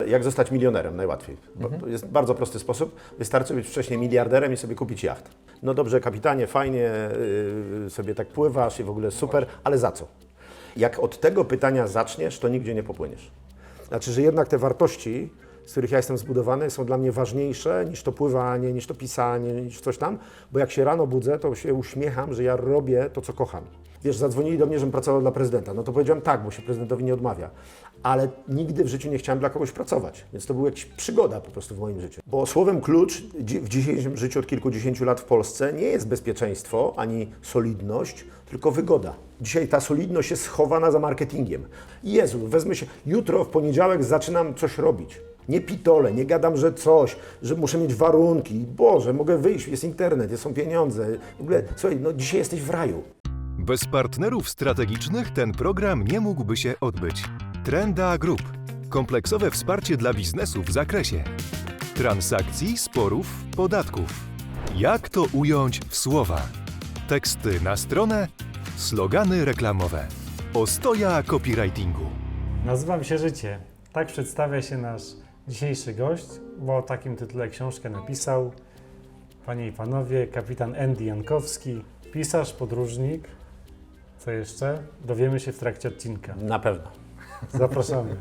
jak zostać milionerem najłatwiej. Bo to jest bardzo prosty sposób. Wystarczy być wcześniej miliarderem i sobie kupić jacht. No dobrze, kapitanie, fajnie, sobie tak pływasz i w ogóle super, ale za co? Jak od tego pytania zaczniesz, to nigdzie nie popłyniesz. Znaczy, że jednak te wartości, z których ja jestem zbudowany, są dla mnie ważniejsze niż to pływanie, niż to pisanie, niż coś tam, bo jak się rano budzę, to się uśmiecham, że ja robię to, co kocham. Wiesz, zadzwonili do mnie, żebym pracował dla prezydenta. No to powiedziałem tak, bo się prezydentowi nie odmawia. Ale nigdy w życiu nie chciałem dla kogoś pracować, więc to była jakaś przygoda po prostu w moim życiu. Bo słowem klucz w dzisiejszym życiu od kilkudziesięciu lat w Polsce nie jest bezpieczeństwo ani solidność, tylko wygoda. Dzisiaj ta solidność jest schowana za marketingiem. Jezu, wezmę się, jutro w poniedziałek zaczynam coś robić. Nie pitole, nie gadam, że coś, że muszę mieć warunki. Boże, mogę wyjść, jest internet, są pieniądze. W ogóle, słuchaj, no dzisiaj jesteś w raju. Bez partnerów strategicznych ten program nie mógłby się odbyć. Trenda Group. Kompleksowe wsparcie dla biznesu w zakresie transakcji, sporów, podatków. Jak to ująć w słowa? Teksty na stronę, slogany reklamowe. Ostoja copywritingu. Nazywam się Życie. Tak przedstawia się nasz dzisiejszy gość, bo o takim tytule książkę napisał. Panie i panowie, kapitan Andy Jankowski, pisarz, podróżnik. Co jeszcze? Dowiemy się w trakcie odcinka. Na pewno. Zapraszamy.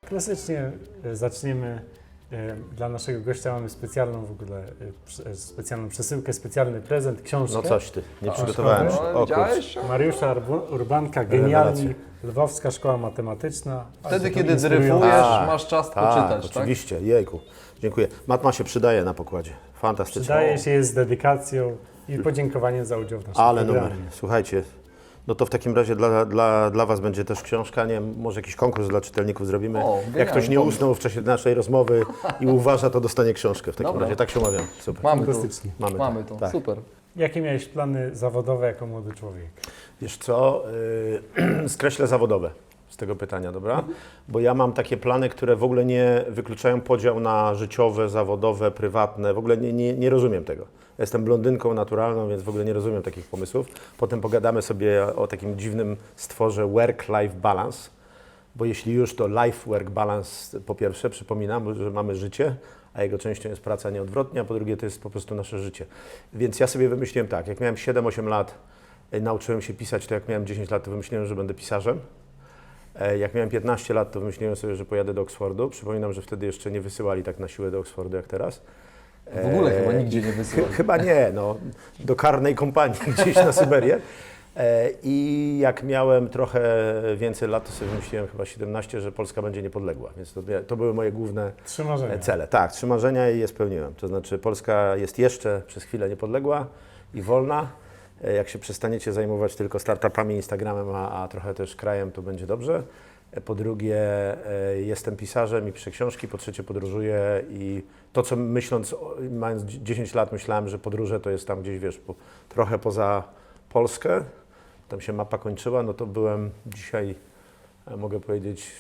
Klasycznie zaczniemy. Dla naszego gościa mamy specjalną w ogóle, specjalną przesyłkę, specjalny prezent, książkę. No coś ty, nie przygotowałem się. No, widziałeś? Mariusza Urbanka, genialni, Lwowska Szkoła Matematyczna. Wtedy, Bardzo kiedy inspirujące. dryfujesz, masz czas poczytać, tak? Oczywiście, jejku, dziękuję. Matma się przydaje na pokładzie, fantastycznie. Przydaje się, jest z dedykacją i podziękowaniem za udział w naszym Ale programie. numer, słuchajcie, no to w takim razie dla Was będzie też książka, nie wiem, może jakiś konkurs dla czytelników zrobimy. Jak ktoś nie usnął w czasie naszej rozmowy i uważa, to dostanie książkę w takim Dobra. razie, tak się umawiam. Super. Fantastycznie. Mamy to, tak. super. Jakie miałeś plany zawodowe jako młody człowiek? Wiesz co, skreślę zawodowe z tego pytania, dobra? Bo ja mam takie plany, które w ogóle nie wykluczają podział na życiowe, zawodowe, prywatne, w ogóle nie rozumiem tego. Jestem blondynką naturalną, więc w ogóle nie rozumiem takich pomysłów. Potem pogadamy sobie o takim dziwnym stworze work-life balance, bo jeśli już to life-work balance po pierwsze, przypominam, że mamy życie, a jego częścią jest praca nieodwrotnie, a po drugie to jest po prostu nasze życie. Więc ja sobie wymyśliłem tak, jak miałem 7-8 lat, nauczyłem się pisać, to jak miałem 10 lat, to wymyśliłem, że będę pisarzem. Jak miałem 15 lat, to wymyśliłem sobie, że pojadę do Oksfordu. Przypominam, że wtedy jeszcze nie wysyłali tak na siłę do Oksfordu jak teraz. W ogóle chyba nigdzie nie wysyłali. Chyba nie, no, do karnej kompanii gdzieś na Syberię. I jak miałem trochę więcej lat, to sobie wymyśliłem, chyba 17, że Polska będzie niepodległa. Więc to były moje główne 3 marzenia. cele. Tak, 3 marzenia i je spełniłem. To znaczy Polska jest jeszcze przez chwilę niepodległa i wolna. Jak się przestaniecie zajmować tylko startupami, Instagramem, a trochę też krajem, to będzie dobrze. Po drugie, jestem pisarzem i piszę książki. Po trzecie, podróżuję i to, co mając 10 lat, myślałem, że podróże to jest tam gdzieś, wiesz, trochę poza Polskę. Tam się mapa kończyła, no to byłem dzisiaj, mogę powiedzieć,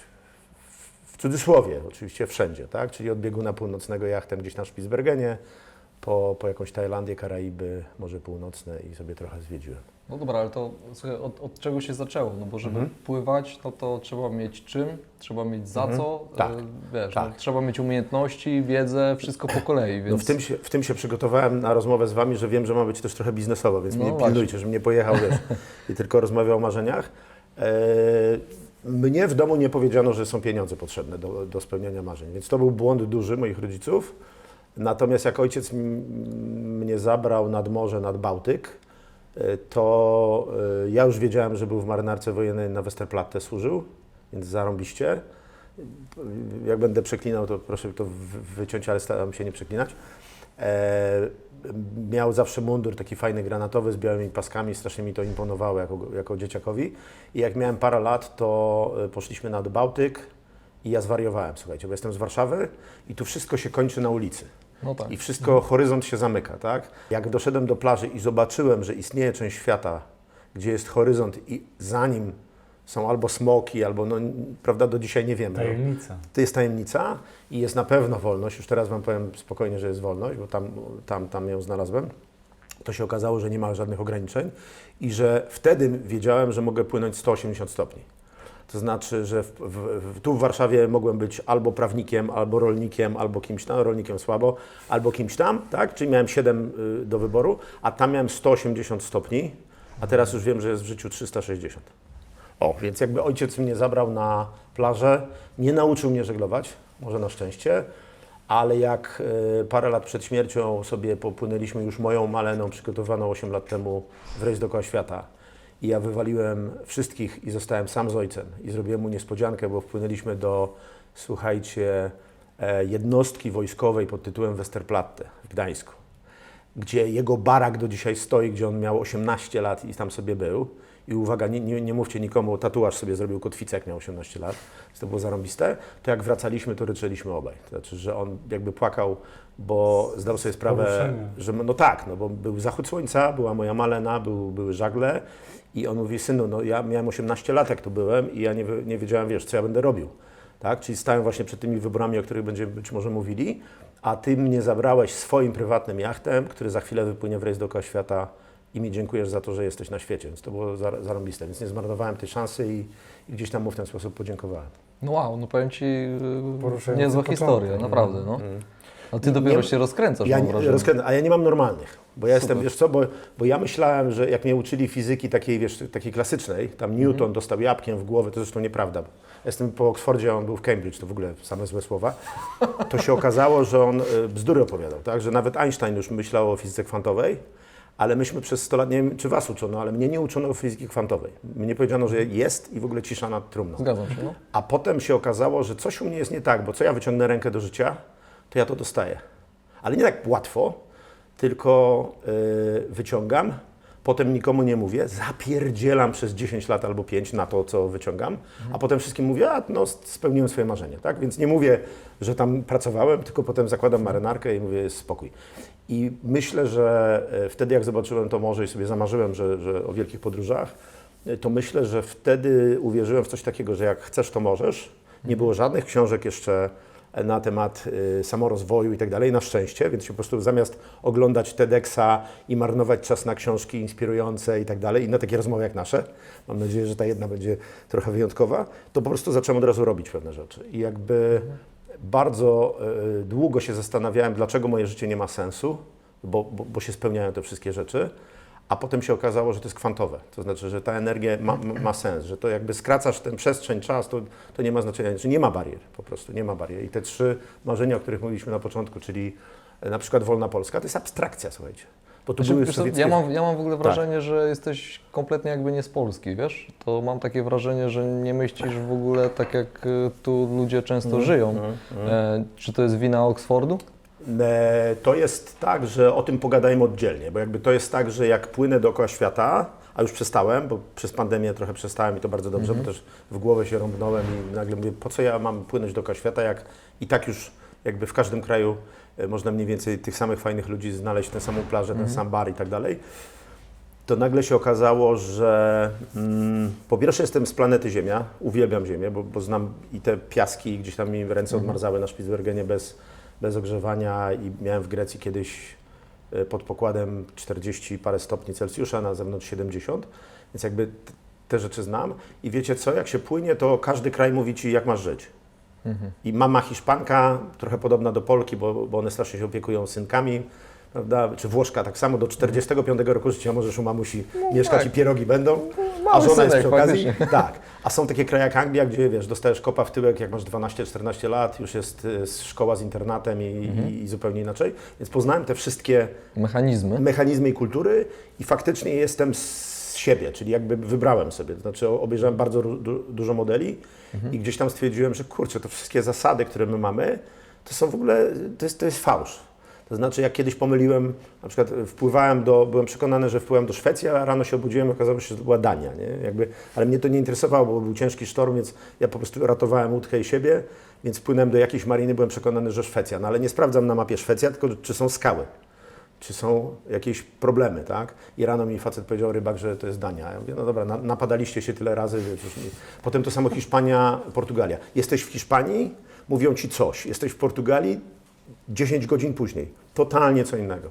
w cudzysłowie, oczywiście wszędzie, tak? Czyli od bieguna północnego jachtem gdzieś na Spitsbergenie, po jakąś Tajlandię, Karaiby, Morze Północne i sobie trochę zwiedziłem. No dobra, ale to słuchaj, od czego się zaczęło? No bo żeby pływać, no to trzeba mieć czym, trzeba mieć za co, Tak. Wiesz, Tak. No, trzeba mieć umiejętności, wiedzę, wszystko po kolei, więc... No w tym się przygotowałem na rozmowę z Wami, że wiem, że ma być też trochę biznesowo, więc No mnie właśnie. pilnujcie, żebym nie pojechał, wiesz, i tylko rozmawiał o marzeniach. Mnie w domu nie powiedziano, że są pieniądze potrzebne do spełniania marzeń, więc to był błąd duży moich rodziców. Natomiast jak ojciec mnie zabrał nad morze, nad Bałtyk, to ja już wiedziałem, że był w marynarce wojennej na Westerplatte służył, więc zarąbiście. Jak będę przeklinał, to proszę to wyciąć, ale staram się nie przeklinać. Miał zawsze mundur taki fajny, granatowy, z białymi paskami, strasznie mi to imponowało jako dzieciakowi. I jak miałem parę lat, to poszliśmy nad Bałtyk i ja zwariowałem, słuchajcie, bo jestem z Warszawy i tu wszystko się kończy na ulicy. No tak. I wszystko, horyzont się zamyka, tak? Jak doszedłem do plaży i zobaczyłem, że istnieje część świata, gdzie jest horyzont i za nim są albo smoki, albo, no, prawda, do dzisiaj nie wiemy. Tajemnica. To jest tajemnica i jest na pewno wolność. Już teraz Wam powiem spokojnie, że jest wolność, bo tam ją znalazłem. to się okazało, że nie ma żadnych ograniczeń i że wtedy wiedziałem, że mogę płynąć 180 stopni. To znaczy, że tu w Warszawie mogłem być albo prawnikiem, albo rolnikiem, albo kimś tam, rolnikiem słabo, albo kimś tam, tak? Czyli miałem 7 do wyboru, a tam miałem 180 stopni, a teraz już wiem, że jest w życiu 360. O, więc jakby ojciec mnie zabrał na plażę, nie nauczył mnie żeglować, może na szczęście, ale jak parę lat przed śmiercią sobie popłynęliśmy już moją Maleną, przygotowaną 8 lat temu w rejs dookoła świata i ja wywaliłem wszystkich i zostałem sam z ojcem i zrobiłem mu niespodziankę, bo wpłynęliśmy do, słuchajcie, jednostki wojskowej pod tytułem Westerplatte w Gdańsku, gdzie jego barak do dzisiaj stoi, gdzie on miał 18 lat i tam sobie był. I uwaga, nie mówcie nikomu, tatuaż sobie zrobił kotwicę, jak miał 18 lat, więc to było zarąbiste. To jak wracaliśmy, to ryczeliśmy obaj. To znaczy, że on jakby płakał, bo zdał sobie sprawę, że no tak, no bo był zachód słońca, była moja Malena, były żagle i on mówi, synu, no ja miałem 18 lat, jak tu byłem i ja nie wiedziałem, wiesz, co ja będę robił. Tak? Czyli stałem właśnie przed tymi wyborami, o których będziemy być może mówili, a ty mnie zabrałeś swoim prywatnym jachtem, który za chwilę wypłynie w rejs dookoła świata i mi dziękujesz za to, że jesteś na świecie, więc to było zarąbiste, więc nie zmarnowałem tej szansy i gdzieś tam mu w ten sposób podziękowałem. No wow, no powiem Ci, Poruszający niezła początek. historia, naprawdę, no. A Ty dopiero się rozkręcasz, Ja mam nie, wrażenie. a ja nie mam normalnych, bo ja Super. jestem, wiesz co, bo ja myślałem, że jak mnie uczyli fizyki takiej, wiesz, takiej klasycznej, tam Newton dostał jabłkiem w głowę, to zresztą nieprawda. Ja jestem po Oxfordzie, a on był w Cambridge, to w ogóle same złe słowa. To się okazało, że on bzdury opowiadał, tak, że nawet Einstein już myślał o fizyce kwantowej, ale myśmy przez 100 lat, nie wiem czy was uczono, ale mnie nie uczono fizyki kwantowej. Mnie powiedziano, że jest i w ogóle cisza nad trumną. Zgadzam się, no. A potem się okazało, że coś u mnie jest nie tak, bo co ja wyciągnę rękę do życia, to ja to dostaję. Ale nie tak łatwo, tylko wyciągam, potem nikomu nie mówię, zapierdzielam przez 10 lat albo 5 na to, co wyciągam, a potem wszystkim mówię, a no spełniłem swoje marzenie, tak? Więc nie mówię, że tam pracowałem, tylko potem zakładam marynarkę i mówię, spokój. I myślę, że wtedy jak zobaczyłem to morze i sobie zamarzyłem, że o wielkich podróżach, to myślę, że wtedy uwierzyłem w coś takiego, że jak chcesz, to możesz. Nie było żadnych książek jeszcze na temat samorozwoju i tak dalej, na szczęście, więc się po prostu zamiast oglądać TEDxa i marnować czas na książki inspirujące i tak dalej, i na takie rozmowy jak nasze, mam nadzieję, że ta jedna będzie trochę wyjątkowa, to po prostu zacząłem od razu robić pewne rzeczy. I jakby bardzo długo się zastanawiałem, dlaczego moje życie nie ma sensu, bo się spełniają te wszystkie rzeczy, a potem się okazało, że to jest kwantowe. To znaczy, że ta energia ma sens, że to jakby skracasz ten przestrzeń, czas, to nie ma znaczenia, znaczy nie ma barier, po prostu nie ma barier. I te 3 marzenia, o których mówiliśmy na początku, czyli na przykład wolna Polska, to jest abstrakcja, słuchajcie. Bo tu były Wiesz co, sowieckie... ja mam w ogóle wrażenie, że jesteś kompletnie jakby nie z Polski, wiesz? To mam takie wrażenie, że nie myślisz w ogóle tak, jak tu ludzie często żyją. Czy to jest wina Oxfordu? To jest tak, że o tym pogadajmy oddzielnie, bo jakby to jest tak, że jak płynę dookoła świata, a już przestałem, bo przez pandemię trochę przestałem i to bardzo dobrze, bo też w głowę się rąbnąłem i nagle mówię, po co ja mam płynąć dookoła świata, jak i tak już jakby w każdym kraju można mniej więcej tych samych fajnych ludzi znaleźć, tę samą plażę, ten sam bar i tak dalej. To nagle się okazało, że po pierwsze jestem z planety Ziemia, uwielbiam Ziemię, bo znam i te piaski, gdzieś tam mi ręce odmarzały na Spitsbergenie bez ogrzewania i miałem w Grecji kiedyś pod pokładem 40 parę stopni Celsjusza, na zewnątrz 70, więc jakby te rzeczy znam. I wiecie co, jak się płynie, to każdy kraj mówi ci, jak masz żyć. I mama Hiszpanka, trochę podobna do Polki, bo one strasznie się opiekują synkami, prawda? Czy Włoszka tak samo, do 45 roku życia możesz u mamusi mieszkać tak. i pierogi będą, a Mały żona jest synek, przy okazji. faktycznie. Tak, a są takie kraje jak Anglia, gdzie wiesz, dostajesz kopa w tyłek, jak masz 12-14 lat, już jest szkoła z internatem i zupełnie inaczej. Więc poznałem te wszystkie mechanizmy i kultury i faktycznie jestem z siebie, czyli jakby wybrałem sobie, to znaczy obejrzałem bardzo dużo modeli i gdzieś tam stwierdziłem, że kurczę, to wszystkie zasady, które my mamy, to są w ogóle, to jest fałsz. To znaczy, jak kiedyś pomyliłem, na przykład byłem przekonany, że wpływałem do Szwecji, a rano się obudziłem i okazało się, że to była Dania, nie? Ale mnie to nie interesowało, bo był ciężki sztorm, więc ja po prostu ratowałem łódkę i siebie, więc wpłynąłem do jakiejś mariny, byłem przekonany, że Szwecja. No ale nie sprawdzam na mapie Szwecja, tylko czy są skały, czy są jakieś problemy, tak? I rano mi facet powiedział, rybak, że to jest Dania. Ja mówię, no dobra, napadaliście się tyle razy, wiesz, Potem to samo Hiszpania, Portugalia. Jesteś w Hiszpanii, mówią ci coś, jesteś w Portugalii, 10 godzin później. Totalnie co innego.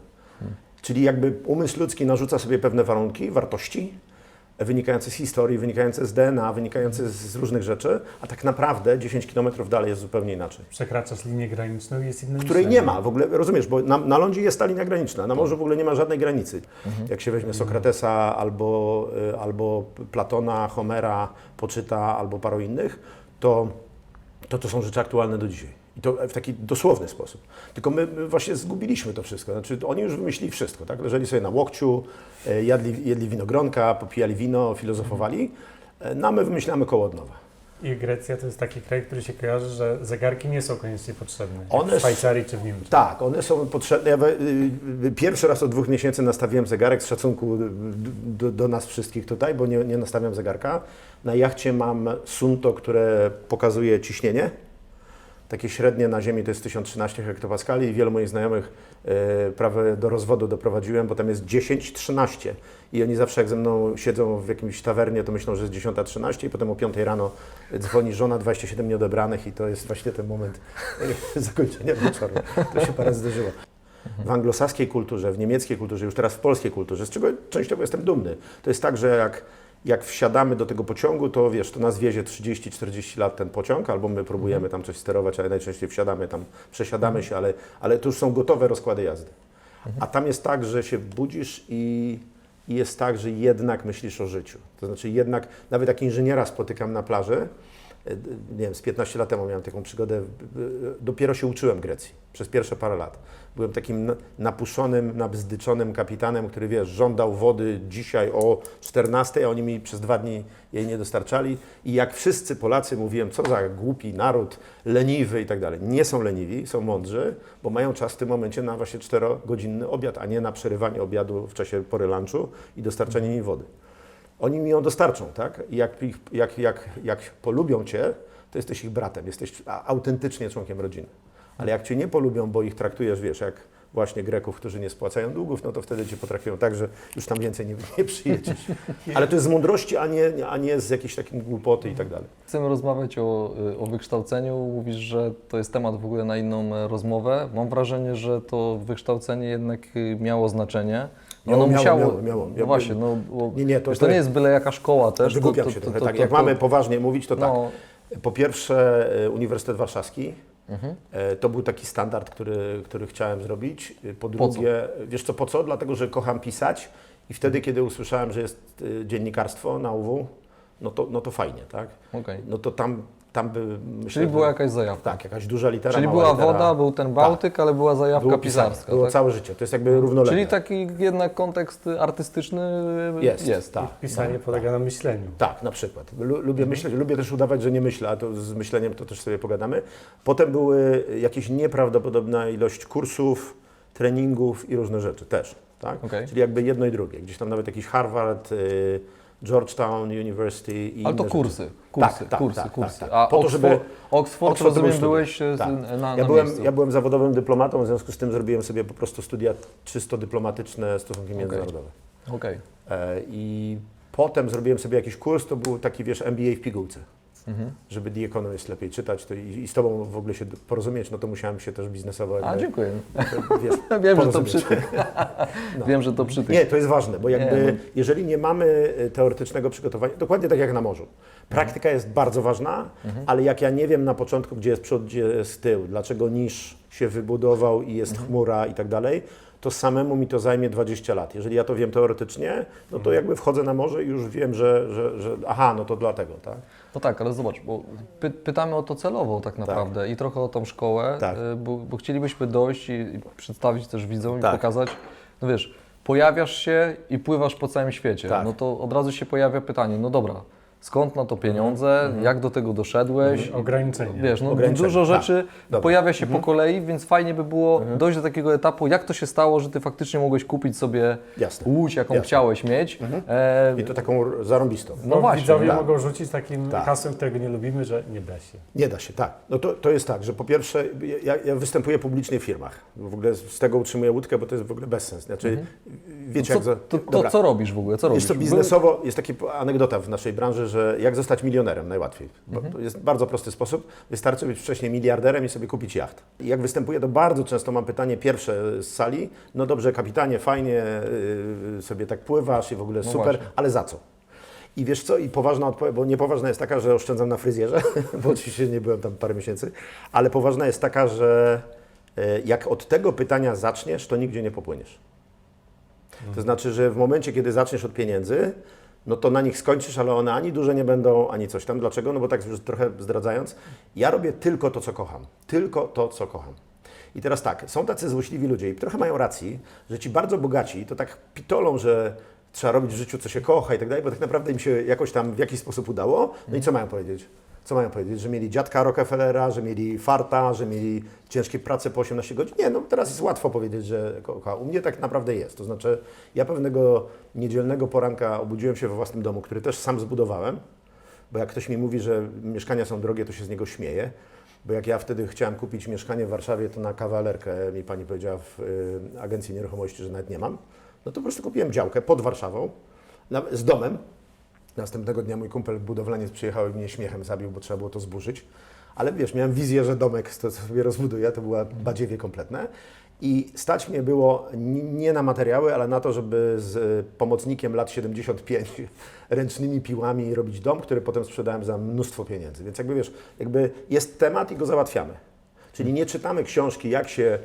Czyli jakby umysł ludzki narzuca sobie pewne warunki, wartości, wynikające z historii, wynikające z DNA, wynikające z różnych rzeczy, a tak naprawdę 10 km dalej jest zupełnie inaczej. Przekraczasz linię graniczną i jest inne Której myślenie. nie ma w ogóle, rozumiesz, bo na lądzie jest ta linia graniczna, na morzu w ogóle nie ma żadnej granicy. Jak się weźmie Sokratesa albo Platona, Homera, poczyta, albo paru innych, to są rzeczy aktualne do dzisiaj. I to w taki dosłowny sposób. Tylko my właśnie zgubiliśmy to wszystko. Znaczy, oni już wymyślili wszystko, tak? Leżeli sobie na łokciu, jedli winogronka, popijali wino, filozofowali, no a my wymyślamy koło od nowa. I Grecja to jest taki kraj, który się kojarzy, że zegarki nie są koniecznie potrzebne. Jak One w Szwajcarii czy w Niemczech. Tak, one są potrzebne. Ja pierwszy raz od 2 miesięcy nastawiłem zegarek z szacunku do nas wszystkich tutaj, bo nie nastawiam zegarka. Na jachcie mam Sunto, które pokazuje ciśnienie. Takie średnie na ziemi to jest 1013 hektopaskali i wielu moich znajomych prawie do rozwodu doprowadziłem, bo tam jest 10-13 i oni zawsze jak ze mną siedzą w jakimś tawernie, to myślą, że jest 10:13 i potem o 5 rano dzwoni żona, 27 nieodebranych i to jest właśnie ten moment zakończenia wieczoru. To się parę zdarzyło. W anglosaskiej kulturze, w niemieckiej kulturze, już teraz w polskiej kulturze, z czego częściowo jestem dumny, to jest tak, że jak wsiadamy do tego pociągu, to wiesz, to nas wiezie 30-40 lat ten pociąg, albo my próbujemy tam coś sterować, ale najczęściej wsiadamy tam, przesiadamy się, ale to już są gotowe rozkłady jazdy. A tam jest tak, że się budzisz i jest tak, że jednak myślisz o życiu. To znaczy jednak, nawet jak inżyniera spotykam na plaży, nie wiem, z 15 lat temu miałem taką przygodę, dopiero się uczyłem Grecji przez pierwsze parę lat. Byłem takim napuszonym, nabzdyczonym kapitanem, który, wiesz, żądał wody dzisiaj o 14, a oni mi przez 2 dni jej nie dostarczali. I jak wszyscy Polacy mówiłem, co za głupi naród, leniwy i tak dalej. Nie są leniwi, są mądrzy, bo mają czas w tym momencie na właśnie 4-godzinny obiad, a nie na przerywanie obiadu w czasie pory lunchu i dostarczanie mi wody. Oni mi ją dostarczą, tak? I jak polubią Cię, to jesteś ich bratem, jesteś autentycznie członkiem rodziny. Ale jak Cię nie polubią, bo ich traktujesz, wiesz, jak właśnie Greków, którzy nie spłacają długów, no to wtedy Cię potraktują tak, że już tam więcej nie przyjedziesz. Ale to jest z mądrości, a nie z jakiejś takiej głupoty i tak dalej. Chcemy rozmawiać o wykształceniu. Mówisz, że to jest temat w ogóle na inną rozmowę. Mam wrażenie, że to wykształcenie jednak miało znaczenie. Miało. No właśnie, no, bo Nie, to nie jest byle jaka szkoła też. Wygłupiam się trochę. Tak, jak mamy poważnie mówić, to tak. no, Po pierwsze, Uniwersytet Warszawski. To był taki standard, który chciałem zrobić. Po drugie, wiesz co, po co? Dlatego, że kocham pisać i wtedy, kiedy usłyszałem, że jest dziennikarstwo na UW, no to fajnie, tak? okej. No to tam by, myślę, Czyli była jakaś zajawka. tak, jakaś duża litera, Czyli mała była litera. woda, był ten Bałtyk, ale była zajawka Było pisanie, pisarska. było Tak? całe życie. To jest jakby równolegle. Czyli taki jednak kontekst artystyczny jest. tak. Pisanie polega na myśleniu. Tak, na przykład. Lubię myśleć, lubię też udawać, że nie myślę, a to z myśleniem to też sobie pogadamy. Potem były jakieś nieprawdopodobna ilość kursów, treningów i różne rzeczy też, tak? Okej. Czyli jakby jedno i drugie. Gdzieś tam nawet jakiś Harvard, Georgetown University i Ale to inne kursy, rzeczy. kursy. Tak. A Po to, żeby Oxford Oxford rozumiem, był byłeś tak. na miejscu. Ja byłem zawodowym dyplomatą, w związku z tym zrobiłem sobie po prostu studia czysto dyplomatyczne, stosunki międzynarodowe. Okej. I potem zrobiłem sobie jakiś kurs, to był taki, wiesz, MBA w pigułce. Żeby The Economist lepiej czytać to i z Tobą w ogóle się porozumieć, no to musiałem się też biznesowo... A, dziękuję. Wiesz, Wiem, że to porozumieć. przytyk. No. Wiem, że to przytyk. Nie, to jest ważne, bo jakby Nie, no. jeżeli nie mamy teoretycznego przygotowania, dokładnie tak jak na morzu, praktyka jest bardzo ważna, ale jak ja nie wiem na początku, gdzie jest przód, gdzie jest tył, dlaczego niż się wybudował i jest chmura i tak dalej, to samemu mi to zajmie 20 lat. Jeżeli ja to wiem teoretycznie, no to jakby wchodzę na morze i już wiem, że aha, no to dlatego, tak? No tak, ale zobacz, bo pytamy o to celowo tak naprawdę i trochę o tą szkołę, Tak. bo chcielibyśmy dojść i przedstawić też widzom i Tak. pokazać, no wiesz, pojawiasz się i pływasz po całym świecie, Tak. no to od razu się pojawia pytanie, no dobra, skąd na to pieniądze, jak do tego doszedłeś? Ograniczenia. Wiesz, no Ograniczenia, dużo tak. rzeczy Dobra. pojawia się po kolei, więc fajnie by było dojść do takiego etapu, jak to się stało, że Ty faktycznie mogłeś kupić sobie Jasne. łódź, jaką Jasne. chciałeś mieć. I to taką zarąbistą. No właśnie, Widzowie tak. mogą rzucić takim Tak. hasłem, którego nie lubimy, że nie da się. Nie da się, tak. No to jest tak, że po pierwsze, ja występuję publicznie w firmach. W ogóle z tego utrzymuję łódkę, bo to jest w ogóle bezsens. Znaczy, wiecie jak... To Dobra. co robisz w ogóle? Co robisz? Wiesz co, biznesowo jest taka anegdota w naszej branży, że jak zostać milionerem najłatwiej. Bo to jest bardzo prosty sposób. Wystarczy być wcześniej miliarderem i sobie kupić jacht. I jak występuję, to bardzo często mam pytanie pierwsze z sali. No dobrze, kapitanie, fajnie, sobie tak pływasz i w ogóle super, właśnie. ale za co? I wiesz co, i poważna odpowiedź, bo niepoważna jest taka, że oszczędzam na fryzjerze, bo oczywiście nie byłem tam parę miesięcy, ale poważna jest taka, że jak od tego pytania zaczniesz, to nigdzie nie popłyniesz. To znaczy, że w momencie, kiedy zaczniesz od pieniędzy, no to na nich skończysz, ale one ani duże nie będą, ani coś tam. Dlaczego? No bo tak już trochę zdradzając, ja robię tylko to, co kocham. Tylko to, co kocham. I teraz tak, są tacy złośliwi ludzie i trochę mają racji, że ci bardzo bogaci to tak pitolą, że trzeba robić w życiu, co się kocha i tak dalej, bo tak naprawdę im się jakoś tam w jakiś sposób udało. No i co mają powiedzieć? Co mają powiedzieć? Że mieli dziadka Rockefellera, że mieli farta, że mieli ciężkie prace po 18 godzin? Nie, no teraz jest łatwo powiedzieć, że kocha. U mnie tak naprawdę jest. To znaczy, ja pewnego niedzielnego poranka obudziłem się we własnym domu, który też sam zbudowałem, bo jak ktoś mi mówi, że mieszkania są drogie, to się z niego śmieje. Bo jak ja wtedy chciałem kupić mieszkanie w Warszawie, to na kawalerkę mi pani powiedziała w agencji nieruchomości, że nawet nie mam. No to po prostu kupiłem działkę pod Warszawą z domem. Następnego dnia mój kumpel budowlaniec przyjechał i mnie śmiechem zabił, bo trzeba było to zburzyć. Ale wiesz, miałem wizję, że domek to sobie rozbuduję, to była badziewie kompletne. I stać mnie było nie na materiały, ale na to, żeby z pomocnikiem lat 75 ręcznymi piłami robić dom, który potem sprzedałem za mnóstwo pieniędzy. Więc jakby wiesz, jakby jest temat i go załatwiamy. Czyli nie czytamy książki, jak się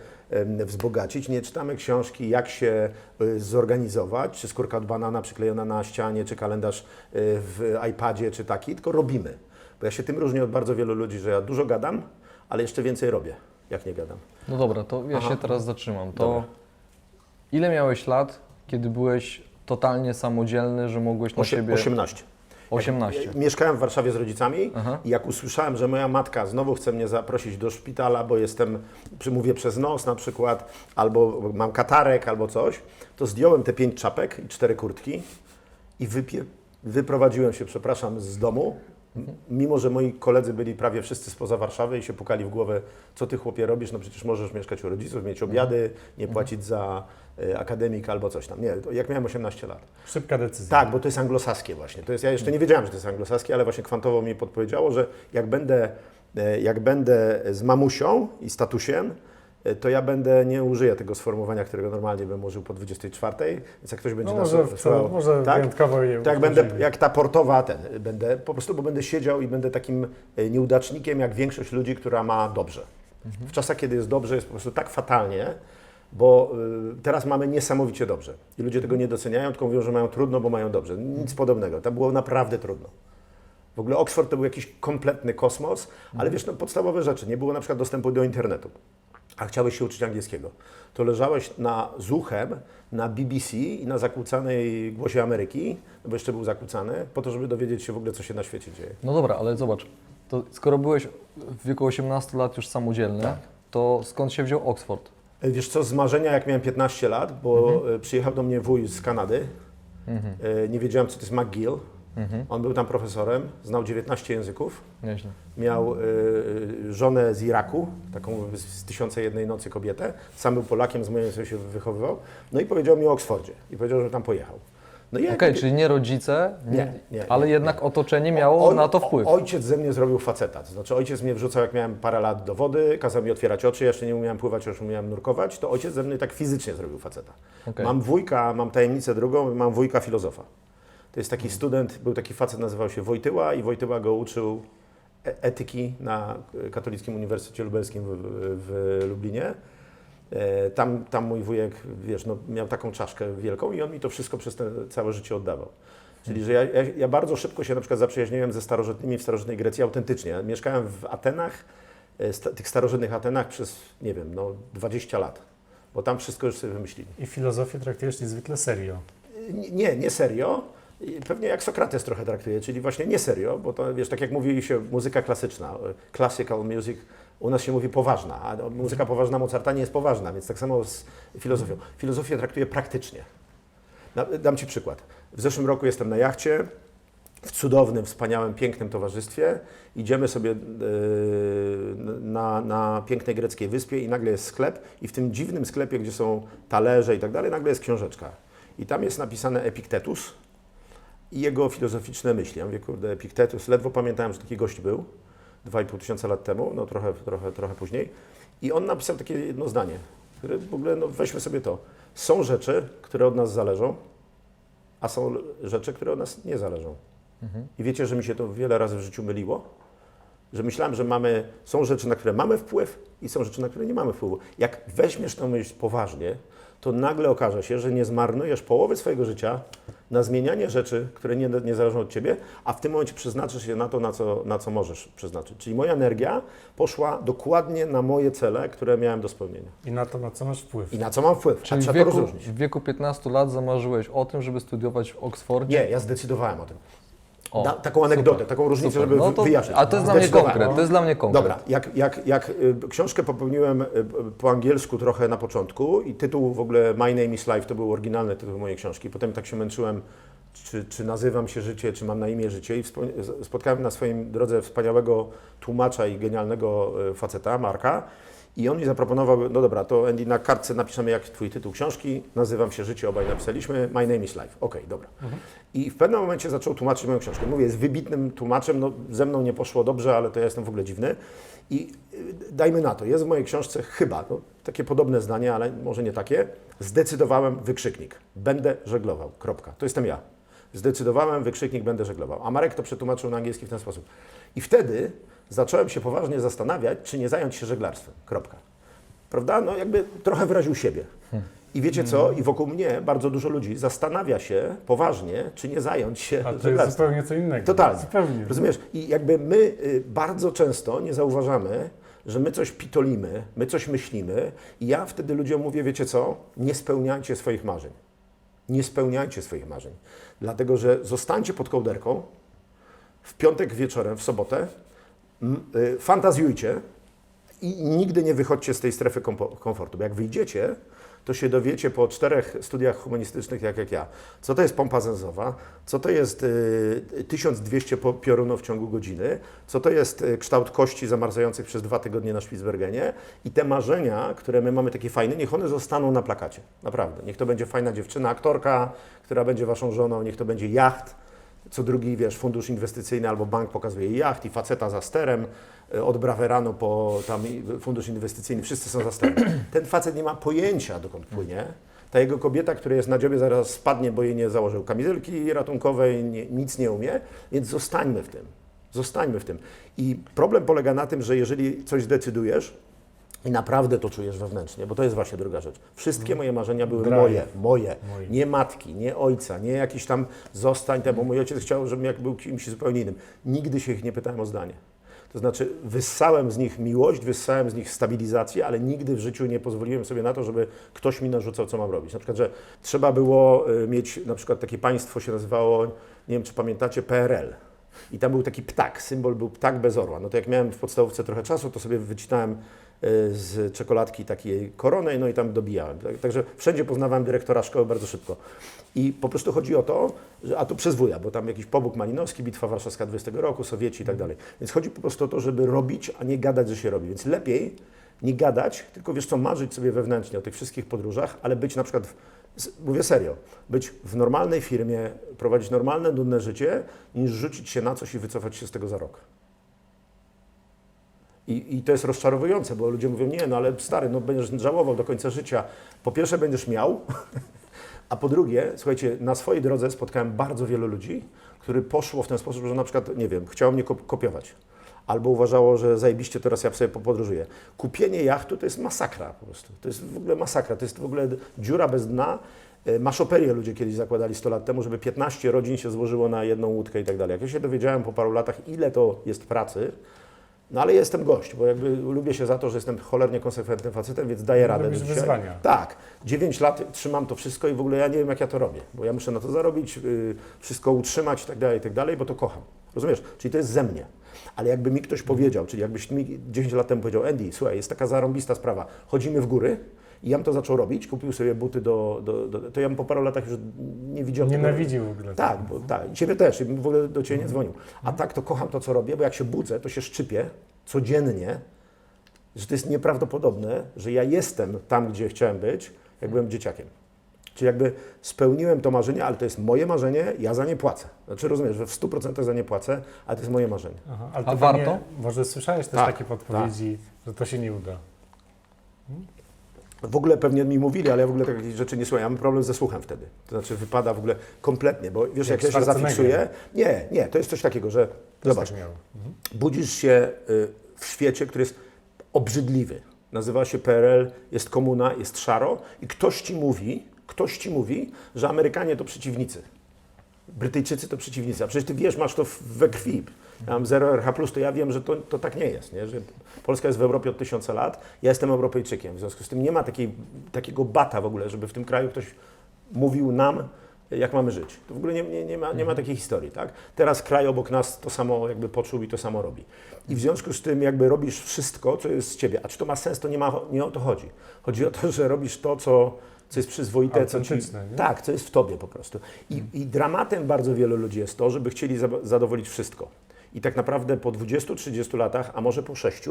wzbogacić, nie czytamy książki, jak się zorganizować, czy skórka od banana przyklejona na ścianie, czy kalendarz w iPadzie, czy taki, tylko robimy. Bo ja się tym różnię od bardzo wielu ludzi, że ja dużo gadam, ale jeszcze więcej robię, jak nie gadam. No dobra, to ja Aha. się teraz zatrzymam. To Dobra. ile miałeś lat, kiedy byłeś totalnie samodzielny, że mogłeś na siebie... 18. 18. Mieszkałem w Warszawie z rodzicami Aha. i jak usłyszałem, że moja matka znowu chce mnie zaprosić do szpitala, bo jestem, mówię przez nos na przykład, albo mam katarek, albo coś, to zdjąłem te 5 czapek i 4 kurtki i wyprowadziłem się, przepraszam, z domu, mimo że moi koledzy byli prawie wszyscy spoza Warszawy i się pukali w głowę, co ty chłopie robisz, no przecież możesz mieszkać u rodziców, mieć obiady, nie płacić za akademik albo coś tam. Nie, to jak miałem 18 lat. Szybka decyzja. Tak, bo to jest anglosaskie właśnie. To jest, ja jeszcze nie wiedziałem, że to jest anglosaskie, ale właśnie kwantowo mi podpowiedziało, że jak będę z mamusią i statusiem, to ja nie użyję tego sformułowania, którego normalnie bym użył po 24, więc jak ktoś będzie No nas może, słuchał, może tak? wyjątkowo je Tak, będę użyli. jak ta portowa, będę po prostu, bo będę siedział i będę takim nieudacznikiem, jak większość ludzi, która ma dobrze. W czasach, kiedy jest dobrze, jest po prostu tak fatalnie, bo teraz mamy niesamowicie dobrze. I ludzie tego nie doceniają, tylko mówią, że mają trudno, bo mają dobrze. Nic podobnego. Tam było naprawdę trudno. W ogóle Oxford to był jakiś kompletny kosmos, ale wiesz, no, podstawowe rzeczy. Nie było na przykład dostępu do internetu, a chciałeś się uczyć angielskiego. To leżałeś z uchem na BBC i na zakłócanej Głosie Ameryki, no bo jeszcze był zakłócany, po to, żeby dowiedzieć się w ogóle, co się na świecie dzieje. No dobra, ale zobacz, to skoro byłeś w wieku 18 lat już samodzielny, Tak. to skąd się wziął Oxford? Wiesz co, z marzenia, jak miałem 15 lat, bo przyjechał do mnie wuj z Kanady, nie wiedziałem, co to jest McGill. On był tam profesorem, znał 19 języków, Nieźle. miał żonę z Iraku, taką z 1001 nocy kobietę, sam był Polakiem, z moją się wychowywał, no i powiedział mi o Oksfordzie i powiedział, że tam pojechał. No i Okej, czyli nie rodzice, Nie, ale jednak otoczenie miało na to wpływ. Ojciec ze mnie zrobił faceta, to znaczy ojciec mnie wrzucał, jak miałem parę lat do wody, kazał mi otwierać oczy, ja jeszcze nie umiałem pływać, już umiałem nurkować, to ojciec ze mnie tak fizycznie zrobił faceta. Okej. Mam wujka, mam tajemnicę drugą, mam wujka filozofa. To jest taki student, był taki facet, nazywał się Wojtyła i Wojtyła go uczył etyki na Katolickim Uniwersytecie Lubelskim w Lublinie. Tam mój wujek, wiesz, no, miał taką czaszkę wielką i on mi to wszystko przez całe życie oddawał. Czyli, że ja bardzo szybko się na przykład zaprzyjaźniłem ze starożytnymi w starożytnej Grecji autentycznie. Mieszkałem w Atenach, tych starożytnych Atenach przez, nie wiem, no 20 lat, bo tam wszystko już sobie wymyślili. I filozofię traktujesz niezwykle serio. Nie serio. Pewnie jak Sokrates trochę traktuje, czyli właśnie nie serio, bo to wiesz, tak jak mówi się muzyka klasyczna, classical music, u nas się mówi poważna, a muzyka poważna Mozarta nie jest poważna, więc tak samo z filozofią. Filozofię traktuję praktycznie. Dam Ci przykład. W zeszłym roku jestem na jachcie, w cudownym, wspaniałym, pięknym towarzystwie. Idziemy sobie na pięknej greckiej wyspie i nagle jest sklep i w tym dziwnym sklepie, gdzie są talerze i tak dalej, nagle jest książeczka. I tam jest napisane Epiktetus, i jego filozoficzne myśli. Ja mówię, kurde, Epiktetus, ledwo pamiętałem, że taki gość był 2500 lat temu, no trochę później. I on napisał takie jedno zdanie, które w ogóle, no weźmy sobie to. Są rzeczy, które od nas zależą, a są rzeczy, które od nas nie zależą. I wiecie, że mi się to wiele razy w życiu myliło? Że myślałem, że są rzeczy, na które mamy wpływ i są rzeczy, na które nie mamy wpływu. Jak weźmiesz tę myśl poważnie, to nagle okaże się, że nie zmarnujesz połowy swojego życia na zmienianie rzeczy, które nie zależą od Ciebie, a w tym momencie przeznaczysz je na to, na co możesz przeznaczyć. Czyli moja energia poszła dokładnie na moje cele, które miałem do spełnienia. I na to, na co masz wpływ. I na co mam wpływ, a Czyli trzeba to rozróżnić. w wieku 15 lat zamarzyłeś o tym, żeby studiować w Oksfordzie? Nie, ja zdecydowałem o tym. O, Taką anegdotę, super, taką różnicę, super. żeby No to, wyjaśnić. a to jest dla mnie Zdecydowałem. konkret, to jest dla mnie konkret. Dobra, jak książkę popełniłem po angielsku trochę na początku i tytuł w ogóle My Name is Life to był oryginalny tytuł mojej książki. Potem tak się męczyłem, czy nazywam się Życie, czy mam na imię Życie i spotkałem na swojej drodze wspaniałego tłumacza i genialnego faceta, Marka. I on mi zaproponował, no dobra, to Andy, na kartce napiszemy jak twój tytuł książki, nazywam się Życie, obaj napisaliśmy, My Name is Life. Okej, dobra. I w pewnym momencie zaczął tłumaczyć moją książkę. Mówię, jest wybitnym tłumaczem, no ze mną nie poszło dobrze, ale to ja jestem w ogóle dziwny. I dajmy na to, jest w mojej książce chyba, no, takie podobne zdanie, ale może nie takie, zdecydowałem, wykrzyknik, będę żeglował, kropka. To jestem ja. Zdecydowałem, wykrzyknik, będę żeglował. A Marek to przetłumaczył na angielski w ten sposób. I wtedy zacząłem się poważnie zastanawiać, czy nie zająć się żeglarstwem. Kropka. Prawda? No jakby trochę wyraził siebie. I wiecie co? I wokół mnie bardzo dużo ludzi zastanawia się poważnie, czy nie zająć się A to jest żeglarstwem. zupełnie co innego. Totalnie. Zupełnie. Rozumiesz? I jakby my bardzo często nie zauważamy, że my coś pitolimy, my coś myślimy i ja wtedy ludziom mówię, wiecie co? Nie spełniajcie swoich marzeń. Nie spełniajcie swoich marzeń. Dlatego, że zostańcie pod kołderką w piątek wieczorem, w sobotę, fantazjujcie i nigdy nie wychodźcie z tej strefy komfortu. Bo jak wyjdziecie, to się dowiecie po 4 studiach humanistycznych, jak ja, co to jest pompa zenzowa, co to jest 1200 piorunów w ciągu godziny, co to jest kształt kości zamarzających przez 2 tygodnie na Spitsbergenie i te marzenia, które my mamy takie fajne, niech one zostaną na plakacie. Naprawdę. Niech to będzie fajna dziewczyna, aktorka, która będzie waszą żoną, niech to będzie jacht, co drugi, wiesz, fundusz inwestycyjny albo bank pokazuje jacht i faceta za sterem, od Braverano po tam fundusz inwestycyjny, wszyscy są za sterem. Ten facet nie ma pojęcia, dokąd płynie. Ta jego kobieta, która jest na dziobie, zaraz spadnie, bo jej nie założył kamizelki ratunkowej, nic nie umie, więc zostańmy w tym. Zostańmy w tym. I problem polega na tym, że jeżeli coś zdecydujesz i naprawdę to czujesz wewnętrznie, bo to jest właśnie druga rzecz. Wszystkie moje marzenia były moje. Nie matki, nie ojca, nie jakiś tam zostań temu. Mój ojciec chciał, żebym jak był kimś zupełnie innym. Nigdy się ich nie pytałem o zdanie. To znaczy wyssałem z nich miłość, wyssałem z nich stabilizację, ale nigdy w życiu nie pozwoliłem sobie na to, żeby ktoś mi narzucał, co mam robić. Na przykład, że trzeba było mieć, na przykład takie państwo się nazywało, nie wiem czy pamiętacie, PRL. I tam był taki ptak, symbol był ptak bez orła. No to jak miałem w podstawówce trochę czasu, to sobie wycinałem z czekoladki takiej koronę, no i tam dobijałem. Także wszędzie poznawałem dyrektora szkoły bardzo szybko. I po prostu chodzi o to, że, a to przez wuja, bo tam jakiś Pobóg Malinowski, Bitwa Warszawska 20 roku, Sowieci i tak dalej. Więc chodzi po prostu o to, żeby robić, a nie gadać, że się robi. Więc lepiej nie gadać, tylko wiesz co, marzyć sobie wewnętrznie o tych wszystkich podróżach, ale być na przykład, mówię serio, być w normalnej firmie, prowadzić normalne, nudne życie, niż rzucić się na coś i wycofać się z tego za rok. I to jest rozczarowujące, bo ludzie mówią, nie, no ale stary, no będziesz żałował do końca życia. Po pierwsze będziesz miał, a po drugie, słuchajcie, na swojej drodze spotkałem bardzo wielu ludzi, który poszło w ten sposób, że na przykład, nie wiem, chciało mnie kopiować. Albo uważało, że zajebiście teraz ja sobie podróżuję. Kupienie jachtu to jest masakra po prostu. To jest w ogóle masakra, to jest w ogóle dziura bez dna. Maszoperię ludzie kiedyś zakładali 100 lat temu, żeby 15 rodzin się złożyło na jedną łódkę i tak dalej. Jak ja się dowiedziałem po paru latach, ile to jest pracy, no ale jestem gość, bo jakby lubię się za to, że jestem cholernie konsekwentnym facetem, więc daję radę. Lubisz wyzwania. Tak, 9 lat trzymam to wszystko i w ogóle ja nie wiem, jak ja to robię, bo ja muszę na to zarobić, wszystko utrzymać i tak dalej, bo to kocham. Rozumiesz? Czyli to jest ze mnie. Ale jakby mi ktoś powiedział, czyli jakbyś mi 10 lat temu powiedział, Andy, słuchaj, jest taka zarąbista sprawa, chodzimy w góry i ja bym to zaczął robić, kupił sobie buty to ja bym po paru latach już nie widział Nienawidził w ogóle. Tak, bo tak, i Ciebie też, i bym w ogóle do Ciebie nie dzwonił. A tak to kocham to, co robię, bo jak się budzę, to się szczypię codziennie, że to jest nieprawdopodobne, że ja jestem tam, gdzie chciałem być, jak byłem dzieciakiem. Czyli jakby spełniłem to marzenie, ale to jest moje marzenie, ja za nie płacę. Znaczy rozumiesz, że w 100% za nie płacę, ale to jest moje marzenie. Aha, ale A to warto? pewnie, może słyszałeś też Tak, takie podpowiedzi, że to się nie uda. W ogóle pewnie mi mówili, ale ja w ogóle takich rzeczy nie słucham. Ja mam problem ze słuchem wtedy. To znaczy wypada w ogóle kompletnie, bo wiesz, jak ja się Schwarzenegger. zafiksuję... Nie, to jest coś takiego, że Też zobacz, tak miał. budzisz się w świecie, który jest obrzydliwy. Nazywa się PRL, jest komuna, jest szaro i ktoś ci mówi, że Amerykanie to przeciwnicy. Brytyjczycy to przeciwnicy, a przecież ty wiesz, masz to we krwi. Ja mam 0 RH+, to ja wiem, że to tak nie jest, nie? Że Polska jest w Europie od 1000 lat, ja jestem Europejczykiem, w związku z tym nie ma takiego bata w ogóle, żeby w tym kraju ktoś mówił nam, jak mamy żyć. To w ogóle nie ma takiej historii, tak? Teraz kraj obok nas to samo jakby poczuł i to samo robi. I w związku z tym jakby robisz wszystko, co jest z ciebie. A czy to ma sens, to nie o to chodzi. Chodzi o to, że robisz to, co jest przyzwoite, Autentyczne, nie? tak, co jest w tobie po prostu. I dramatem bardzo wielu ludzi jest to, żeby chcieli zadowolić wszystko. I tak naprawdę po 20-30 latach, a może po 6,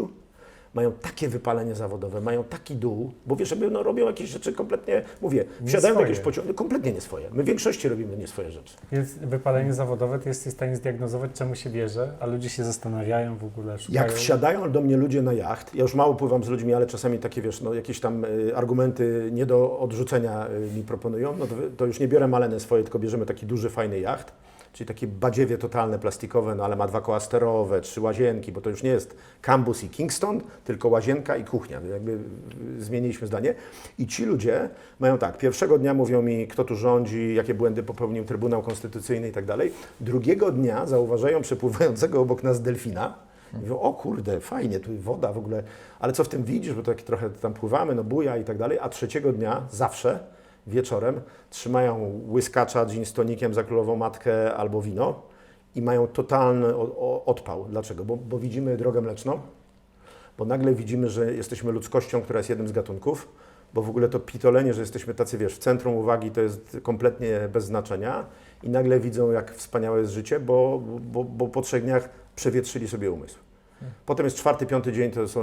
mają takie wypalenie zawodowe, mają taki dół, bo wiesz, że robią jakieś rzeczy kompletnie, mówię, wsiadają do swoje. jakiegoś pociągu, kompletnie nie swoje. My w większości robimy nie swoje rzeczy. Jest wypalenie zawodowe, ty jesteś w stanie zdiagnozować, czemu się bierze, a ludzie się zastanawiają w ogóle, szukają. Jak wsiadają do mnie ludzie na jacht, ja już mało pływam z ludźmi, ale czasami takie, wiesz, no, jakieś tam argumenty nie do odrzucenia mi proponują, no to już nie biorę maleny swoje, tylko bierzemy taki duży, fajny jacht, czyli takie badziewie totalne, plastikowe, no ale ma 2 koła sterowe, 3 łazienki, bo to już nie jest Cambus i Kingston, tylko łazienka i kuchnia. Jakby zmieniliśmy zdanie. I ci ludzie mają tak, pierwszego dnia mówią mi, kto tu rządzi, jakie błędy popełnił Trybunał Konstytucyjny i tak dalej. Drugiego dnia zauważają przepływającego obok nas delfina. I mówią, o kurde, fajnie, tu woda w ogóle, ale co w tym widzisz, bo tak trochę tam pływamy, no buja i tak dalej. A trzeciego dnia zawsze wieczorem trzymają łyskacza gin z tonikiem za królową matkę albo wino i mają totalny odpał. Dlaczego? Bo widzimy drogę mleczną, bo nagle widzimy, że jesteśmy ludzkością, która jest jednym z gatunków, bo w ogóle to pitolenie, że jesteśmy tacy, wiesz, w centrum uwagi, to jest kompletnie bez znaczenia i nagle widzą, jak wspaniałe jest życie, bo po 3 dniach przewietrzyli sobie umysł. Potem jest 4., 5. dzień, to są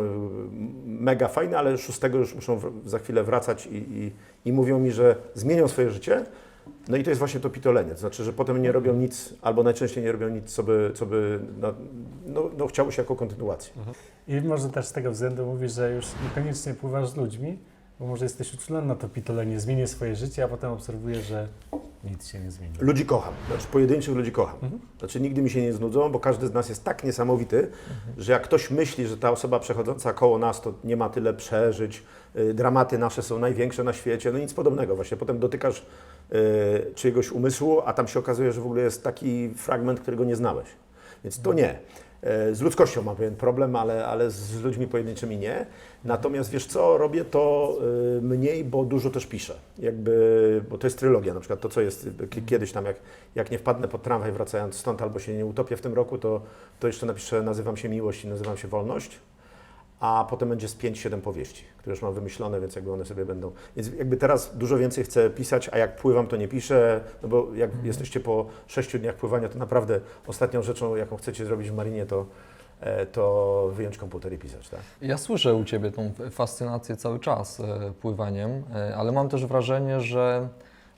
mega fajne, ale 6. już muszą za chwilę wracać i mówią mi, że zmienią swoje życie. No i to jest właśnie to pitolenie, to znaczy, że potem nie robią nic, albo najczęściej nie robią nic, co by no, chciało się jako kontynuację. I może też z tego względu mówisz, że już niekoniecznie pływasz z ludźmi, bo może jesteś uczulony na to pitolenie, zmienię swoje życie, a potem obserwujesz, że nic się nie zmieni. Ludzi kocham, znaczy pojedynczych ludzi kocham. Znaczy nigdy mi się nie znudzą, bo każdy z nas jest tak niesamowity, że jak ktoś myśli, że ta osoba przechodząca koło nas to nie ma tyle przeżyć, dramaty nasze są największe na świecie, no nic podobnego. Właśnie potem dotykasz czyjegoś umysłu, a tam się okazuje, że w ogóle jest taki fragment, którego nie znałeś. Więc to nie. Z ludzkością mam pewien problem, ale z ludźmi pojedynczymi nie. Natomiast wiesz co, robię to mniej, bo dużo też piszę. Bo to jest trylogia, na przykład to, co jest kiedyś tam, jak nie wpadnę pod tramwaj wracając stąd albo się nie utopię w tym roku, to jeszcze napiszę Nazywam się Miłość i Nazywam się Wolność. A potem będzie z 5-7 powieści, które już mam wymyślone, więc jakby one sobie będą... Więc jakby teraz dużo więcej chcę pisać, a jak pływam, to nie piszę, no bo jak jesteście po 6 dniach pływania, to naprawdę ostatnią rzeczą, jaką chcecie zrobić w marinie, to wyjąć komputer i pisać, tak? Ja słyszę u Ciebie tą fascynację cały czas pływaniem, ale mam też wrażenie, że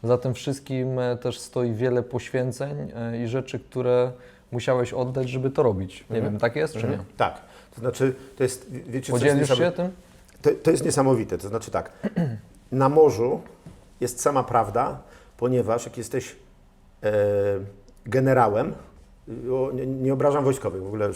za tym wszystkim też stoi wiele poświęceń i rzeczy, które musiałeś oddać, żeby to robić. Nie wiem, tak jest czy nie? Tak. To znaczy, to jest, wiecie, co Podzielisz jest się tym? To jest niesamowite. To znaczy tak, na morzu jest sama prawda, ponieważ jak jesteś generałem, nie obrażam wojskowych, w ogóle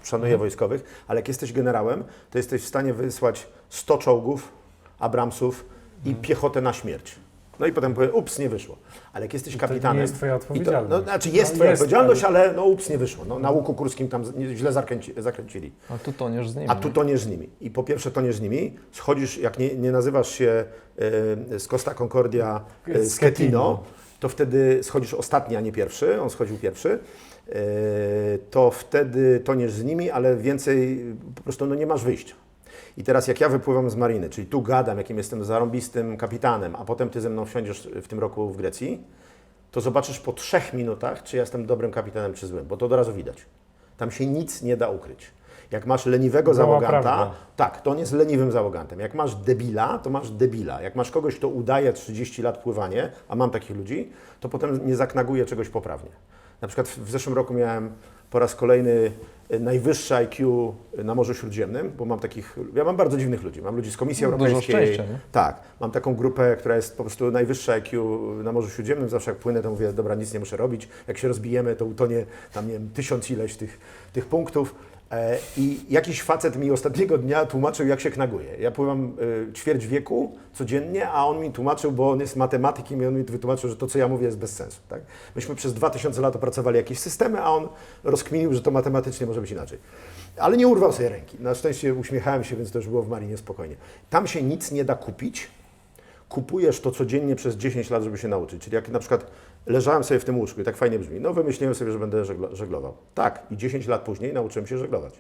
szanuję wojskowych, ale jak jesteś generałem, to jesteś w stanie wysłać 100 czołgów, Abramsów i piechotę na śmierć. No i potem powiem, ups, nie wyszło. Ale jak jesteś kapitanem... To nie jest Twoja odpowiedzialność. znaczy jest Twoja odpowiedzialność, ale no ups, nie wyszło. No, na łuku kurskim tam źle zakręcili. A tu toniesz z nimi. A tu toniesz z nimi. I po pierwsze toniesz z nimi, schodzisz, jak nie nazywasz się z Costa Concordia z Ketino, to wtedy schodzisz ostatni, a nie pierwszy, on schodził pierwszy, to wtedy toniesz z nimi, ale więcej po prostu no, nie masz wyjścia. I teraz jak ja wypływam z mariny, czyli tu gadam, jakim jestem zarąbistym kapitanem, a potem ty ze mną wsiądziesz w tym roku w Grecji, to zobaczysz po 3 minutach, czy ja jestem dobrym kapitanem, czy złym, bo to od razu widać. Tam się nic nie da ukryć. Jak masz leniwego Goła załoganta, prawda. tak, to on jest leniwym załogantem. Jak masz debila, to masz debila. Jak masz kogoś, kto udaje 30 lat pływanie, a mam takich ludzi, to potem nie zaknaguje czegoś poprawnie. Na przykład w zeszłym roku miałem po raz kolejny najwyższe IQ na Morzu Śródziemnym, bo ja mam bardzo dziwnych ludzi. Mam ludzi z Komisji Dużo Europejskiej. szczęścia, nie? Tak, mam taką grupę, która jest po prostu najwyższa IQ na Morzu Śródziemnym. Zawsze jak płynę, to mówię, dobra, nic nie muszę robić. Jak się rozbijemy, to utonie tam, nie wiem, 1000 ileś tych punktów. I jakiś facet mi ostatniego dnia tłumaczył, jak się knaguje. Ja pływam ćwierć wieku codziennie, a on mi tłumaczył, bo on jest matematykiem i on mi wytłumaczył, że to, co ja mówię, jest bez sensu. Tak? Myśmy przez 2000 lat opracowali jakieś systemy, a on rozkminił, że to matematycznie może być inaczej. Ale nie urwał sobie ręki. Na szczęście uśmiechałem się, więc to już było w marinie spokojnie. Tam się nic nie da kupić. Kupujesz to codziennie przez 10 lat, żeby się nauczyć. Czyli jak na przykład leżałem sobie w tym łóżku i tak fajnie brzmi, no wymyśliłem sobie, że będę żeglował. Tak, i 10 lat później nauczyłem się żeglować.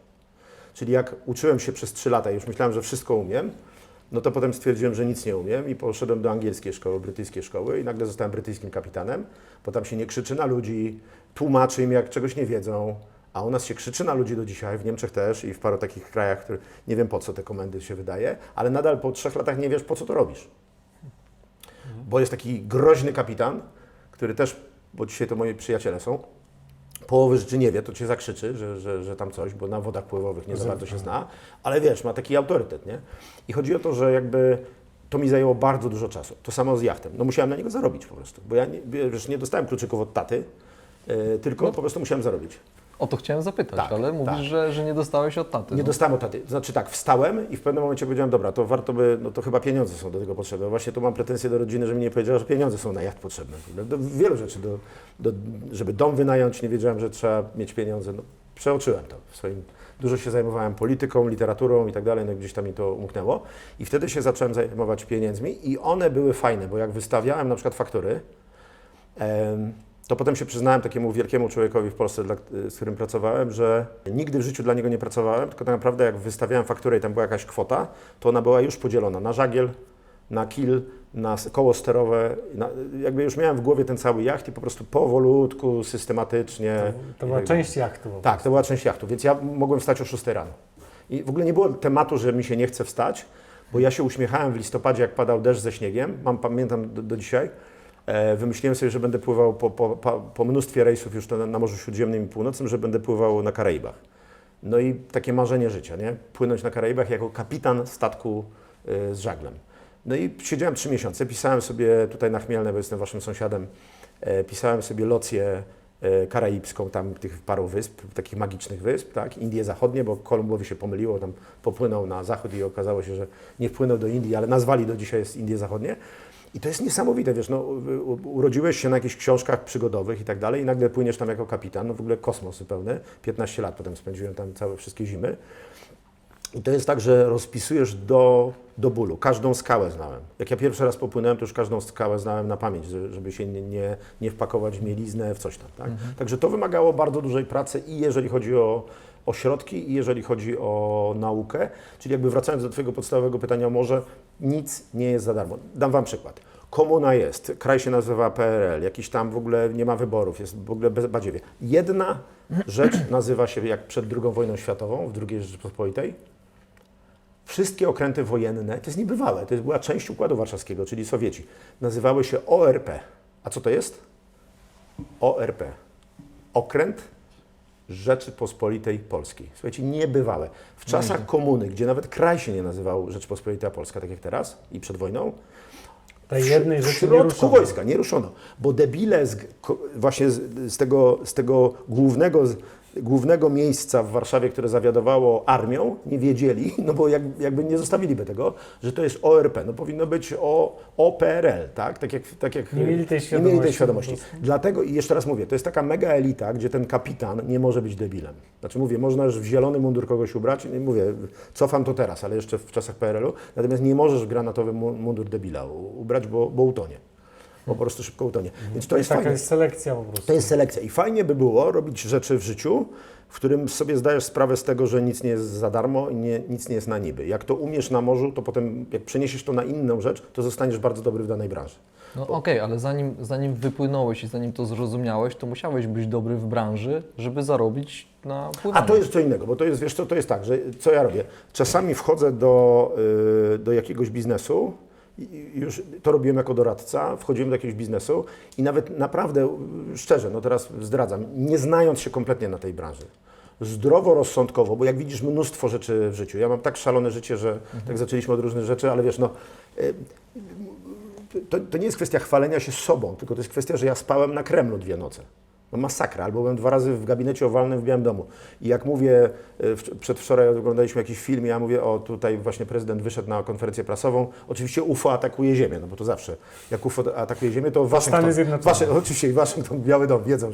Czyli jak uczyłem się przez 3 lata i już myślałem, że wszystko umiem, no to potem stwierdziłem, że nic nie umiem i poszedłem do angielskiej szkoły, brytyjskiej szkoły i nagle zostałem brytyjskim kapitanem, bo tam się nie krzyczy na ludzi, tłumaczy im, jak czegoś nie wiedzą, a u nas się krzyczy na ludzi do dzisiaj, w Niemczech też i w paru takich krajach, które nie wiem, po co te komendy się wydaje, ale nadal po 3 latach nie wiesz, po co to robisz. Bo jest taki groźny kapitan, który też, bo dzisiaj to moi przyjaciele są, połowy rzeczy nie wie, to cię zakrzyczy, że tam coś, bo na wodach pływowych nie za bardzo się zna, ale wiesz, ma taki autorytet, nie? I chodzi o to, że jakby to mi zajęło bardzo dużo czasu. To samo z jachtem. No musiałem na niego zarobić po prostu, bo ja nie dostałem kluczyków od taty, tylko po prostu musiałem zarobić. O to chciałem zapytać, Tak, ale mówisz, że nie dostałeś od taty. Nie no. dostałem od taty. To znaczy tak, wstałem i w pewnym momencie powiedziałem, dobra, to warto by, no to chyba pieniądze są do tego potrzebne. Właśnie tu mam pretensje do rodziny, że mi nie powiedziała, że pieniądze są na jacht potrzebne. Do wielu rzeczy, żeby dom wynająć, nie wiedziałem, że trzeba mieć pieniądze. No, przeoczyłem to w swoim. Dużo się zajmowałem polityką, literaturą i tak dalej, no gdzieś tam mi to umknęło. I wtedy się zacząłem zajmować pieniędzmi i one były fajne, bo jak wystawiałem na przykład faktury, to potem się przyznałem takiemu wielkiemu człowiekowi w Polsce, z którym pracowałem, że nigdy w życiu dla niego nie pracowałem, tylko tak naprawdę jak wystawiałem fakturę i tam była jakaś kwota, to ona była już podzielona na żagiel, na kil, na koło sterowe. Jakby już miałem w głowie ten cały jacht i po prostu powolutku, systematycznie. To była część jachtu. Tak, to była część jachtu, więc ja mogłem wstać o 6 rano. I w ogóle nie było tematu, że mi się nie chce wstać, bo ja się uśmiechałem w listopadzie, jak padał deszcz ze śniegiem, pamiętam do dzisiaj. Wymyśliłem sobie, że będę pływał po mnóstwie rejsów już na Morzu Śródziemnym i Północnym, że będę pływał na Karaibach. No i takie marzenie życia, nie? Płynąć na Karaibach jako kapitan statku z żaglem. No i siedziałem 3 miesiące, pisałem sobie tutaj na Chmielne, bo jestem waszym sąsiadem, pisałem sobie locję karaibską, tam tych paru wysp, takich magicznych wysp, tak? Indie Zachodnie, bo Kolumbowi się pomyliło, tam popłynął na zachód i okazało się, że nie wpłynął do Indii, ale nazwali do dzisiaj jest Indie Zachodnie. I to jest niesamowite, wiesz, no, urodziłeś się na jakichś książkach przygodowych i tak dalej i nagle płyniesz tam jako kapitan, no w ogóle kosmos zupełny, 15 lat potem spędziłem tam wszystkie zimy. I to jest tak, że rozpisujesz do bólu. Każdą skałę znałem. Jak ja pierwszy raz popłynąłem, to już każdą skałę znałem na pamięć, żeby się nie wpakować w mieliznę, w coś tam. Tak? Także to wymagało bardzo dużej pracy i jeżeli chodzi o środki i jeżeli chodzi o naukę. Czyli jakby wracając do twojego podstawowego pytania o morze, nic nie jest za darmo. Dam wam przykład. Komuna jest, kraj się nazywa PRL, jakiś tam w ogóle nie ma wyborów, jest w ogóle badziewie. Jedna rzecz nazywa się, jak przed II wojną światową, w II Rzeczypospolitej, wszystkie okręty wojenne, to jest niebywałe, to była część Układu Warszawskiego, czyli Sowieci, nazywały się ORP. A co to jest? ORP. Okręt Rzeczypospolitej Polskiej. Słuchajcie, niebywałe. W czasach komuny, gdzie nawet kraj się nie nazywał Rzeczypospolita Polska, tak jak teraz i przed wojną, Tej jednej w rzeczy nie środku ruszono. wojska nie ruszono, bo debile właśnie z tego głównego miejsca w Warszawie, które zawiadowało armią, nie wiedzieli, no bo jakby nie zostawiliby tego, że to jest ORP, no powinno być OPRL, tak? Tak jak Nie mieli tej nie mieli tej świadomości świadomości. po prostu. Dlatego, i jeszcze raz mówię, to jest taka mega elita, gdzie ten kapitan nie może być debilem. Znaczy mówię, można już w zielony mundur kogoś ubrać, nie mówię, cofam to teraz, ale jeszcze w czasach PRL-u, natomiast nie możesz w granatowy mundur debila ubrać, bo utonie. Po prostu szybko utonie. Więc to jest Taka fajne. jest selekcja po prostu. To jest selekcja i fajnie by było robić rzeczy w życiu, w którym sobie zdajesz sprawę z tego, że nic nie jest za darmo i nic nie jest na niby. Jak to umiesz na morzu, to potem jak przeniesiesz to na inną rzecz, to zostaniesz bardzo dobry w danej branży. No okej, ale zanim wypłynąłeś i zanim to zrozumiałeś, to musiałeś być dobry w branży, żeby zarobić na A pływaniu. to jest co innego, bo to jest, wiesz co, to jest tak, że co ja robię? Czasami wchodzę do jakiegoś biznesu, i już to robiłem jako doradca, wchodziłem do jakiegoś biznesu i nawet naprawdę, szczerze, no teraz zdradzam, nie znając się kompletnie na tej branży, zdroworozsądkowo, bo jak widzisz mnóstwo rzeczy w życiu. Ja mam tak szalone życie, że tak zaczęliśmy od różnych rzeczy, ale wiesz, no to nie jest kwestia chwalenia się sobą, tylko to jest kwestia, że ja spałem na Kremlu 2 noce. No masakra, albo byłem 2 razy w gabinecie owalnym w Białym Domu. I jak mówię, przedwczoraj oglądaliśmy jakiś film i ja mówię, o tutaj właśnie prezydent wyszedł na konferencję prasową, oczywiście UFO atakuje Ziemię, no bo to zawsze, jak UFO atakuje Ziemię, to Waszyngton, Stany Zjednoczone. oczywiście i Waszyngton, Biały Dom wiedzą,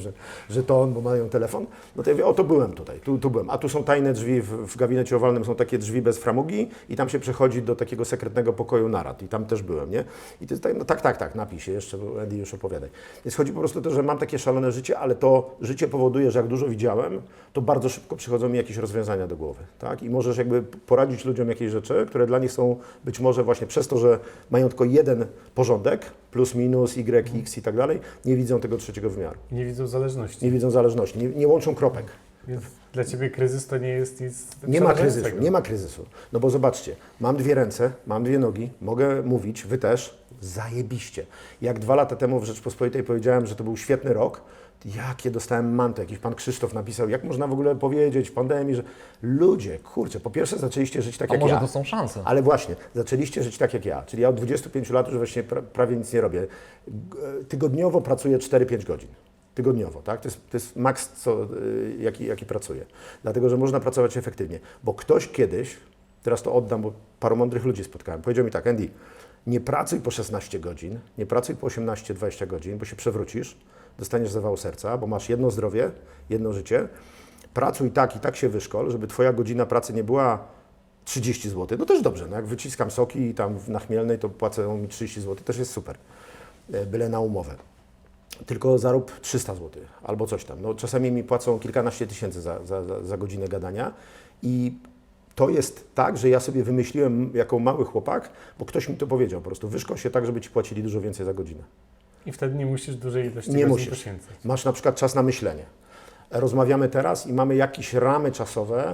że to on, bo mają telefon, no to ja mówię, o to byłem tutaj, tu byłem, a tu są tajne drzwi, w gabinecie owalnym są takie drzwi bez framugi i tam się przechodzi do takiego sekretnego pokoju narad i tam też byłem, nie? I to jest tak, no tak, napisz jeszcze, bo Andy już opowiadaj. Więc chodzi po prostu o to, że mam takie szalone życie, ale to życie powoduje, że jak dużo widziałem, to bardzo szybko przychodzą mi jakieś rozwiązania do głowy, tak? I możesz jakby poradzić ludziom jakieś rzeczy, które dla nich są być może właśnie przez to, że mają tylko jeden porządek, plus, minus, y, x i tak dalej, nie widzą tego trzeciego wymiaru. Nie widzą zależności. Nie widzą zależności, nie łączą kropek. Więc dla Ciebie kryzys to nie jest nic Nie ma kryzysu, przerażającego. nie ma kryzysu. No bo zobaczcie, mam 2 ręce, mam 2 nogi, mogę mówić, wy też, zajebiście. Jak 2 lata temu w Rzeczpospolitej powiedziałem, że to był świetny rok, jakie dostałem manto, jakiś pan Krzysztof napisał, jak można w ogóle powiedzieć w pandemii, że ludzie, kurczę, po pierwsze zaczęliście żyć tak A jak może ja. to są szanse? Ale właśnie, zaczęliście żyć tak jak ja, czyli ja od 25 lat już właśnie prawie nic nie robię. Tygodniowo pracuję 4-5 godzin. Tygodniowo, tak? To jest maks, jaki pracuję. Dlatego, że można pracować efektywnie. Bo ktoś kiedyś, teraz to oddam, bo paru mądrych ludzi spotkałem, powiedział mi tak, Andy, nie pracuj po 16 godzin, nie pracuj po 18-20 godzin, bo się przewrócisz, dostaniesz zawału serca, bo masz jedno zdrowie, jedno życie. Pracuj tak i tak się wyszkol, żeby twoja godzina pracy nie była 30 zł. No też dobrze, no jak wyciskam soki i tam na Chmielnej, to płacą mi 30 zł, też jest super, byle na umowę. Tylko zarób 300 zł albo coś tam. No, czasami mi płacą kilkanaście tysięcy za godzinę gadania i to jest tak, że ja sobie wymyśliłem jako mały chłopak, bo ktoś mi to powiedział po prostu, wyszkol się tak, żeby ci płacili dużo więcej za godzinę. I wtedy nie musisz dużej ilości Nie godzin musisz. poświęcać. Masz na przykład czas na myślenie. Rozmawiamy teraz i mamy jakieś ramy czasowe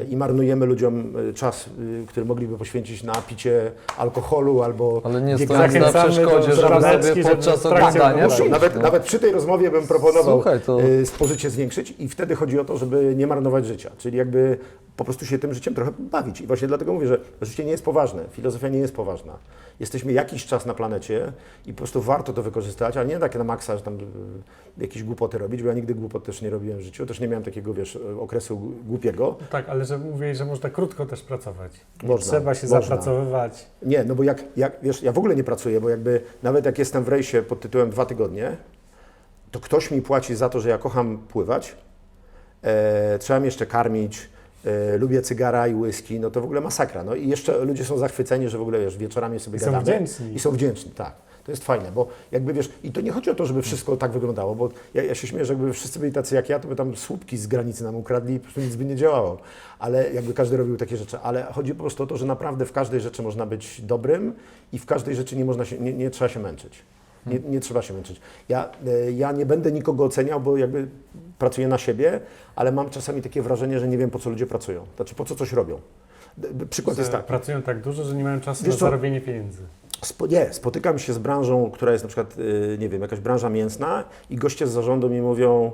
i marnujemy ludziom czas, który mogliby poświęcić na picie alkoholu albo Ale nie bieganie. stojąc na Zachęcamy przeszkodzie, do żeby Zdrabecki, sobie żeby podczas w trakcie oglądania... rozmowy- Muszę, nawet przy tej rozmowie bym proponował Słuchaj, to- spożycie zwiększyć i wtedy chodzi o to, żeby nie marnować życia, czyli jakby po prostu się tym życiem trochę bawić. I właśnie dlatego mówię, że życie nie jest poważne, filozofia nie jest poważna. Jesteśmy jakiś czas na planecie i po prostu warto to wykorzystać, a nie tak na maksa, że tam jakieś głupoty robić, bo ja nigdy głupot też nie robiłem w życiu, też nie miałem takiego, wiesz, okresu głupiego. Tak, ale że mówię, że można krótko też pracować. Nie Można, trzeba się można. zapracowywać. Nie, no bo jak, wiesz, ja w ogóle nie pracuję, bo jakby nawet jak jestem w rejsie pod tytułem 2 tygodnie, to ktoś mi płaci za to, że ja kocham pływać, trzeba mnie jeszcze karmić, lubię cygara i whisky, no to w ogóle masakra. No i jeszcze ludzie są zachwyceni, że w ogóle, wiesz, wieczorami sobie I są gadamy. wdzięczni. I są wdzięczni, tak. To jest fajne, bo jakby wiesz, i to nie chodzi o to, żeby wszystko tak wyglądało, bo ja się śmieję, że jakby wszyscy byli tacy jak ja, to by tam słupki z granicy nam ukradli i po prostu nic by nie działało. Ale jakby każdy robił takie rzeczy. Ale chodzi po prostu o to, że naprawdę w każdej rzeczy można być dobrym i w każdej rzeczy nie można się, nie trzeba się męczyć. Nie trzeba się męczyć. Ja nie będę nikogo oceniał, bo jakby pracuję na siebie, ale mam czasami takie wrażenie, że nie wiem, po co ludzie pracują. Znaczy, po co coś robią. Przykład jest taki. Pracują tak dużo, że nie mają czasu Wiesz na co? zarobienie pieniędzy. Spotykam się z branżą, która jest na przykład, nie wiem, jakaś branża mięsna i goście z zarządu mi mówią,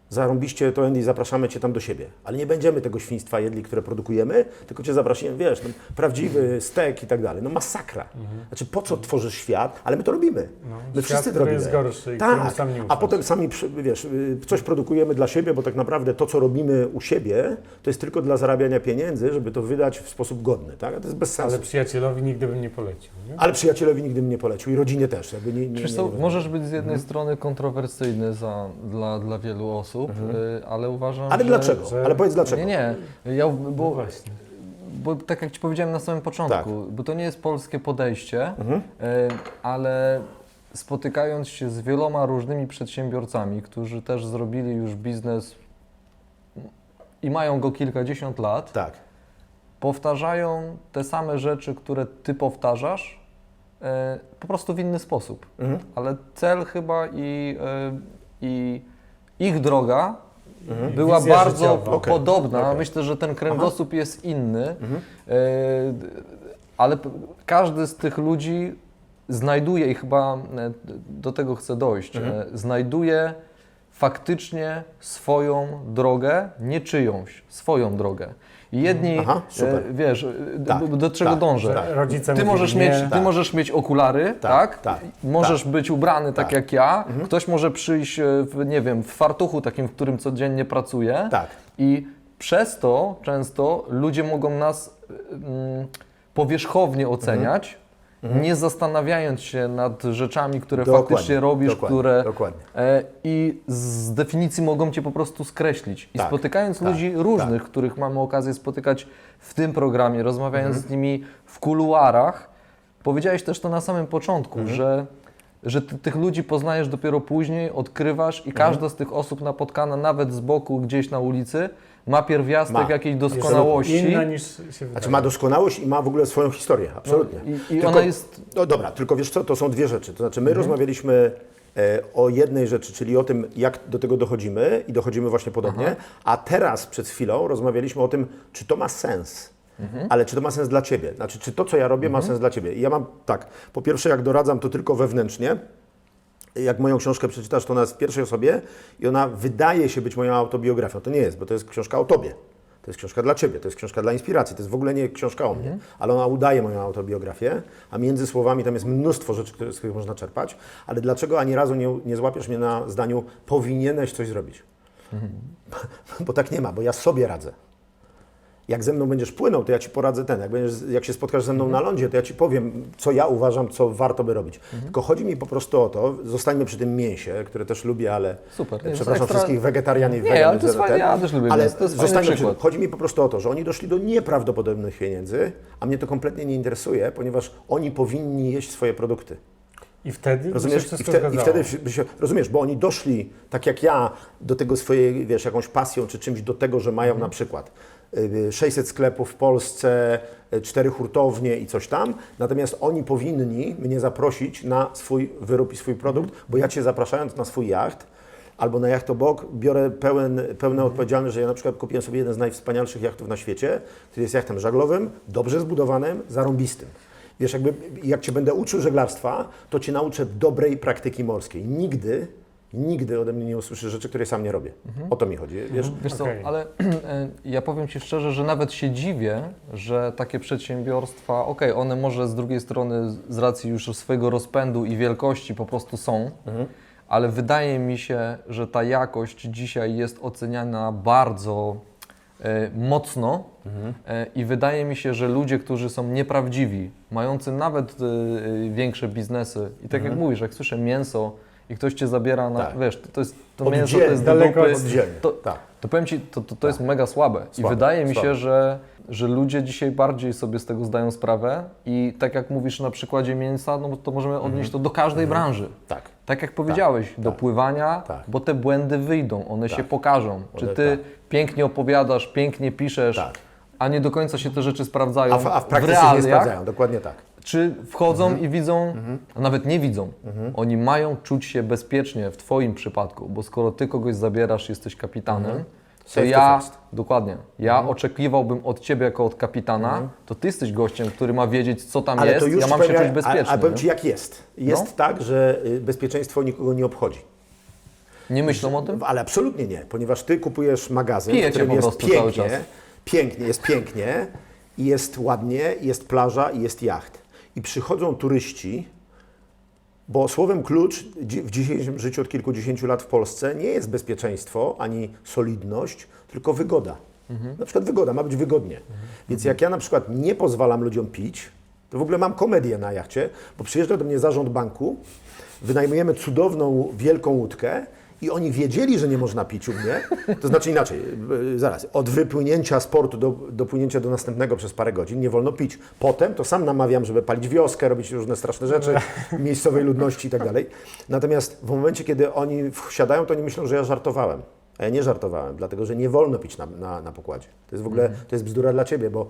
zarąbiście to Andy, zapraszamy Cię tam do siebie, ale nie będziemy tego świństwa jedli, które produkujemy, tylko Cię zapraszamy, wiesz, no, prawdziwy stek i tak dalej. No masakra. Znaczy, po co tworzysz świat? Ale my to robimy. No, My świat, wszyscy to który robimy. jest gorszy i któremu Tak, sam nie a ufasz. potem sami, wiesz, coś produkujemy dla siebie, bo tak naprawdę to, co robimy u siebie, to jest tylko dla zarabiania pieniędzy, żeby to wydać w sposób godny, tak? A to jest bez sensu. Ale przyjacielowi nigdy bym nie polecił. Nie? Ale przyjacielowi nigdy bym nie polecił i rodzinie też. Jakby Wiesz co, możesz być z jednej strony kontrowersyjny dla wielu osób, ale uważam, Ale że... dlaczego? że- Ale powiedz dlaczego. Nie. No Bo właśnie. Bo tak jak Ci powiedziałem na samym początku, Tak. bo to nie jest polskie podejście, ale spotykając się z wieloma różnymi przedsiębiorcami, którzy też zrobili już biznes i mają go kilkadziesiąt lat, Tak. powtarzają te same rzeczy, które Ty powtarzasz, po prostu w inny sposób. Ale cel chyba i ich droga była Wizja bardzo życiowa. podobna. Okej. Myślę, że ten kręgosłup jest inny, ale każdy z tych ludzi znajduje, i chyba do tego chcę dojść, znajduje faktycznie swoją drogę, nie czyjąś, swoją drogę. I jedni, Aha, super. wiesz, Tak, do czego tak, dążę? tak. Rodzice Ty mówili możesz, nie. mieć, ty możesz mieć okulary, tak? tak, Możesz tak. być ubrany tak Tak. jak ja. Ktoś może przyjść nie wiem, w fartuchu takim, w którym codziennie pracuje. Tak. I przez to często ludzie mogą nas powierzchownie oceniać, nie zastanawiając się nad rzeczami, które Dokładnie, faktycznie robisz, dokładnie, które dokładnie. i z definicji mogą Cię po prostu skreślić. I Tak, spotykając tak, ludzi różnych, których mamy okazję spotykać w tym programie, rozmawiając z nimi w kuluarach, powiedziałeś też to na samym początku, że ty tych ludzi poznajesz dopiero później, odkrywasz i każda z tych osób napotkana, nawet z boku gdzieś na ulicy, ma pierwiastek Ma. jakiejś doskonałości. Inna niż się wydaje. Znaczy ma doskonałość i ma w ogóle swoją historię, absolutnie. I Tylko- ona jest... No dobra, tylko wiesz co, to są dwie rzeczy. To znaczy my rozmawialiśmy o jednej rzeczy, czyli o tym, jak do tego dochodzimy i dochodzimy właśnie podobnie, a teraz przed chwilą rozmawialiśmy o tym, czy to ma sens. Ale czy to ma sens dla Ciebie? Znaczy, czy to, co ja robię, ma sens dla Ciebie? I ja mam tak, po pierwsze, jak doradzam, to tylko wewnętrznie. Jak moją książkę przeczytasz, to ona jest w pierwszej osobie i ona wydaje się być moją autobiografią. To nie jest, bo to jest książka o Tobie. To jest książka dla Ciebie, to jest książka dla inspiracji, to jest w ogóle nie książka o mnie, ale ona udaje moją autobiografię, a między słowami tam jest mnóstwo rzeczy, z których można czerpać, ale dlaczego ani razu nie złapiesz mnie na zdaniu powinieneś coś zrobić? Bo tak nie ma, bo ja sobie radzę. Jak ze mną będziesz płynął, to ja Ci poradzę jak się spotkasz ze mną na lądzie, to ja Ci powiem, co ja uważam, co warto by robić. Tylko chodzi mi po prostu o to, zostańmy przy tym mięsie, które też lubię, ale Super, nie, przepraszam ekstra- wszystkich wegetarianów i Nie, weganów, ale to jest fajne, ja też lubię ale mięso, to jest fajny zostańmy przy przykład. tym. Chodzi mi po prostu o to, że oni doszli do nieprawdopodobnych pieniędzy, a mnie to kompletnie nie interesuje, ponieważ oni powinni jeść swoje produkty. I wtedy Rozumiesz? by się I wszystko zgadzało. wtedy by się, rozumiesz, bo oni doszli, tak jak ja, do tego swojej, wiesz, jakąś pasją czy czymś do tego, że mają na przykład 600 sklepów w Polsce, 4 hurtownie i coś tam, natomiast oni powinni mnie zaprosić na swój wyrób i swój produkt, bo ja Cię zapraszając na swój jacht albo na jacht obok, biorę pełną odpowiedzialność, że ja na przykład kupiłem sobie jeden z najwspanialszych jachtów na świecie, który jest jachtem żaglowym, dobrze zbudowanym, zarąbistym. Wiesz, jak Cię będę uczył żeglarstwa, to Cię nauczę dobrej praktyki morskiej. Nigdy ode mnie nie usłyszysz rzeczy, które sam nie robię. O to mi chodzi, wiesz? Wiesz co, Okej. ale ja powiem Ci szczerze, że nawet się dziwię, że takie przedsiębiorstwa, one może z drugiej strony z racji już swojego rozpędu i wielkości po prostu są, ale wydaje mi się, że ta jakość dzisiaj jest oceniana bardzo mocno i wydaje mi się, że ludzie, którzy są nieprawdziwi, mający nawet większe biznesy i tak jak mówisz, jak słyszę mięso i ktoś Cię zabiera na, Tak. wiesz, to mięso to Oddzielnie, jest do daleko dupy, oddzielnie, to, tak. powiem Ci, to jest mega słabe. I Słabe, wydaje mi słabe. się, że ludzie dzisiaj bardziej sobie z tego zdają sprawę i tak jak mówisz na przykładzie mięsa, no to możemy odnieść to do każdej branży. Tak. Tak jak powiedziałeś, do pływania, tak. bo te błędy wyjdą, one się pokażą. Czy One- Ty tak. pięknie opowiadasz, pięknie piszesz, Tak. a nie do końca się te rzeczy sprawdzają A w praktyce się realiach, nie sprawdzają, dokładnie tak. czy wchodzą i widzą, a nawet nie widzą. Oni mają czuć się bezpiecznie w Twoim przypadku, bo skoro Ty kogoś zabierasz, jesteś kapitanem, to Safety ja, first. dokładnie, ja oczekiwałbym od Ciebie jako od kapitana, to Ty jesteś gościem, który ma wiedzieć, co tam Ale jest, to już ja ci mam się powiem, czuć bezpiecznie. ale powiem nie? Ci jak jest. Jest No. tak, że bezpieczeństwo nikogo nie obchodzi. Nie myślą o tym? Ale absolutnie nie, ponieważ Ty kupujesz magazyn, Pijecie w którym po jest prostu cały pięknie, czas. jest pięknie, i jest ładnie, i jest plaża, i jest jacht. I przychodzą turyści, bo słowem klucz w dzisiejszym życiu od kilkudziesięciu lat w Polsce nie jest bezpieczeństwo ani solidność, tylko wygoda. Na przykład wygoda, ma być wygodnie. Więc jak ja na przykład nie pozwalam ludziom pić, to w ogóle mam komedię na jachcie, bo przyjeżdża do mnie zarząd banku, wynajmujemy cudowną, wielką łódkę i oni wiedzieli, że nie można pić u mnie, to znaczy inaczej, zaraz, od wypłynięcia z portu do płynięcia do następnego przez parę godzin nie wolno pić. Potem to sam namawiam, żeby palić wioskę, robić różne straszne rzeczy, miejscowej ludności i tak dalej. Natomiast w momencie, kiedy oni wsiadają, to oni myślą, że ja żartowałem. A ja nie żartowałem, dlatego że nie wolno pić na pokładzie. To jest w ogóle, to jest bzdura dla Ciebie, bo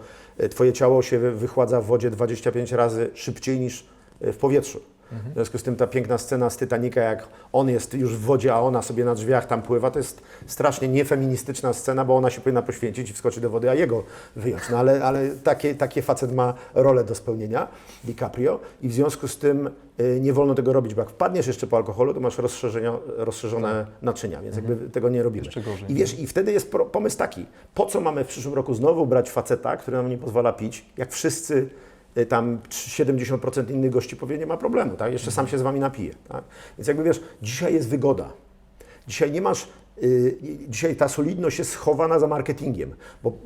Twoje ciało się wychładza w wodzie 25 razy szybciej niż w powietrzu. W związku z tym ta piękna scena z Titanica, jak on jest już w wodzie, a ona sobie na drzwiach tam pływa, to jest strasznie niefeministyczna scena, bo ona się powinna poświęcić i wskoczy do wody, a jego wyjąć. No ale takie facet ma rolę do spełnienia, DiCaprio, i w związku z tym nie wolno tego robić, bo jak wpadniesz jeszcze po alkoholu, to masz rozszerzone naczynia, więc jakby tego nie robimy. Jeszcze gorzej. I wiesz, i wtedy jest pomysł taki, po co mamy w przyszłym roku znowu brać faceta, który nam nie pozwala pić, jak wszyscy tam 70% innych gości powie, nie ma problemu, tak? Jeszcze sam się z wami napije, tak? Więc jakby wiesz, dzisiaj jest wygoda. Dzisiaj nie masz, dzisiaj ta solidność jest schowana za marketingiem,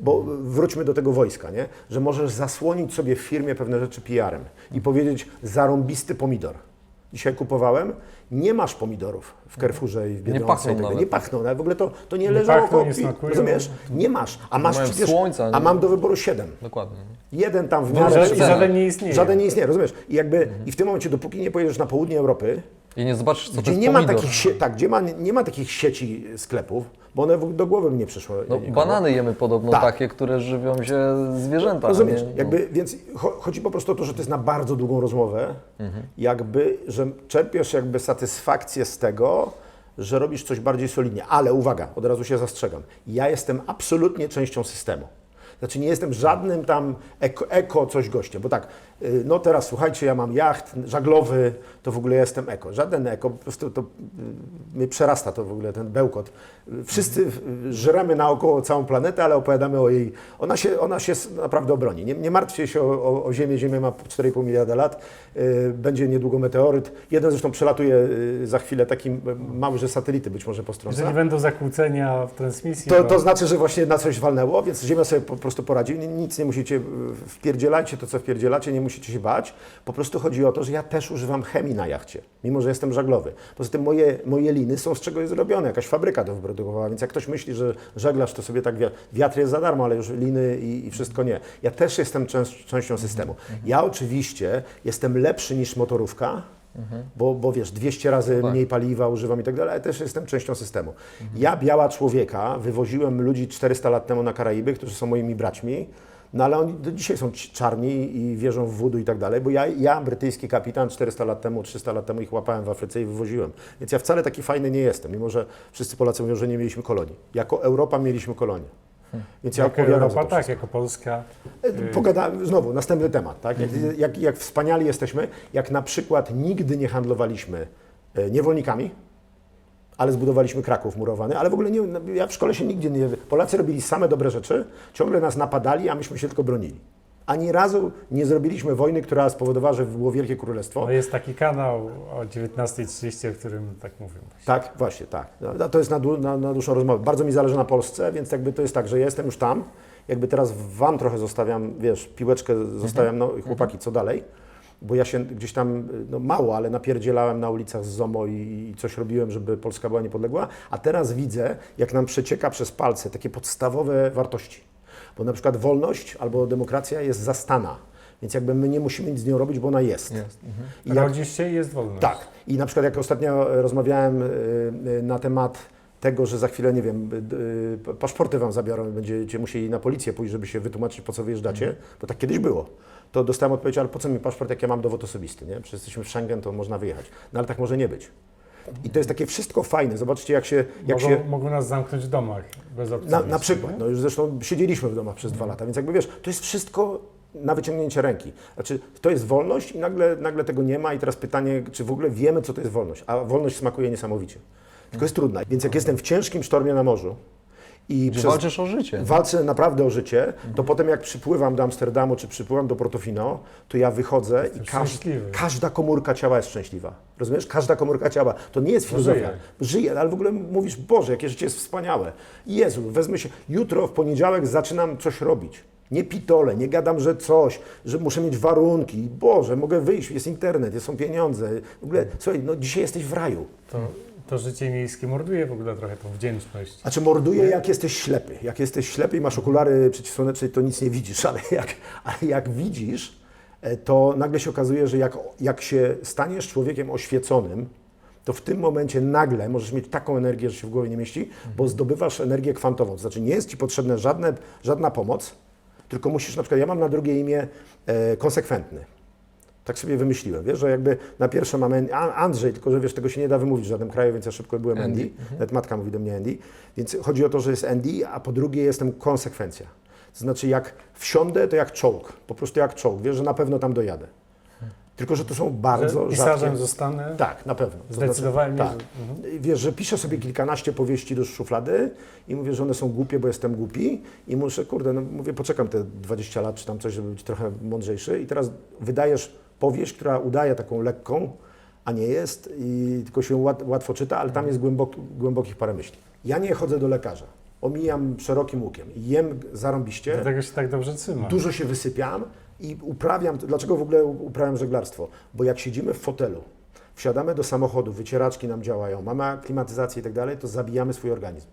bo wróćmy do tego wojska, nie? Że możesz zasłonić sobie w firmie pewne rzeczy PR-em i powiedzieć zarąbisty pomidor. Dzisiaj kupowałem, nie masz pomidorów w Carrefourze i w Biedronce. pachną i tak dalej. nawet. Nie pachną, nawet w ogóle to nie Nie leży pachną, około, nie smakują. rozumiesz? Nie masz, a masz mają przecież, słońca, a nie? mam do wyboru 7. Dokładnie. Jeden tam w No, miarę... i żaden nie istnieje. Żaden nie istnieje, rozumiesz? I jakby i w tym momencie, dopóki nie pojedziesz na południe Europy, I nie zobaczysz, co to gdzie jest nie ma pomidor. nie ma takich sieci sklepów, bo one do głowy mi nie przyszło. No, nikogo. banany jemy podobno Tak. takie, które żywią się zwierzęta. Rozumiesz? nie? No. Jakby, więc chodzi po prostu o to, że to jest na bardzo długą rozmowę, jakby, że czerpiesz jakby satysfakcję z tego, że robisz coś bardziej solidnie. Ale uwaga, od razu się zastrzegam. Ja jestem absolutnie częścią systemu. Znaczy nie jestem żadnym tam eko coś gościem, bo tak, no teraz słuchajcie, ja mam jacht żaglowy, to w ogóle jestem eko. Żaden eko, po prostu to mnie przerasta to w ogóle, ten bełkot. Wszyscy żremy naokoło całą planetę, ale opowiadamy o jej, ona się naprawdę obroni. Nie martwcie się o Ziemię, Ziemia ma 4,5 miliarda lat, będzie niedługo meteoryt. Jeden zresztą przelatuje za chwilę, taki mały, że satelity być może postrąca. Jeżeli będą zakłócenia w transmisji, To znaczy, że właśnie na coś walnęło, więc Ziemia sobie po prostu poradzi. Nic nie musicie, wpierdzielajcie to, co wpierdzielacie, nie musicie się bać. Po prostu chodzi o to, że ja też używam chemii na jachcie, mimo że jestem żaglowy. Poza tym moje liny są z czego jest zrobione, jakaś fabryka to wyprodukowała, więc jak ktoś myśli, że żeglarz to sobie tak wiatr jest za darmo, ale już liny i wszystko nie. Ja też jestem częścią systemu. Ja oczywiście jestem lepszy niż motorówka, bo wiesz, 200 razy mniej paliwa używam i tak dalej, ale też jestem częścią systemu. Ja, biała człowieka, wywoziłem ludzi 400 lat temu na Karaiby, którzy są moimi braćmi, no ale oni do dzisiaj są czarni i wierzą w voodoo i tak dalej, bo ja, brytyjski kapitan, 400 lat temu, 300 lat temu ich łapałem w Afryce i wywoziłem. Więc ja wcale taki fajny nie jestem, mimo że wszyscy Polacy mówią, że nie mieliśmy kolonii. Jako Europa mieliśmy kolonię. Więc ja jako opowiadam Europa, za to tak, wszystko. jako Polska. Znowu, następny temat, tak? Jak wspaniali jesteśmy, jak na przykład nigdy nie handlowaliśmy niewolnikami, ale zbudowaliśmy Kraków murowany, ale w ogóle nie, ja w szkole się nigdzie nie... Polacy robili same dobre rzeczy, ciągle nas napadali, a myśmy się tylko bronili. Ani razu nie zrobiliśmy wojny, która spowodowała, że było Wielkie Królestwo. No jest taki kanał o 19:30, o którym tak mówią. Tak, właśnie, tak. No, to jest na dłuższą rozmowę. Bardzo mi zależy na Polsce, więc jakby to jest tak, że ja jestem już tam, jakby teraz wam trochę zostawiam, wiesz, piłeczkę zostawiam, no chłopaki, co dalej? Bo ja się gdzieś tam, no mało, ale napierdzielałem na ulicach z ZOMO i coś robiłem, żeby Polska była niepodległa, a teraz widzę, jak nam przecieka przez palce takie podstawowe wartości. Bo na przykład wolność albo demokracja jest zastana, więc jakby my nie musimy nic z nią robić, bo ona jest. I jak, Rodzisz się i jest wolność. tak. I na przykład jak ostatnio rozmawiałem na temat tego, że za chwilę, nie wiem, paszporty wam zabiorą i będziecie musieli na policję pójść, żeby się wytłumaczyć, po co wyjeżdżacie, bo tak kiedyś było. To dostałem odpowiedź, ale po co mi paszport, jak ja mam dowód osobisty, nie? Przecież jesteśmy w Schengen, to można wyjechać. No ale tak może nie być. I to jest takie wszystko fajne. Zobaczcie, jak się... Mogą nas zamknąć w domach bez opcji. Na przykład, no już zresztą siedzieliśmy w domach przez 2 lata, więc jakby wiesz, to jest wszystko na wyciągnięcie ręki. Znaczy, to jest wolność i nagle tego nie ma i teraz pytanie, czy w ogóle wiemy, co to jest wolność, a wolność smakuje niesamowicie. Tylko jest trudna. Więc jak jestem w ciężkim sztormie na morzu i Walczysz o życie. walczę naprawdę o życie, to potem jak przypływam do Amsterdamu czy przypływam do Portofino, to ja wychodzę i szczęśliwy. każda komórka ciała jest szczęśliwa. Rozumiesz? Każda komórka ciała. To nie jest filozofia. Żyje, ale w ogóle mówisz, Boże, jakie życie jest wspaniałe. Jezu, wezmę się, jutro w poniedziałek zaczynam coś robić. Nie pitole, nie gadam, że coś, że muszę mieć warunki. Boże, mogę wyjść, jest internet, są pieniądze. W ogóle, słuchaj, no dzisiaj jesteś w raju. To życie miejskie morduje w ogóle trochę tą wdzięczność. Znaczy morduje, jak jesteś ślepy. Jak jesteś ślepy i masz okulary przeciwsłoneczne, to nic nie widzisz, ale jak widzisz, to nagle się okazuje, że jak się staniesz człowiekiem oświeconym, to w tym momencie nagle możesz mieć taką energię, że się w głowie nie mieści, bo zdobywasz energię kwantową. To znaczy nie jest ci potrzebna żadna pomoc, tylko musisz, na przykład ja mam na drugie imię konsekwentny. Tak sobie wymyśliłem, wiesz, że jakby na pierwsze mamy Andrzej, tylko że wiesz, tego się nie da wymówić w żadnym kraju, więc ja szybko byłem Andy. Nawet matka mówi do mnie Andy. Więc chodzi o to, że jest Andy, a po drugie jestem konsekwencja. To znaczy jak wsiądę, to jak czołg. Po prostu jak czołg. Wiesz, że na pewno tam dojadę. Tylko że to są bardzo Pisarzem rzadkie... zostanę? Tak, na pewno. To Zdecydowałem znaczy, się, tak. Wiesz, że piszę sobie kilkanaście powieści do szuflady i mówię, że one są głupie, bo jestem głupi i muszę, kurde, no mówię, poczekam te 20 lat czy tam coś, żeby być trochę mądrzejszy i teraz wydajesz powieść, która udaje taką lekką, a nie jest i tylko się łatwo czyta, ale tam jest głębokich parę myśli. Ja nie chodzę do lekarza, omijam szerokim łukiem, jem zarąbiście. Dlatego się tak dobrze trzyma. Dużo się wysypiam i uprawiam, dlaczego w ogóle uprawiam żeglarstwo? Bo jak siedzimy w fotelu, wsiadamy do samochodu, wycieraczki nam działają, mamy klimatyzację i tak dalej, to zabijamy swój organizm.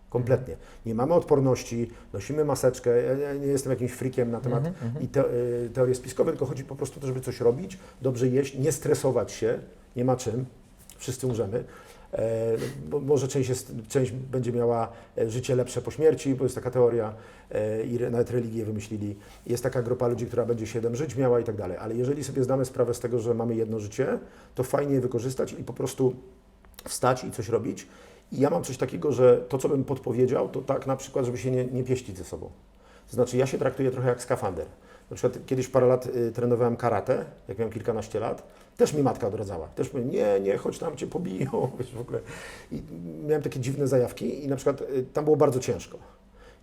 Kompletnie. Nie mamy odporności, nosimy maseczkę, ja nie jestem jakimś freakiem na temat teorii spiskowej, tylko chodzi po prostu o to, żeby coś robić, dobrze jeść, nie stresować się, nie ma czym, wszyscy umrzemy. Bo może część będzie miała życie lepsze po śmierci, bo jest taka teoria i nawet religię wymyślili. Jest taka grupa ludzi, która będzie 7 żyć miała i tak dalej. Ale jeżeli sobie zdamy sprawę z tego, że mamy jedno życie, to fajnie je wykorzystać i po prostu wstać i coś robić. I ja mam coś takiego, że to, co bym podpowiedział, to tak na przykład, żeby się nie pieścić ze sobą. To znaczy ja się traktuję trochę jak skafander. Na przykład kiedyś parę lat trenowałem karate, jak miałem kilkanaście lat. Też mi matka odradzała. Też mówi, nie, chodź tam cię pobiją, wiesz, w ogóle. I miałem takie dziwne zajawki i na przykład tam było bardzo ciężko.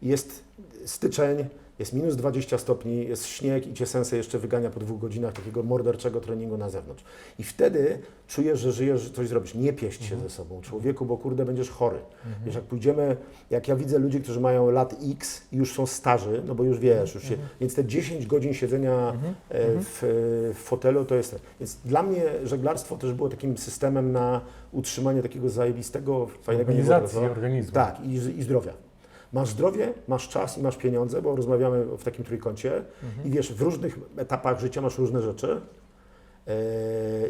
Jest styczeń, jest minus 20 stopni, jest śnieg i cię sensei jeszcze wygania po 2 godzinach takiego morderczego treningu na zewnątrz. I wtedy czujesz, że żyjesz, że coś zrobisz. Nie pieść się ze sobą, człowieku, bo kurde, będziesz chory. Wiesz, jak pójdziemy, jak ja widzę ludzi, którzy mają lat X i już są starzy, no bo już wiesz, już się, więc te 10 godzin siedzenia w fotelu to jest... Więc dla mnie żeglarstwo też było takim systemem na utrzymanie takiego zajebistego, fajnego Mobilizacji organizmu. Tak, i zdrowia. Masz zdrowie, masz czas i masz pieniądze, bo rozmawiamy w takim trójkącie i wiesz, w różnych etapach życia masz różne rzeczy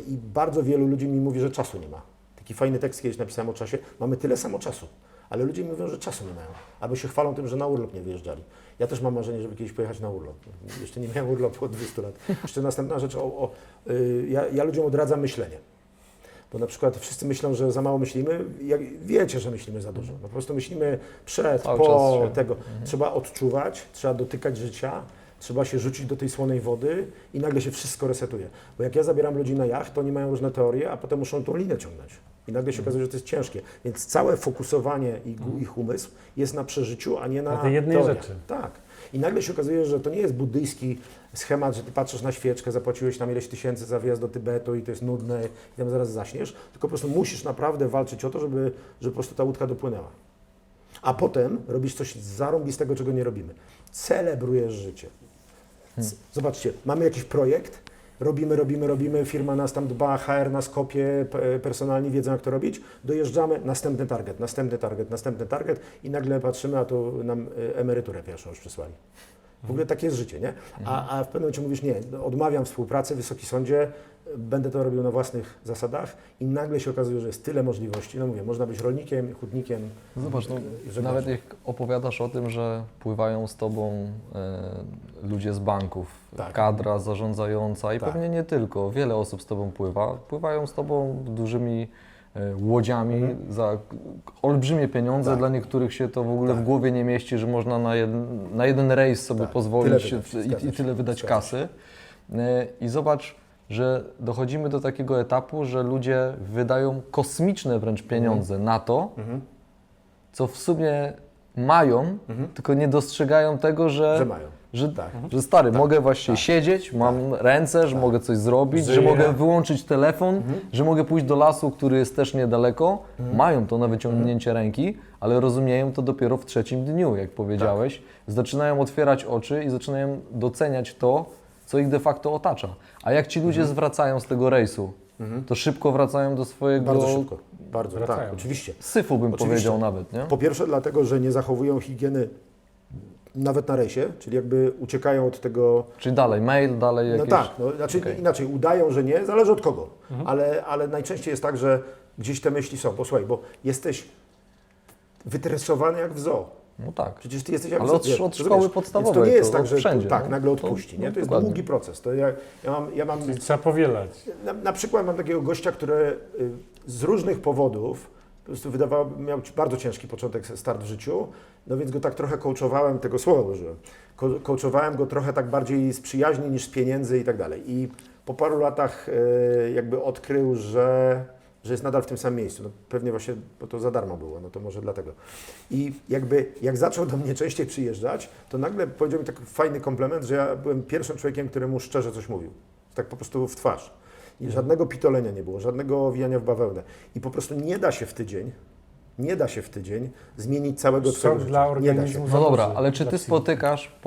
i bardzo wielu ludzi mi mówi, że czasu nie ma. Taki fajny tekst kiedyś napisałem o czasie. Mamy tyle samo czasu, ale ludzie mówią, że czasu nie mają. Albo się chwalą tym, że na urlop nie wyjeżdżali. Ja też mam marzenie, żeby kiedyś pojechać na urlop. Jeszcze nie miałem urlopu od 200 lat. Jeszcze następna rzecz, ja ludziom odradzam myślenie. Bo na przykład wszyscy myślą, że za mało myślimy, wiecie, że myślimy za dużo. No po prostu myślimy przed, Cały po czas się. tego. Trzeba odczuwać, trzeba dotykać życia, trzeba się rzucić do tej słonej wody i nagle się wszystko resetuje. Bo jak ja zabieram ludzi na jacht, to oni mają różne teorie, a potem muszą tą linę ciągnąć. I nagle się okazuje, że to jest ciężkie. Więc całe fokusowanie ich umysł jest na przeżyciu, a nie na tej jednej teoriach. rzeczy. Tak. I nagle się okazuje, że to nie jest buddyjski schemat, że ty patrzysz na świeczkę, zapłaciłeś tam ileś tysięcy za wyjazd do Tybetu i to jest nudne i tam zaraz zaśniesz, tylko po prostu musisz naprawdę walczyć o to, żeby po prostu ta łódka dopłynęła. A potem robisz coś zarąbistego, czego nie robimy. Celebrujesz życie. Zobaczcie, mamy jakiś projekt, robimy, firma nas tam dba, HR nas kopie, personalni wiedzą jak to robić, dojeżdżamy, następny target i nagle patrzymy, a tu nam emeryturę pierwszą już przysłali. W ogóle takie jest życie, nie? A w pewnym momencie mówisz, nie, odmawiam współpracy, Wysoki Sądzie, będę to robił na własnych zasadach i nagle się okazuje, że jest tyle możliwości. No mówię, można być rolnikiem, hutnikiem. Zobacz, no, żeglarzem. nawet jak opowiadasz o tym, że pływają z Tobą ludzie z banków, Tak. kadra zarządzająca i Tak. pewnie nie tylko, wiele osób z Tobą pływa, pływają z Tobą dużymi łodziami za olbrzymie pieniądze, Tak. dla niektórych się to w ogóle Tak. w głowie nie mieści, że można na jeden rejs sobie Tak. pozwolić Tyle wydać, i zgadza się, tyle wydać zgadza kasy. I zobacz, że dochodzimy do takiego etapu, że ludzie wydają kosmiczne wręcz pieniądze na to, co w sumie mają, tylko nie dostrzegają tego, Że mają. że Tak. stary, mogę właśnie siedzieć, mam ręce, że mogę coś zrobić, że Żyję. mogę wyłączyć telefon, że mogę pójść do lasu, który jest też niedaleko. Mają to na wyciągnięcie ręki, ale rozumieją to dopiero w 3. dniu, jak powiedziałeś. Zaczynają otwierać oczy i zaczynają doceniać to, co ich de facto otacza. A jak ci ludzie zwracają z tego rejsu, to szybko wracają do swojego Bardzo szybko. Bardzo, Wracają. tak, oczywiście. syfu, bym Oczywiście. powiedział nawet, nie? Po pierwsze dlatego, że nie zachowują higieny nawet na rejsie, czyli jakby uciekają od tego. Czyli dalej, mail, dalej No jakieś... tak, no, znaczy Okej. inaczej, udają, że nie, zależy od kogo, ale najczęściej jest tak, że gdzieś te myśli są, posłuchaj, bo jesteś wytresowany jak w zoo. No tak. Przecież ty jesteś Ale jak od rozumiesz? szkoły Więc podstawowej, to nie jest to tak, że wszędzie, tak, no. nagle To- odpuści. Nie? no, To jest dokładnie. długi proces. To ja mam Czyli trzeba powielać. na przykład mam takiego gościa, który z różnych powodów po prostu miał bardzo ciężki początek, start w życiu, no więc go tak trochę coachowałem, tego słowa użyłem, coachowałem go trochę tak bardziej z przyjaźni niż z pieniędzy i tak dalej. I po paru latach jakby odkrył, że jest nadal w tym samym miejscu. No pewnie właśnie, bo to za darmo było, no to może dlatego. I jakby jak zaczął do mnie częściej przyjeżdżać, to nagle powiedział mi taki fajny komplement, że ja byłem pierwszym człowiekiem, któremu szczerze coś mówił. Tak po prostu w twarz. I żadnego pitolenia nie było, żadnego owijania w bawełnę. I po prostu nie da się w tydzień zmienić całego Szok twojego dla życia. Nie da się. organizmu. No dobra, duży ale czy dla ty psychiki. spotykasz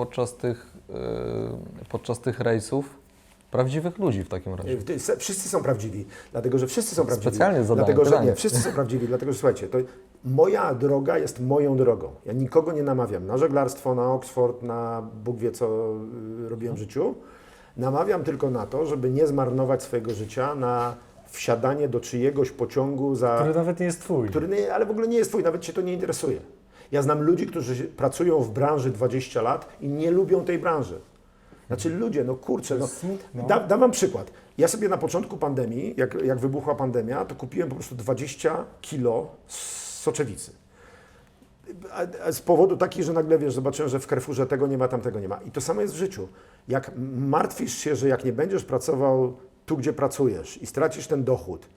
podczas tych rejsów prawdziwych ludzi w takim razie? Wszyscy są prawdziwi, dlatego że wszyscy są prawdziwi. Specjalnie zadałem dlatego, że pytanie. nie, wszyscy są prawdziwi, dlatego że słuchajcie, to moja droga jest moją drogą. Ja nikogo nie namawiam na żeglarstwo, na Oxford, na Bóg wie co robiłem w życiu. Namawiam tylko na to, żeby nie zmarnować swojego życia na wsiadanie do czyjegoś pociągu Który nawet nie jest twój. ale w ogóle nie jest twój, nawet cię to nie interesuje. Ja znam ludzi, którzy pracują w branży 20 lat i nie lubią tej branży. Znaczy ludzie, no kurczę, no, smutno. dam wam przykład. Ja sobie na początku pandemii, jak wybuchła pandemia, to kupiłem po prostu 20 kilo soczewicy. A z powodu taki, że nagle wiesz, zobaczyłem, że w Carrefourze tego nie ma, tamtego nie ma. I to samo jest w życiu. Jak martwisz się, że jak nie będziesz pracował tu, gdzie pracujesz i stracisz ten dochód,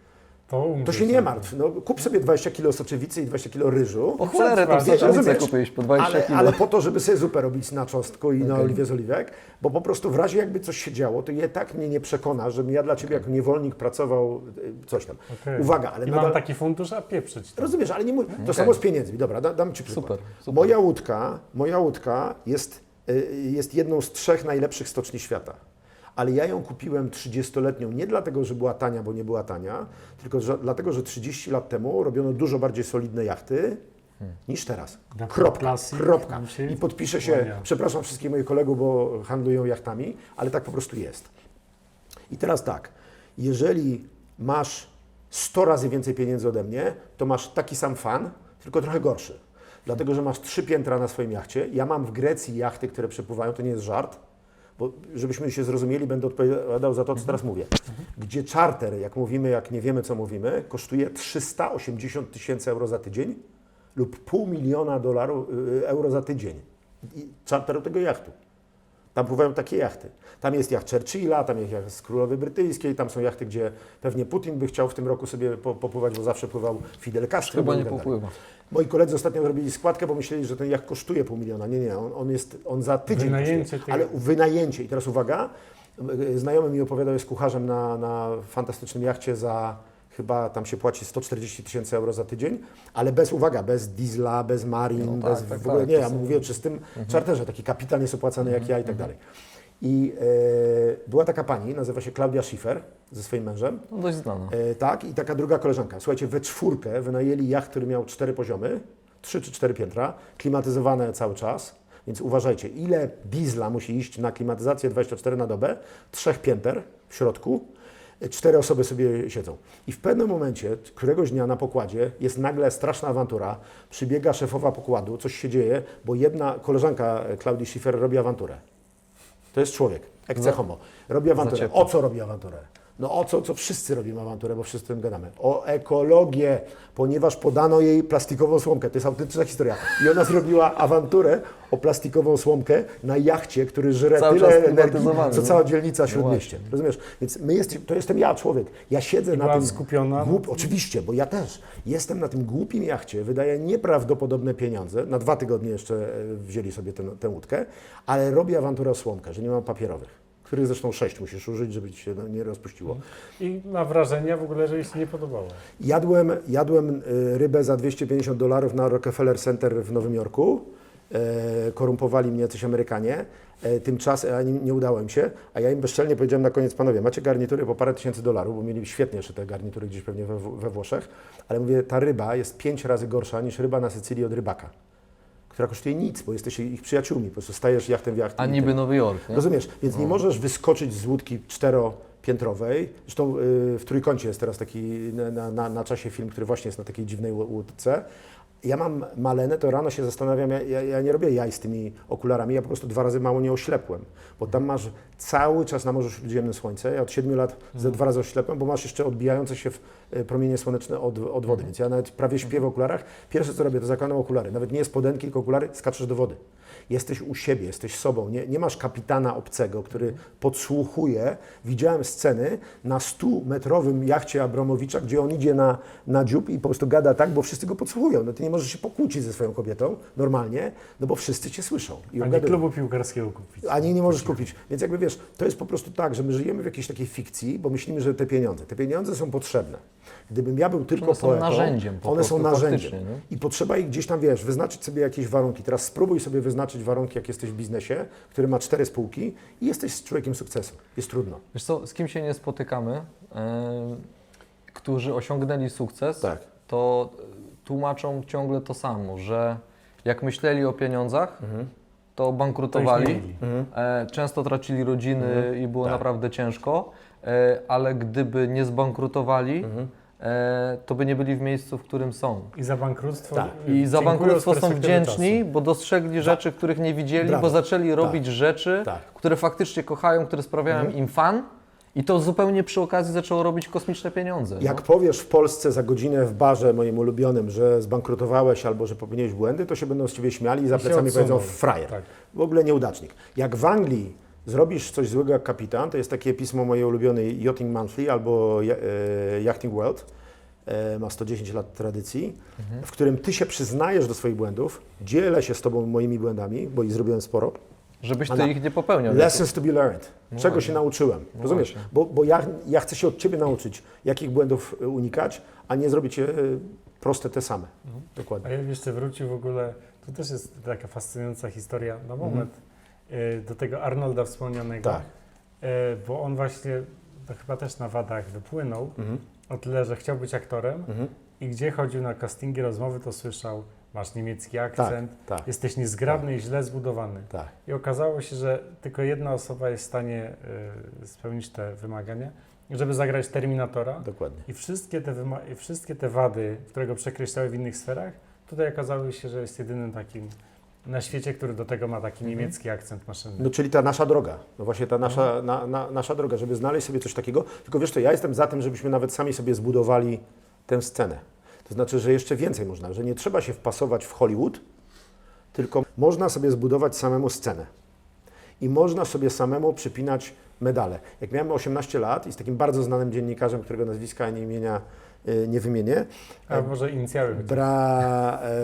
to umrzesz. się nie martw. No, kup sobie 20 kilo soczewicy i 20 kilo ryżu. Po cholerę tą Wiesz, soczewicę rozumiesz? kupiłeś po 20 kg. Ale po to, żeby sobie zupę robić na czosnku i na Okej. oliwie z oliwek, bo po prostu w razie jakby coś się działo, to je tak mnie nie przekona, żebym ja dla Ciebie jako niewolnik pracował coś tam. Okej. Uwaga, ale I nadal... mam taki fundusz, a pieprzyć to. Rozumiesz, ale nie mówię. To Okej. samo z pieniędzmi. Dobra, dam Ci przykład. Super. Moja łódka jest jedną z 3 najlepszych stoczni świata. Ale ja ją kupiłem 30-letnią nie dlatego, że była tania, bo nie była tania, tylko dlatego, że 30 lat temu robiono dużo bardziej solidne jachty niż teraz. Na Kropka. Classic Kropka. nam się I podpiszę się, kłania. przepraszam wszystkich moich kolegów, bo handlują jachtami, ale tak po prostu jest. I teraz tak, jeżeli masz 100 razy więcej pieniędzy ode mnie, to masz taki sam fan, tylko trochę gorszy. Dlatego, że masz 3 piętra na swoim jachcie. Ja mam w Grecji jachty, które przepływają, to nie jest żart, bo żebyśmy się zrozumieli, będę odpowiadał za to, co teraz mówię. Gdzie czarter, jak mówimy, jak nie wiemy, co mówimy, kosztuje 380 000 euro za tydzień lub $500 000 euro za tydzień. I czarteru tego jachtu. Tam pływają takie jachty. Tam jest jacht Churchilla, tam jest jacht z Królowej Brytyjskiej, tam są jachty, gdzie pewnie Putin by chciał w tym roku sobie popływać, bo zawsze pływał Fidel Castro. Chyba i nie tak dalej. popływa. Moi koledzy ostatnio zrobili składkę, bo myśleli, że ten jacht kosztuje $500 000. Nie, on za tydzień Wynajęcie kosztuje. tego. Ale wynajęcie. I teraz uwaga, znajomy mi opowiadał, jest kucharzem na fantastycznym jachcie za chyba tam się płaci 140 000 euro za tydzień, ale bez diesla, bez marin, No bez tak, w ogóle tak, nie, to ja są- mówię o czystym czarterze, taki kapitan jest opłacany jak ja i tak dalej. I była taka pani, nazywa się Klaudia Schiffer ze swoim mężem, No dość znana. tak, i taka druga koleżanka. Słuchajcie, we czwórkę wynajęli jacht, który miał 4 poziomy, 3 czy 4 piętra, klimatyzowane cały czas, więc uważajcie, ile diesla musi iść na klimatyzację 24 na dobę, 3 pięter w środku, 4 osoby sobie siedzą. I w pewnym momencie, któregoś dnia na pokładzie jest nagle straszna awantura, przybiega szefowa pokładu, coś się dzieje, bo jedna koleżanka Klaudii Schiffer robi awanturę. To jest człowiek, ecce homo. Robi awanturę. ciepło. O co robi awanturę? No o co wszyscy robimy awanturę, bo wszyscy o tym gadamy. O ekologię, ponieważ podano jej plastikową słomkę. To jest autentyczna historia. I ona zrobiła awanturę o plastikową słomkę na jachcie, który żre Cały tyle czas energii, klimatyzowany, co no. cała dzielnica No Śródmieście. Rozumiesz? Więc to jestem ja, człowiek. Ja siedzę na była tym skupiona? Oczywiście, bo ja też jestem na tym głupim jachcie, wydaję nieprawdopodobne pieniądze. Na 2 tygodnie jeszcze wzięli sobie tę łódkę, ale robię awanturę o słomkę, że nie mam papierowych. Których zresztą 6 musisz użyć, żeby ci się nie rozpuściło. I ma wrażenia w ogóle, że jej się nie podobało. Jadłem rybę za $250 na Rockefeller Center w Nowym Jorku. Korumpowali mnie jacyś Amerykanie. Tymczasem nie udało im się, a ja im bezczelnie powiedziałem na koniec, panowie, macie garnitury po parę tysięcy dolarów, bo mieli świetnie jeszcze te garnitury gdzieś pewnie we Włoszech, ale mówię, ta ryba jest 5 razy gorsza niż ryba na Sycylii od rybaka, która kosztuje nic, bo jesteś ich przyjaciółmi, po prostu stajesz jachtem w jacht. A i niby ten- Nowy Jork, nie? Rozumiesz, więc nie możesz wyskoczyć z łódki 4-piętrowej. Zresztą w Trójkącie jest teraz taki na czasie film, który właśnie jest na takiej dziwnej łódce. Ja mam Malenę, to rano się zastanawiam, ja nie robię jaj z tymi okularami, ja po prostu 2 razy mało nie oślepłem, bo tam masz cały czas na Morzu Śródziemnym słońce, ja od 7 lat ze 2 razy oślepłem, bo masz jeszcze odbijające się promienie słoneczne od wody, więc ja nawet prawie śpię w okularach. Pierwsze co robię, to zakładam okulary, nawet nie spodenki, tylko okulary, skaczesz do wody. Jesteś u siebie, jesteś sobą, nie masz kapitana obcego, który podsłuchuje. Widziałem sceny na 100-metrowym jachcie Abramowicza, gdzie on idzie na dziób i po prostu gada tak, bo wszyscy go podsłuchują. No ty nie możesz się pokłócić ze swoją kobietą normalnie, no bo wszyscy cię słyszą. I Ani gadują. klubu piłkarskiego kupić. Ani nie możesz kupić. Więc jakby wiesz, to jest po prostu tak, że my żyjemy w jakiejś takiej fikcji, bo myślimy, że te pieniądze są potrzebne. Gdybym ja był tylko One są poetą, narzędziem po one są prostu, narzędziem. faktycznie, nie? I potrzeba ich gdzieś tam, wiesz, wyznaczyć sobie jakieś warunki. Teraz spróbuj sobie wyznaczyć warunki, jak jesteś w biznesie, który ma 4 spółki i jesteś człowiekiem sukcesu. Jest trudno. Wiesz co, z kim się nie spotykamy, którzy osiągnęli sukces, Tak. to tłumaczą ciągle to samo, że jak myśleli o pieniądzach, to To ich bankrutowali, nie mieli. często tracili rodziny i było Tak. naprawdę ciężko, ale gdyby nie zbankrutowali, to by nie byli w miejscu, w którym są. I za bankructwo. Tak. I za dziękują z bankructwo są perspektywy wdzięczni, bo dostrzegli rzeczy, których nie widzieli, Brawo. bo zaczęli robić rzeczy, Tak. które faktycznie kochają, które sprawiają im fan. I to zupełnie przy okazji zaczęło robić kosmiczne pieniądze. Jak powiesz w Polsce za godzinę w barze moim ulubionym, że zbankrutowałeś albo że popełniłeś błędy, to się będą z ciebie śmiali i za I się plecami powiedzą odsuną. frajer. Tak. W ogóle nieudacznik. Jak w Anglii zrobisz coś złego jak kapitan, to jest takie pismo moje ulubione Yachting Monthly albo Yachting World, ma 110 lat tradycji, w którym ty się przyznajesz do swoich błędów, dzielę się z tobą moimi błędami, bo ich zrobiłem sporo. Żebyś Ana, ty ich nie popełniał. Lessons to be learned. Czego się nauczyłem? Rozumiesz? właśnie. Bo ja chcę się od ciebie nauczyć, jakich błędów unikać, a nie zrobić je proste te same. A Dokładnie. ja bym jeszcze wrócił w ogóle, to też jest taka fascynująca historia, na moment, do tego Arnolda wspomnianego, Tak. bo on właśnie, to chyba też na wadach wypłynął, Mhm. o tyle, że chciał być aktorem Mhm. i gdzie chodził na castingi, rozmowy, to słyszał, masz niemiecki akcent, tak. jesteś niezgrabny i źle zbudowany. Tak. I okazało się, że tylko jedna osoba jest w stanie spełnić te wymagania, żeby zagrać Terminatora. Dokładnie. I wszystkie te wady, które go przekreślały w innych sferach, tutaj okazało się, że jest jedynym takim na świecie, który do tego ma taki niemiecki akcent maszynny. No czyli ta nasza droga, no właśnie ta nasza, nasza droga, żeby znaleźć sobie coś takiego. Tylko wiesz co, ja jestem za tym, żebyśmy nawet sami sobie zbudowali tę scenę. To znaczy, że jeszcze więcej można, że nie trzeba się wpasować w Hollywood, tylko można sobie zbudować samemu scenę. I można sobie samemu przypinać medale. Jak miałem 18 lat i z takim bardzo znanym dziennikarzem, którego nazwiska ani imienia nie wymienię, A może inicjały?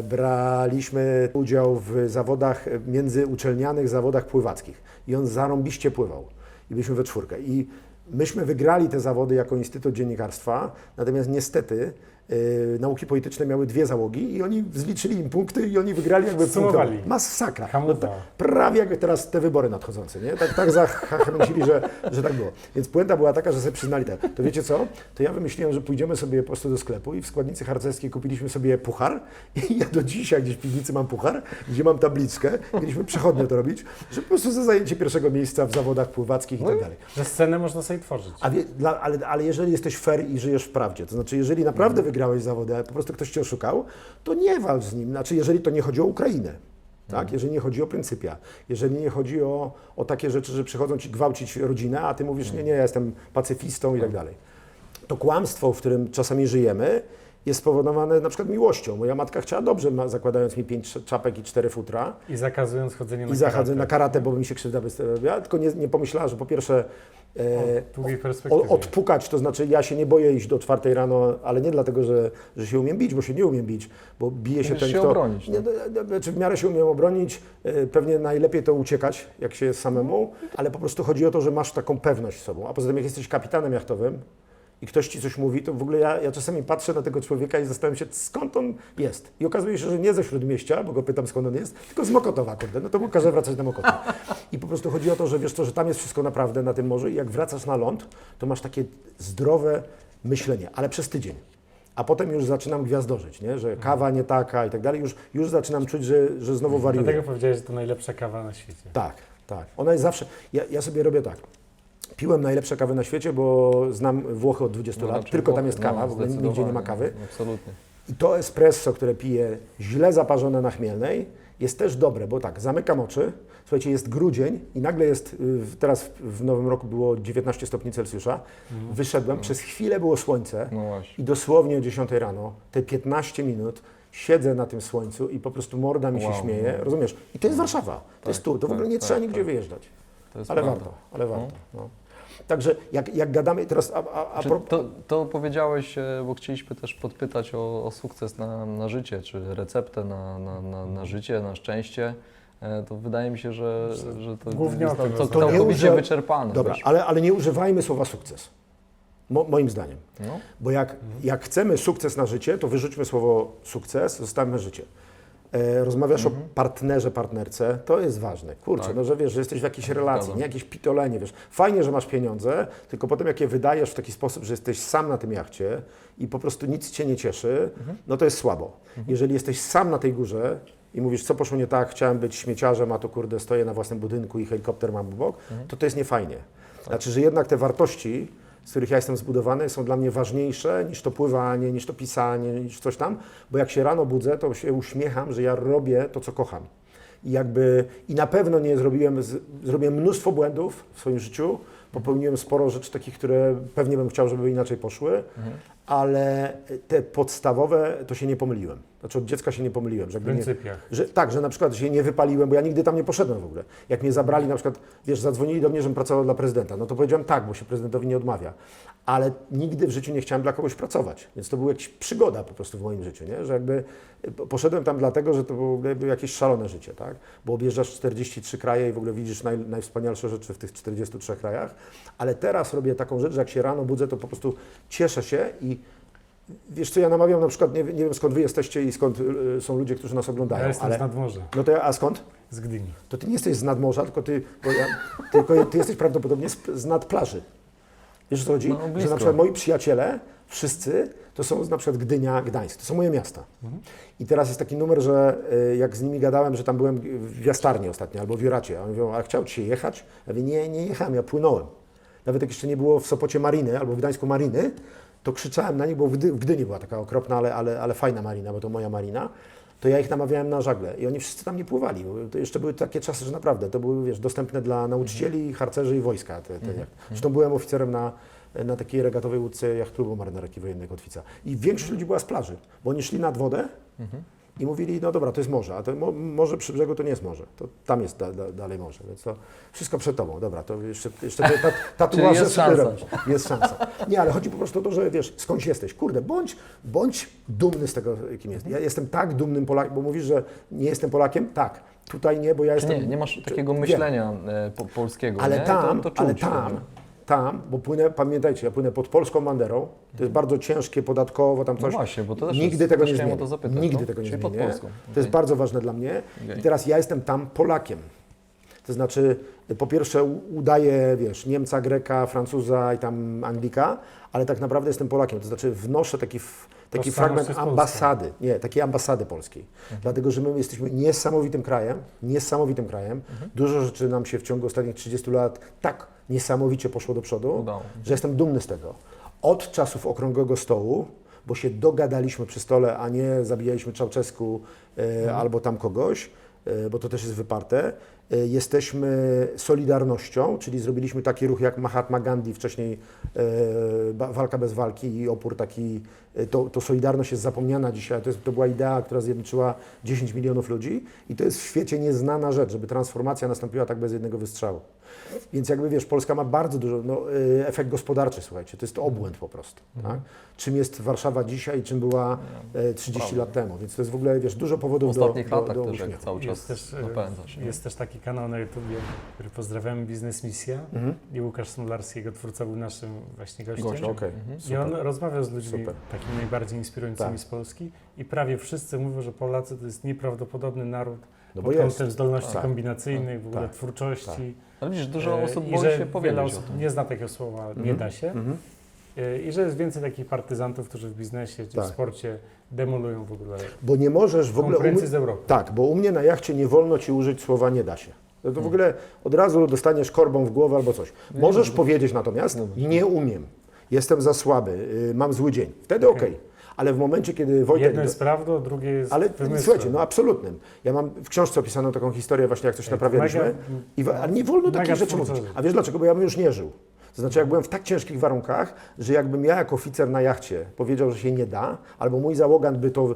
braliśmy udział w zawodach, międzyuczelnianych zawodach pływackich. I on zarąbiście pływał. I byliśmy we czwórkę. I myśmy wygrali te zawody jako Instytut Dziennikarstwa, natomiast niestety nauki polityczne miały 2 załogi i oni zliczyli im punkty i oni wygrali jakby Sumowali. punkty. Masakra. Hamuwa. Prawie jak teraz te wybory nadchodzące, nie? Tak zachęcili, że tak było. Więc puenta była taka, że sobie przyznali te. To wiecie co? To ja wymyśliłem, że pójdziemy sobie po prostu do sklepu i w składnicy harcerskiej kupiliśmy sobie puchar i ja do dzisiaj gdzieś w piwnicy mam puchar, gdzie mam tabliczkę, mieliśmy przechodnio to robić, że po prostu za zajęcie pierwszego miejsca w zawodach pływackich i tak dalej. Że scenę można sobie tworzyć. Ale jeżeli jesteś fair i żyjesz w prawdzie, to znaczy jeżeli naprawdę wygrałeś zawody, ale po prostu ktoś cię oszukał, to nie walcz z nim. Znaczy jeżeli to nie chodzi o Ukrainę, tak? Jeżeli nie chodzi o pryncypia, jeżeli nie chodzi o takie rzeczy, że przychodzą ci gwałcić rodzinę, a ty mówisz, nie, ja jestem pacyfistą i tak dalej. To kłamstwo, w którym czasami żyjemy, jest spowodowane na przykład miłością. Moja matka chciała dobrze, zakładając mi 5 czapek i 4 futra, I zakazując chodzenia na i zachodzę karate. na karate, bo by mi się krzywda wystawia, tylko nie pomyślała, że po pierwsze O długiej perspektywie. odpukać, to znaczy ja się nie boję iść do 4 rano, ale nie dlatego, że się umiem bić, bo się nie umiem bić, bo bije się Umiesz ten, się kto... obronić, no. Znaczy w miarę się umiem obronić, pewnie najlepiej to uciekać, jak się jest samemu, ale po prostu chodzi o to, że masz taką pewność w sobą, a poza tym jak jesteś kapitanem jachtowym, i ktoś ci coś mówi, to w ogóle ja czasami patrzę na tego człowieka i zastanawiam się, skąd on jest. I okazuje się, że nie ze Śródmieścia, bo go pytam, skąd on jest, tylko z Mokotowa, kurde. No to mu każę wracać na Mokotów. I po prostu chodzi o to, że wiesz co, że tam jest wszystko naprawdę na tym morzu i jak wracasz na ląd, to masz takie zdrowe myślenie, ale przez tydzień. A potem już zaczynam gwiazdożyć, nie? Że kawa nie taka i tak dalej. Już zaczynam czuć, że znowu wariuję. Dlatego powiedziałeś, że to najlepsza kawa na świecie. Tak, tak. Ona jest zawsze... Ja sobie robię tak. Piłem najlepsze kawy na świecie, bo znam Włochy od 20 lat, raczej tylko tam Włochy, jest kawa, w ogóle nigdzie nie ma zdecydowanie, kawy. Absolutnie. I to espresso, które piję źle zaparzone na chmielnej, jest też dobre, bo tak, zamykam oczy, słuchajcie, jest grudzień i nagle jest, teraz w nowym roku było 19 stopni Celsjusza, wyszedłem, przez chwilę było słońce No właśnie. i dosłownie o 10 rano, te 15 minut siedzę na tym słońcu i po prostu morda mi się Wow, śmieje, no. rozumiesz? I to jest Warszawa, to jest tu, to w ogóle nie trzeba nigdzie wyjeżdżać, To jest ale prawda. warto, ale warto. No. Także jak gadamy teraz, Czy to powiedziałeś, bo chcieliśmy też podpytać o sukces na życie, czy receptę na życie, na szczęście. To wydaje mi się, że to Głównie jest o tym to rozmawiamy. całkowicie uży- wyczerpane. Dobra, dość. ale nie używajmy słowa sukces, moim zdaniem. No. Bo jak chcemy sukces na życie, to wyrzućmy słowo sukces, zostawmy życie. Rozmawiasz o partnerze, partnerce, to jest ważne. Kurczę, Tak. no że wiesz, że jesteś w jakiejś relacji, Zgadzam. nie jakieś pitolenie, wiesz. Fajnie, że masz pieniądze, tylko potem jak je wydajesz w taki sposób, że jesteś sam na tym jachcie i po prostu nic cię nie cieszy, no to jest słabo. Jeżeli jesteś sam na tej górze i mówisz, co poszło nie tak, chciałem być śmieciarzem, a to kurde stoję na własnym budynku i helikopter mam obok, to jest niefajnie. Znaczy, że jednak te wartości, z których ja jestem zbudowany, są dla mnie ważniejsze niż to pływanie, niż to pisanie, niż coś tam, bo jak się rano budzę, to się uśmiecham, że ja robię to, co kocham. I na pewno nie zrobiłem mnóstwo błędów w swoim życiu, popełniłem sporo rzeczy takich, które pewnie bym chciał, żeby inaczej poszły, ale te podstawowe to się nie pomyliłem. Znaczy od dziecka się nie pomyliłem. Że W jakby nie, pryncypiach. że na przykład się nie wypaliłem, bo ja nigdy tam nie poszedłem w ogóle. Jak mnie zabrali na przykład, wiesz, zadzwonili do mnie, żebym pracował dla prezydenta, no to powiedziałem tak, bo się prezydentowi nie odmawia. Ale nigdy w życiu nie chciałem dla kogoś pracować, więc to była jakaś przygoda po prostu w moim życiu, nie? Że jakby poszedłem tam dlatego, że to było jakieś szalone życie, tak? Bo objeżdżasz 43 kraje i w ogóle widzisz najwspanialsze rzeczy w tych 43 krajach, ale teraz robię taką rzecz, że jak się rano budzę, to po prostu cieszę się i wiesz co, ja namawiam na przykład, nie wiem skąd wy jesteście i skąd są ludzie, którzy nas oglądają, Ja jestem ale z nadmorza, no to a skąd? z Gdyni. To ty nie jesteś z nadmorza, tylko ty jesteś prawdopodobnie z nad plaży. Wiesz o co chodzi? No, Że blisko. na przykład moi przyjaciele, wszyscy, to są na przykład Gdynia, Gdańsk, to są moje miasta. I teraz jest taki numer, że jak z nimi gadałem, że tam byłem w Jastarni ostatnio albo w Juracie, a oni mówią, a chciał dzisiaj jechać? Ja mówię, nie jechałem, ja płynąłem. Nawet jak jeszcze nie było w Sopocie mariny albo w Gdańsku mariny, to krzyczałem na nich, bo w Gdyni była taka okropna, ale fajna marina, bo to moja marina, to ja ich namawiałem na żagle i oni wszyscy tam nie pływali. Bo to jeszcze były takie czasy, że naprawdę to były, wiesz, dostępne dla nauczycieli, harcerzy i wojska. Zresztą byłem oficerem na takiej regatowej łódce Jachtklubu Marynarki Wojennej Kotwica. I większość ludzi była z plaży, bo oni szli nad wodę i mówili, no dobra, to jest morze, a to morze przy brzegu to nie jest morze, to tam jest dalej morze, więc to wszystko przed tobą, dobra, to jeszcze te tatuaże jest sobie szansa. robisz. Jest szansa. Nie, ale chodzi po prostu o to, że wiesz, skądś jesteś, kurde, bądź dumny z tego, kim jesteś. Ja jestem tak dumnym Polakiem, bo mówisz, że nie jestem Polakiem, tak, tutaj nie, bo ja Czy jestem... nie masz takiego wiem. myślenia polskiego, Ale nie? tam, to czuć. bo płynę, pamiętajcie, ja płynę pod polską banderą, to jest bardzo ciężkie podatkowo, tam No coś. właśnie, bo to też Nigdy jest, tego też nie chciałem zmienię. o to zapytać. Nigdy no? tego nie Czyli zmienię. pod Polską. To jest bardzo ważne dla mnie. Okej. I teraz ja jestem tam Polakiem. To znaczy, po pierwsze udaję, wiesz, Niemca, Greka, Francuza i tam Anglika, ale tak naprawdę jestem Polakiem. To znaczy wnoszę taki Tożsamość fragment jest ambasady, takiej ambasady polskiej. Dlatego, że my jesteśmy niesamowitym krajem. Dużo rzeczy nam się w ciągu ostatnich 30 lat tak niesamowicie poszło do przodu, Udało. że jestem dumny z tego. Od czasów Okrągłego Stołu, bo się dogadaliśmy przy stole, a nie zabijaliśmy Czałczesku albo tam kogoś, bo to też jest wyparte. Jesteśmy Solidarnością, czyli zrobiliśmy taki ruch jak Mahatma Gandhi, wcześniej walka bez walki i opór taki, to Solidarność jest zapomniana dzisiaj, to była idea, która zjednoczyła 10 milionów ludzi i to jest w świecie nieznana rzecz, żeby transformacja nastąpiła tak bez jednego wystrzału. Więc jakby wiesz, Polska ma bardzo dużo, efekt gospodarczy, słuchajcie, to jest obłęd po prostu. Tak? Czym jest Warszawa dzisiaj i czym była 30 lat temu, więc to jest w ogóle, wiesz, dużo W powodów ostatnich do latach też jak uśmiechu. cały Jest czas też, napędzasz. nie? jest też taki kanał na YouTubie, który pozdrawiamy, Biznes Misja i Łukasz Smolarski, jego twórca, był naszym właśnie gościem. Gościu, okej. I on rozmawiał z ludźmi Super. takimi najbardziej inspirującymi Tak. z Polski i prawie wszyscy mówią, że Polacy to jest nieprawdopodobny naród No bo pod jest. kątem zdolności Tak. kombinacyjnych, w ogóle Tak. twórczości. Ale widzisz, dużo osób I boi że się wiele powiedzieć o osób tym. nie zna takiego słowa, nie da się. I że jest więcej takich partyzantów, którzy w biznesie czy Tak. w sporcie demolują w ogóle Bo nie możesz w ogóle... konkurencję z Europy. Tak, bo u mnie na jachcie nie wolno Ci użyć słowa nie da się. To w ogóle od razu dostaniesz korbą w głowę albo coś. Możesz powiedzieć natomiast nie umiem, jestem za słaby, mam zły dzień. Wtedy okej. Ale w momencie, kiedy Wojtek... Jedno jest prawdą, drugie jest Ale wymysłem. słuchajcie, no absolutnym. Ja mam w książce opisaną taką historię właśnie, jak coś naprawialiśmy. Ale nie wolno takich rzeczy twórczość. mówić. A wiesz dlaczego? Bo ja bym już nie żył. To znaczy, jak byłem w tak ciężkich warunkach, że jakbym ja jako oficer na jachcie powiedział, że się nie da, albo mój załogant by to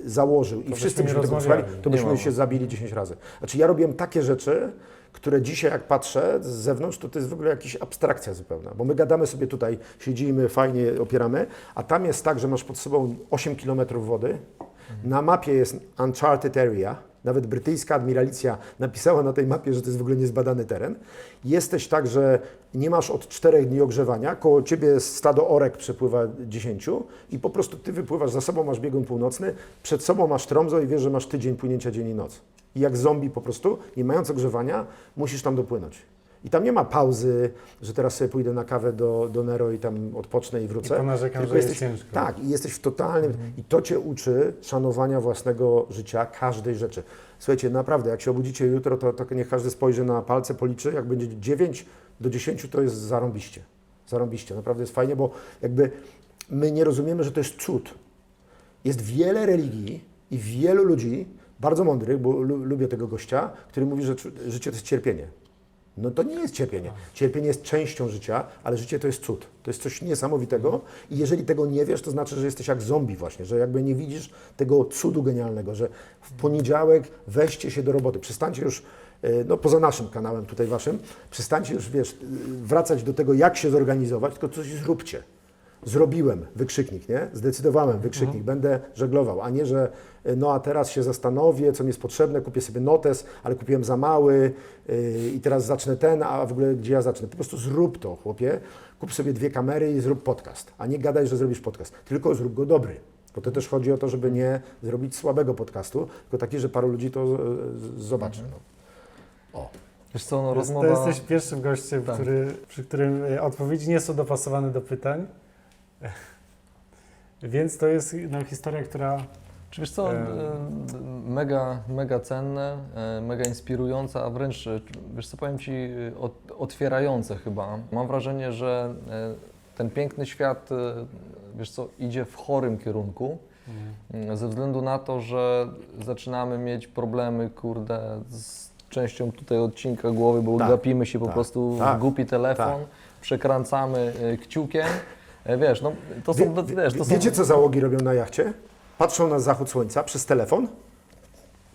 założył i wszyscy byśmy byśmy nie tego słuchali, rozmawiali. to Nie byśmy ma się zabili 10 razy. Znaczy, ja robiłem takie rzeczy, które dzisiaj jak patrzę z zewnątrz, to jest w ogóle jakaś abstrakcja zupełna, bo my gadamy sobie tutaj, siedzimy, fajnie opieramy, a tam jest tak, że masz pod sobą 8 km wody, na mapie jest uncharted area, nawet brytyjska admiralicja napisała na tej mapie, że to jest w ogóle niezbadany teren. Jesteś tak, że nie masz od 4 dni ogrzewania, koło ciebie stado orek przepływa 10 i po prostu ty wypływasz, za sobą masz biegun północny, przed sobą masz Tromso i wiesz, że masz tydzień płynięcia dzień i noc. I jak zombie po prostu, nie mając ogrzewania, musisz tam dopłynąć. I tam nie ma pauzy, że teraz sobie pójdę na kawę do Nero i tam odpocznę i wrócę. I ponarzekam, Tylko że jest ciężko. Tak, i jesteś w totalnym... I to cię uczy szanowania własnego życia, każdej rzeczy. Słuchajcie, naprawdę, jak się obudzicie jutro, to niech każdy spojrzy na palce, policzy. Jak będzie 9 do 10, to jest zarąbiście. Zarąbiście, naprawdę jest fajnie, bo jakby my nie rozumiemy, że to jest cud. Jest wiele religii i wielu ludzi, bardzo mądrych, bo lubię tego gościa, który mówi, że życie to jest cierpienie. No to nie jest cierpienie. Cierpienie jest częścią życia, ale życie to jest cud. To jest coś niesamowitego i jeżeli tego nie wiesz, to znaczy, że jesteś jak zombie właśnie, że jakby nie widzisz tego cudu genialnego, że w poniedziałek weźcie się do roboty. Przestańcie już, no poza naszym kanałem tutaj waszym, przestańcie już, wiesz, wracać do tego, jak się zorganizować, tylko coś zróbcie. Zrobiłem, wykrzyknik, nie? Zdecydowałem, wykrzyknik, będę żeglował, a nie, że no a teraz się zastanowię, co mi jest potrzebne, kupię sobie notes, ale kupiłem za mały i teraz zacznę ten, a w ogóle gdzie ja zacznę? Po prostu zrób to, chłopie, kup sobie 2 kamery i zrób podcast, a nie gadaj, że zrobisz podcast, tylko zrób go dobry. Bo to też chodzi o to, żeby nie zrobić słabego podcastu, tylko taki, że paru ludzi to zobaczy. No. O. Wiesz co, no To rozmowa... jesteś pierwszym gościem, Tak. przy którym odpowiedzi nie są dopasowane do pytań. Więc to jest no, historia, która... Czy wiesz co, mega cenne, mega inspirujące, a wręcz, wiesz co, powiem Ci, otwierające chyba. Mam wrażenie, że ten piękny świat, wiesz co, idzie w chorym kierunku, ze względu na to, że zaczynamy mieć problemy, kurde, z częścią tutaj odcinka głowy, bo Tak, gapimy się po tak, prostu w tak, głupi telefon, tak. przekręcamy kciukiem, wiesz, no to są, wiesz, to są... Wiecie, co załogi robią na jachcie? Patrzą na zachód słońca przez telefon,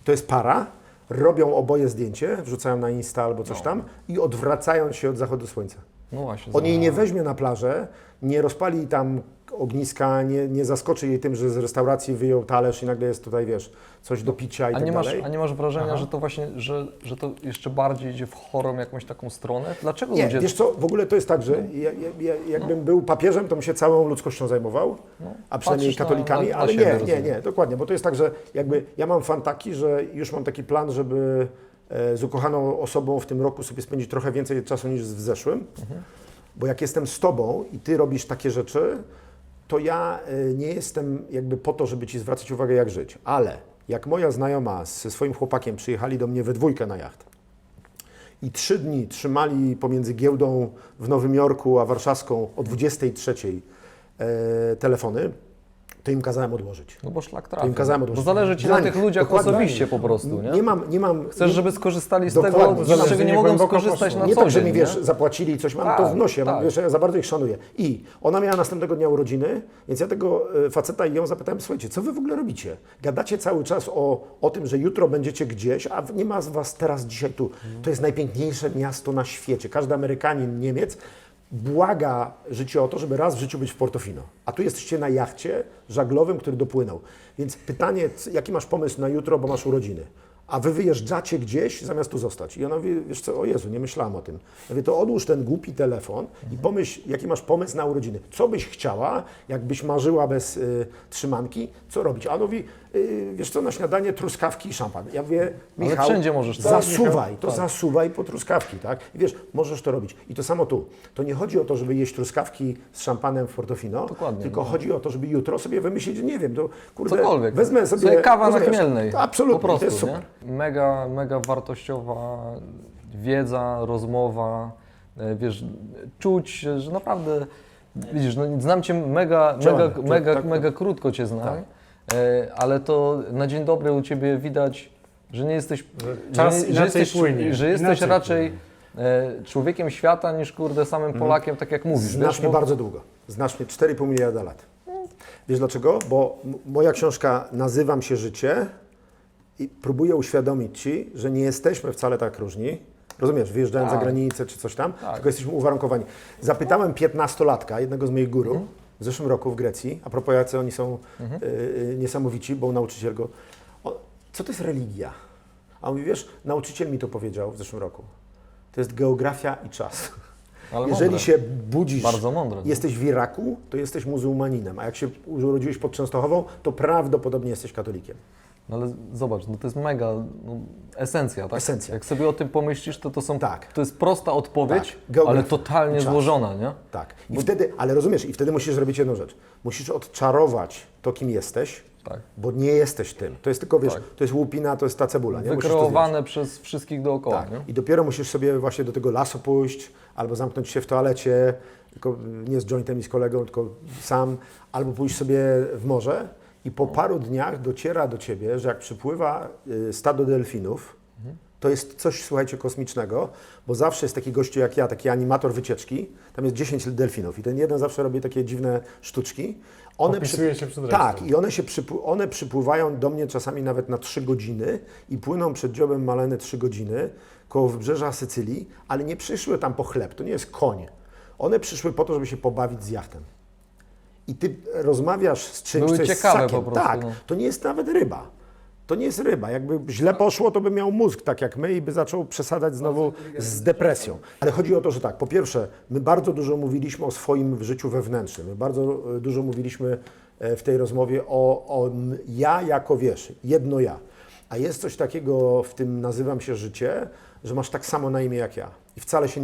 to jest para, robią oboje zdjęcie, wrzucają na Insta albo coś tam i odwracają się od zachodu słońca. No właśnie. On jej nie weźmie na plażę, nie rozpali tam ogniska, nie zaskoczy jej tym, że z restauracji wyjął talerz i nagle jest tutaj, wiesz, coś do picia i A tak dalej. A nie masz wrażenia, Aha. że to właśnie, że to jeszcze bardziej idzie w chorą jakąś taką stronę? Dlaczego Nie, ludzie... wiesz co, w ogóle to jest tak, że jakbym był papieżem, to bym się całą ludzkością zajmował, a przynajmniej patrzysz na- katolikami, na ale siebie, nie, rozumiem. dokładnie, bo to jest tak, że jakby ja mam fan taki, że już mam taki plan, żeby z ukochaną osobą w tym roku sobie spędzić trochę więcej czasu niż w zeszłym, bo jak jestem z Tobą i Ty robisz takie rzeczy, to ja nie jestem jakby po to, żeby Ci zwracać uwagę, jak żyć, ale jak moja znajoma ze swoim chłopakiem przyjechali do mnie we dwójkę na jacht i 3 dni trzymali pomiędzy giełdą w Nowym Jorku a warszawską o 23 telefony, to im kazałem odłożyć. No bo szlak To im trafi. kazałem Bo odłożyć. zależy Ci Dla na nich, tych ludziach dokładnie. osobiście po prostu, nie? Nie mam Chcesz, żeby skorzystali z Dokładnie. tego, Zależy, z czego nie nie mogą głęboko skorzystać poszło. na nie co tak, że dzień, mi, wiesz, nie? zapłacili coś, mam Tak, to w nosie, ja, tak. wiesz, ja za bardzo ich szanuję. I ona miała następnego dnia urodziny, więc ja tego faceta i ją zapytałem, słuchajcie, co wy w ogóle robicie? Gadacie cały czas o tym, że jutro będziecie gdzieś, a nie ma z was teraz dzisiaj tu. To jest najpiękniejsze miasto na świecie. Każdy Amerykanin, Niemiec błaga życie o to, żeby raz w życiu być w Portofino. A tu jesteście na jachcie żaglowym, który dopłynął. Więc pytanie, jaki masz pomysł na jutro, bo masz urodziny? A wy wyjeżdżacie gdzieś, zamiast tu zostać. I ona mówi, wiesz co, o Jezu, nie myślałam o tym. Ja mówię, to odłóż ten głupi telefon i pomyśl, jaki masz pomysł na urodziny. Co byś chciała, jakbyś marzyła bez trzymanki, co robić? A on mówi, wiesz co, na śniadanie truskawki i szampan. Ja mówię, Michał, wszędzie możesz to zasuwaj, to zasuwaj po truskawki, tak? I wiesz, możesz to robić. I to samo tu. To nie chodzi o to, żeby jeść truskawki z szampanem w Portofino, Dokładnie, tylko no. chodzi o to, żeby jutro sobie wymyślić, nie wiem, to kurde, Cokolwiek. wezmę sobie kawa na rozumiesz? Chmielnej. To absolutnie, Po prostu, to jest super. nie? Mega wartościowa wiedza, rozmowa, wiesz, czuć, że naprawdę widzisz, no, znam Cię mega tak. krótko Cię znam, Tak. ale to na dzień dobry u Ciebie widać, że nie jesteś, Czas inaczej jesteś, płynie. że jesteś Inaczej raczej człowiekiem świata niż kurde samym Polakiem, tak jak mówisz. Znasz wiesz, mnie bo- bardzo długo. Znasz mnie 4,5 miliarda lat. Wiesz dlaczego? Bo moja książka Nazywam się życie i próbuję uświadomić Ci, że nie jesteśmy wcale tak różni. Rozumiesz, wyjeżdżając za Tak. granicę czy coś tam, Tak. tylko jesteśmy uwarunkowani. Zapytałem 15-latka, jednego z moich guru, w zeszłym roku w Grecji, a propos jacy oni są niesamowici, bo nauczyciel go... Co to jest religia? A on mówi, wiesz, nauczyciel mi to powiedział w zeszłym roku. To jest geografia i czas. ale Jeżeli mądre. się budzisz, Bardzo mądre. jesteś w Iraku, to jesteś muzułmaninem, a jak się urodziłeś pod Częstochową, to prawdopodobnie jesteś katolikiem. No ale zobacz, no to jest mega esencja, tak? Esencja. Jak sobie o tym pomyślisz, to są, Tak. to jest prosta odpowiedź, Tak. Geografia. ale totalnie Czas. złożona, nie? Tak. I wtedy, ale rozumiesz, i wtedy musisz zrobić jedną rzecz. Musisz odczarować to, kim jesteś, Tak. bo nie jesteś tym. To jest tylko, wiesz, Tak. to jest łupina, to jest ta cebula. Nie? Musisz to Wykreowane przez wszystkich dookoła, tak. nie? I dopiero musisz sobie właśnie do tego lasu pójść, albo zamknąć się w toalecie, tylko nie z jointem i z kolegą, tylko sam, albo pójść sobie w morze i po paru dniach dociera do Ciebie, że jak przypływa stado delfinów, to jest coś, słuchajcie, kosmicznego, bo zawsze jest taki gościu jak ja, taki animator wycieczki, tam jest 10 delfinów i ten jeden zawsze robi takie dziwne sztuczki. Opisuje się przed Tak, resztą. i one przypływają do mnie czasami nawet na 3 godziny i płyną przed dziobem Maleny 3 godziny koło wybrzeża Sycylii, ale nie przyszły tam po chleb, to nie jest koń. One przyszły po to, żeby się pobawić z jachtem. I ty rozmawiasz z czymś, Były co jest ciekawe ssakiem. po prostu, Tak, no. to nie jest nawet ryba. To nie jest ryba. Jakby źle poszło, to by miał mózg, tak jak my, i by zaczął przesadzać znowu z depresją. Ale chodzi o to, że tak, po pierwsze, my bardzo dużo mówiliśmy o swoim życiu wewnętrznym. My bardzo dużo mówiliśmy w tej rozmowie o ja jako, wiesz, jedno ja. A jest coś takiego w tym Nazywam się życie, że masz tak samo na imię jak ja. I wcale się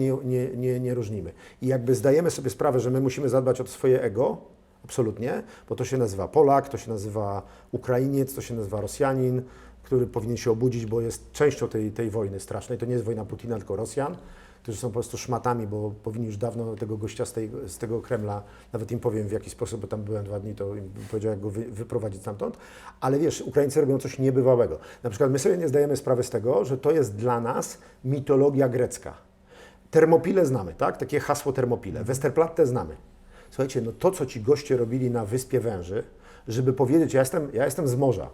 nie różnimy. I jakby zdajemy sobie sprawę, że my musimy zadbać o to swoje ego, absolutnie, bo to się nazywa Polak, to się nazywa Ukrainiec, to się nazywa Rosjanin, który powinien się obudzić, bo jest częścią tej wojny strasznej. To nie jest wojna Putina, tylko Rosjan, którzy są po prostu szmatami, bo powinni już dawno tego gościa z tego Kremla, nawet im powiem w jaki sposób, bo tam byłem 2 dni, to im powiedział, jak go wyprowadzić stamtąd. Ale wiesz, Ukraińcy robią coś niebywałego. Na przykład my sobie nie zdajemy sprawy z tego, że to jest dla nas mitologia grecka. Termopile znamy, tak? Takie hasło Termopile. Westerplatte znamy. Słuchajcie, no to, co ci goście robili na Wyspie Węży, żeby powiedzieć, ja jestem z morza.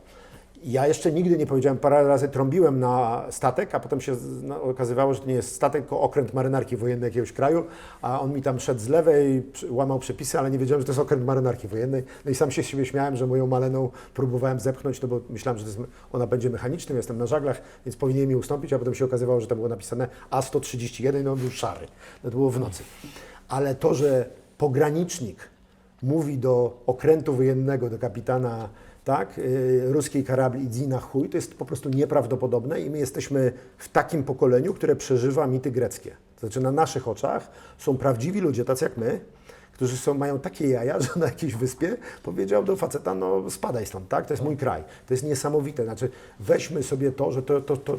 Ja jeszcze nigdy nie powiedziałem, parę razy trąbiłem na statek, a potem się okazywało, że to nie jest statek, tylko okręt marynarki wojennej jakiegoś kraju, a on mi tam szedł z lewej, łamał przepisy, ale nie wiedziałem, że to jest okręt marynarki wojennej. No i sam się z siebie śmiałem, że moją Maleną próbowałem zepchnąć, no bo myślałem, że ona będzie mechanicznym, jestem na żaglach, więc powinien mi ustąpić, a potem się okazywało, że tam było napisane A131, no on był szary. No to było w nocy. Ale to, że pogranicznik mówi do okrętu wojennego, do kapitana, tak, ruskiej karabli idź na chuj, to jest po prostu nieprawdopodobne i my jesteśmy w takim pokoleniu, które przeżywa mity greckie. To znaczy na naszych oczach są prawdziwi ludzie, tacy jak my, którzy mają takie jaja, że na jakiejś wyspie powiedział do faceta, no spadaj stąd, tak, to jest mój kraj. To jest niesamowite, znaczy weźmy sobie to, że